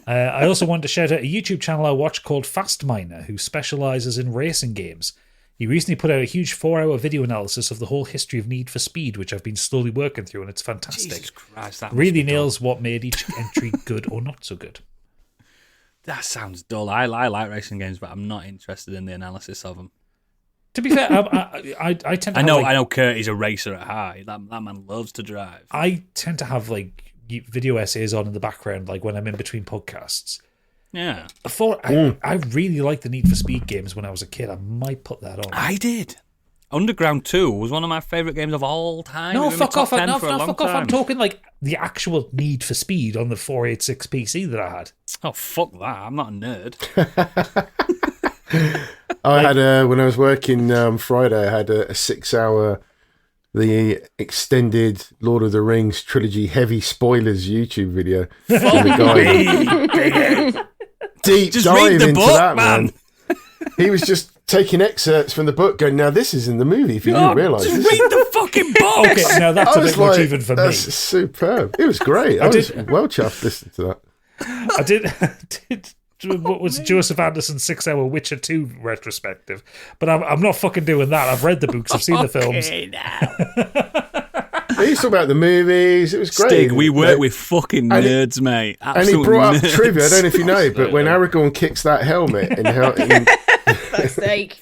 I also wanted to shout out a YouTube channel I watch called Fast Miner, who specialises in racing games. He recently put out a huge 4-hour video analysis of the whole history of Need for Speed, which I've been slowly working through, and it's fantastic. Jesus Christ, that must Really be dull. nails what made each entry good or not so good. That sounds dull. I like racing games, but I'm not interested in the analysis of them. To be fair, I tend to I have, know, like, I know. Kurt is a racer at heart. That man loves to drive. I tend to have like video essays on in the background, like when I'm in between podcasts. Yeah, I really liked the Need for Speed games when I was a kid. I might put that on. I did. Underground 2 was one of my favourite games of all time. No, It was in my fuck top off! 10 No, for a long fuck off! I'm time. talking like the actual Need for Speed on the 486 PC that I had. Oh, fuck that. I'm not a nerd. I had when I was working Friday, I had a 6-hour the extended Lord of the Rings trilogy heavy spoilers YouTube video. And the guy deep Just dive read the into book, that, man. He was just taking excerpts from the book, going, "Now this is in the movie. If you didn't realise, Just this is-" read the fucking book. Okay, now that's I a was bit much like, even for me. "That's superb." It was great. I was well chuffed listening to that. I did what was Joseph Anderson's 6-hour Witcher 2 retrospective, but I'm not fucking doing that. I've read the books, I've seen the films. He used to talk about the movies. It was great. Stig, we work They- with fucking and he- nerds, mate. And he Absolute brought up nerds. trivia. I don't know if you know, but when Aragorn kicks that helmet in Fuck's sake.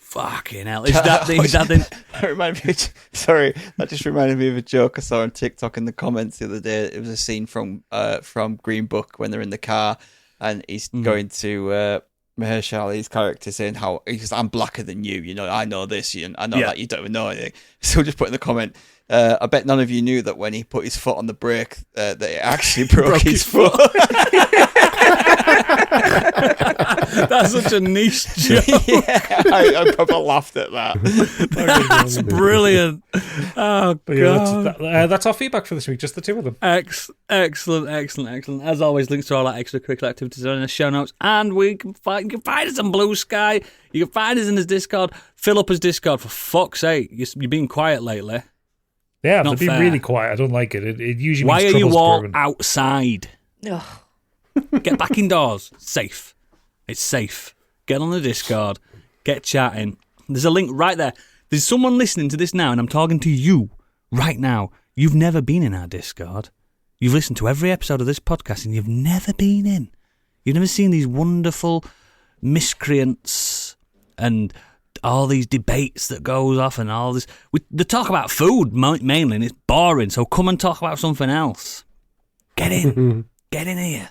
Fucking hell. Is that the... That reminded me. Sorry, that just reminded me of a joke I saw on TikTok in the comments the other day. It was a scene from Green Book when they're in the car, and he's going to Mahershala Ali's character saying how he goes, I'm blacker than you. You know, I know this. And I know that you don't even know anything. So just put in the comment. I bet none of you knew that when he put his foot on the brake, that it actually broke his foot. That's such a niche joke. I probably laughed at that. That's brilliant. Oh, But God. that's our feedback for this week, just the two of them. Excellent. As always, links to all our extracurricular activities are in the show notes. And you can find us on Blue Sky. You can find us in his Discord. Fill up his Discord, for fuck's sake. You've been quiet lately. Yeah, Not they've been fair. really quiet. I don't like it. It usually Why means are you trouble's all brewing. outside? Ugh. Get back indoors. Safe. It's safe. Get on the Discord. Get chatting. There's a link right there. There's someone listening to this now, and I'm talking to you right now. You've never been in our Discord. You've listened to every episode of this podcast, and you've never been in. You've never seen these wonderful miscreants and all these debates that goes off and all this. They talk about food mainly, and it's boring, so come and talk about something else. Get in. Get in here.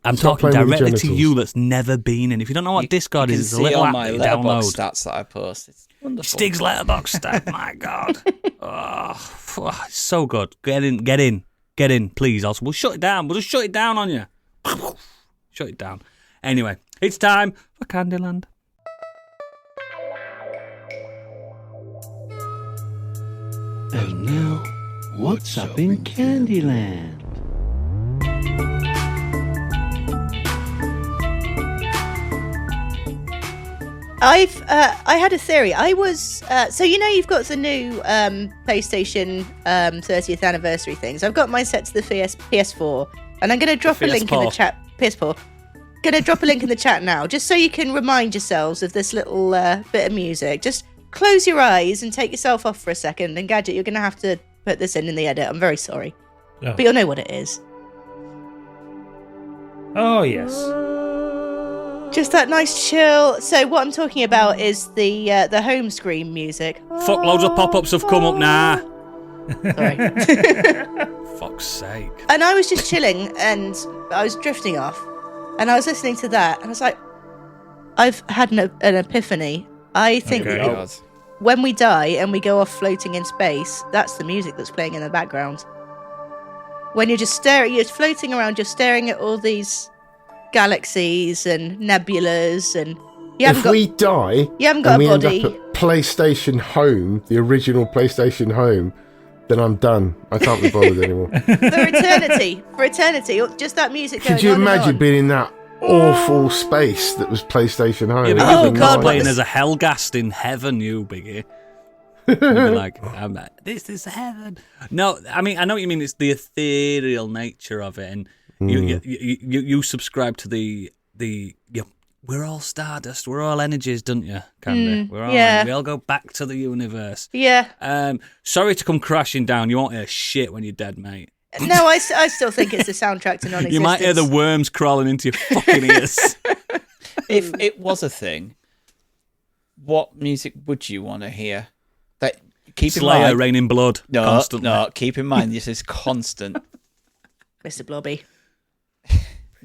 I'm Stop talking playing with the directly to genitals. you that's never been in. If you don't know what Discord You is, can it's a see little all app my that you letterbox download. stats that I post. It's wonderful. Stig's letterbox stat, my God. It's so good. Get in, please. Also, we'll shut it down. We'll just shut it down on you. Shut it down. Anyway, it's time for Candyland. And now, what's up in Candyland? I had a theory. I was so you've got the new PlayStation 30th anniversary things. I've got mine set to the PS4, and I'm going to drop a link in the chat. PS4. Going to drop a link in the chat now, just so you can remind yourselves of this little bit of music. Just close your eyes and take yourself off for a second. And Gadget, you're going to have to put this in the edit. I'm very sorry, but you'll know what it is. Oh, yes. Just that nice chill. So what I'm talking about is the home screen music. Fuck, loads of pop-ups have come up now. Sorry. Fuck's sake. And I was just chilling and I was drifting off. And I was listening to that and I was like, I've had an epiphany. I think Okay. God. when we die and we go off floating in space, that's the music that's playing in the background. When you're just you're floating around, you're staring at all these galaxies and nebulas, and you haven't If got we die you haven't and got a we end body. up at PlayStation Home, the original PlayStation Home, then I'm done. I can't be bothered anymore. For eternity, just that music going Could you on and imagine on. being in that awful space that was PlayStation Home? Yeah, but Oh, you'd be God, playing what as a Hellgast in heaven, you biggie. You'd be like, this is heaven. No, I mean, I know what you mean. It's the ethereal nature of it, and you subscribe to the we're all stardust, we're all energies, don't you, Candy? We're all yeah. we all go back to the universe. Yeah. Sorry to come crashing down. You won't hear shit when you're dead, mate. No, I still think it's the soundtrack to non-existence. You might hear the worms crawling into your fucking ears. If it was a thing, what music would you want to hear? That keep in Slayer, mind. raining blood, constantly. No, keep in mind this is constant. Mr. Blobby.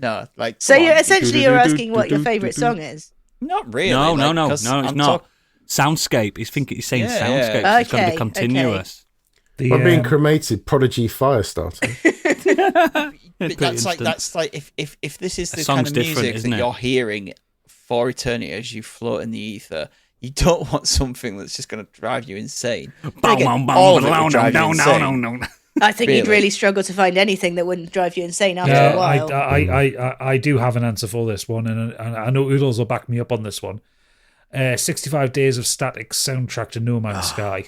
No, like So come you're on. essentially asking what your favourite song is. Not really. No, like, no, 'cause it's I'm not. Soundscape. He's saying Yeah, soundscape. yeah. It's got to Okay, be continuous. I'm being cremated. Prodigy Firestarter. But that's like if this is A the song's kind of different, music isn't that it? you're hearing for eternity as you float in the ether, you don't want something that's just going to drive you insane. All of it would drive you insane. I think you'd Really? really struggle to find anything that wouldn't drive you insane after Yeah, a while. I do have an answer for this one, and I know Oodles will back me up on this one. 65 Days of Static soundtrack to No Man's Sky.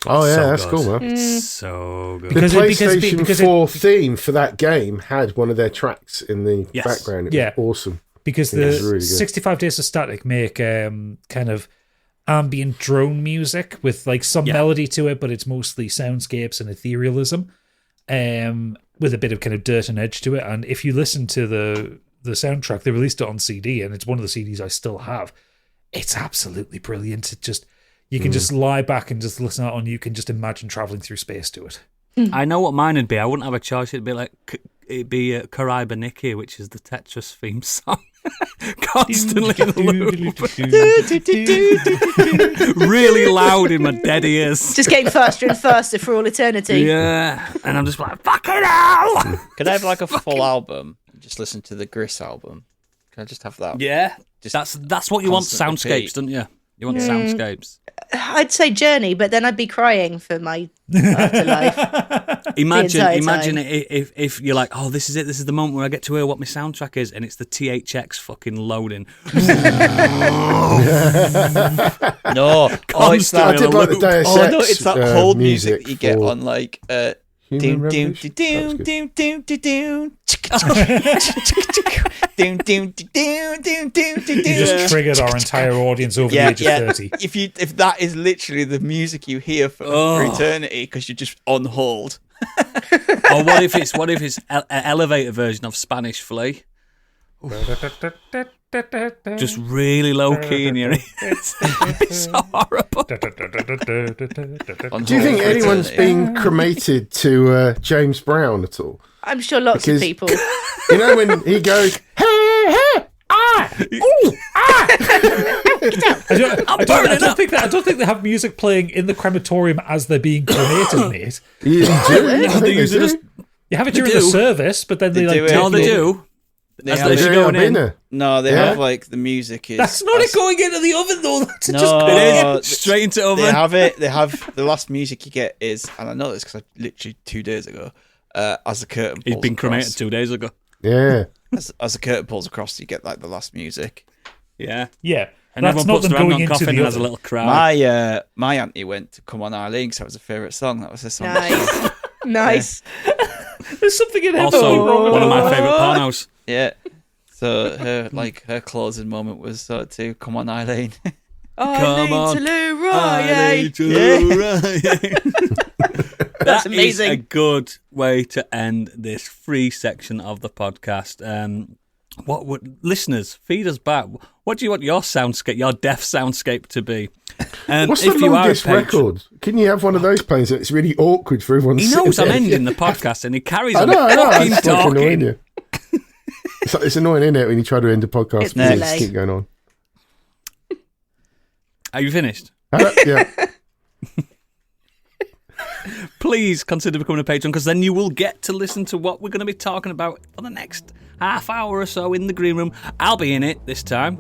Oh yeah, So that's good. cool, man. It's so good. The Because PlayStation 4 theme for that game had one of their tracks in the Yes. background. It Yeah. was awesome. Because It the was really good. 65 Days of Static make kind of ambient drone music with like some melody to it, but it's mostly soundscapes and etherealism, with a bit of kind of dirt and edge to it. And if you listen to the soundtrack, they released it on CD, and it's one of the CDs I still have. It's absolutely brilliant. It just you can just lie back and just listen out, and you can just imagine traveling through space to it. I know what mine would be. I wouldn't have a choice. It'd be like Karaiba Nikki, which is the Tetris theme song. Constantly in the loop. Really loud in my dead ears. Just getting faster and faster for all eternity. Yeah. And I'm just like, fucking hell! Could I have like a full album? Just listen to the Gris album. Can I just have that? Yeah. Just That's what you want, constant soundscapes, repeat. don't you? You want soundscapes. I'd say Journey, but then I'd be crying for my afterlife. Imagine time. if you're like, oh, this is it. This is the moment where I get to hear what my soundtrack is, and it's the THX fucking loading. No, oh, it's Constantly that. I did like the Deus Oh Ex, no, it's that whole music that you get for on like Human doom doom Revolution. doom That doom doom doom doom doom doom doom doom doom. You just triggered our entire audience over the age of 30. If that is literally the music you hear for eternity because you're just on hold. Or what if it's an elevator version of Spanish Flea? Just really low key in your ears. It's so horrible. On Do you hold think for anyone's eternity. been cremated to James Brown at all? I'm sure lots of Because- people. You know when he goes, hey, hey, ah, ooh, ah. I don't think they have music playing in the crematorium as they're being cremated, mate. You do? I think They use it do. as You have it They during do. the service, but then they They like do it. take no, they the- do. They As have they it- should Yeah, go I've been in. there. No, they Yeah. have like the music is. That's not it going into the oven though. That's No, just It is straight into oven. They have it. They have the last music you get is, and I know this because I literally 2 days ago, as the curtain. He's pulls been cremated across, 2 days ago. Yeah. as the curtain pulls across, you get like the last music. Yeah. yeah. And That's everyone not puts them their hand going on into coffin the and has a oven. little cry. My auntie went to "Come On Eileen" because that was her favourite song. That was her song. Nice. Nice. There's something in Also, everything wrong with one of that. my favourite pornos. Yeah. So her closing moment was sort of to "Come On Eileen." Come on. To Lou Ryan. That's amazing. a good way to end this free section of the podcast. What would listeners feed us back? What do you want your soundscape, your deaf soundscape, to be? What's if the you are a longest patron- record? Can you have one of those playing so it's really awkward for everyone? He sitting knows I'm there? ending the podcast, and he carries I on know. fucking It's like annoying talking. you. It's annoying, isn't it, when you try to end a podcast It's and delay. just keep going on. Are you finished? Yeah. Please consider becoming a patron, because then you will get to listen to what we're going to be talking about for the next half hour or so in the green room. I'll be in it this time.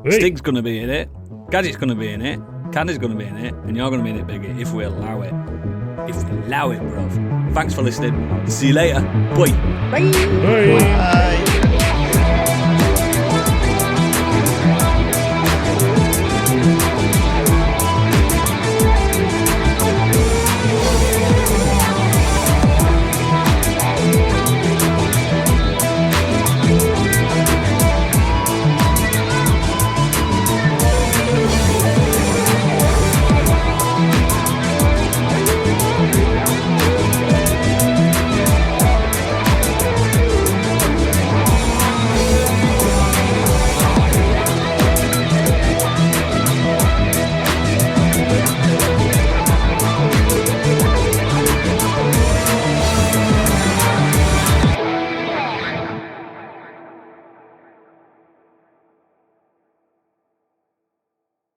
Hey. Stig's going to be in it. Gadget's going to be in it. Candy's going to be in it. And you're going to be in it, Biggie, if we allow it. If we allow it, bruv. Thanks for listening. See you later. Bye. Bye. Hey. Bye.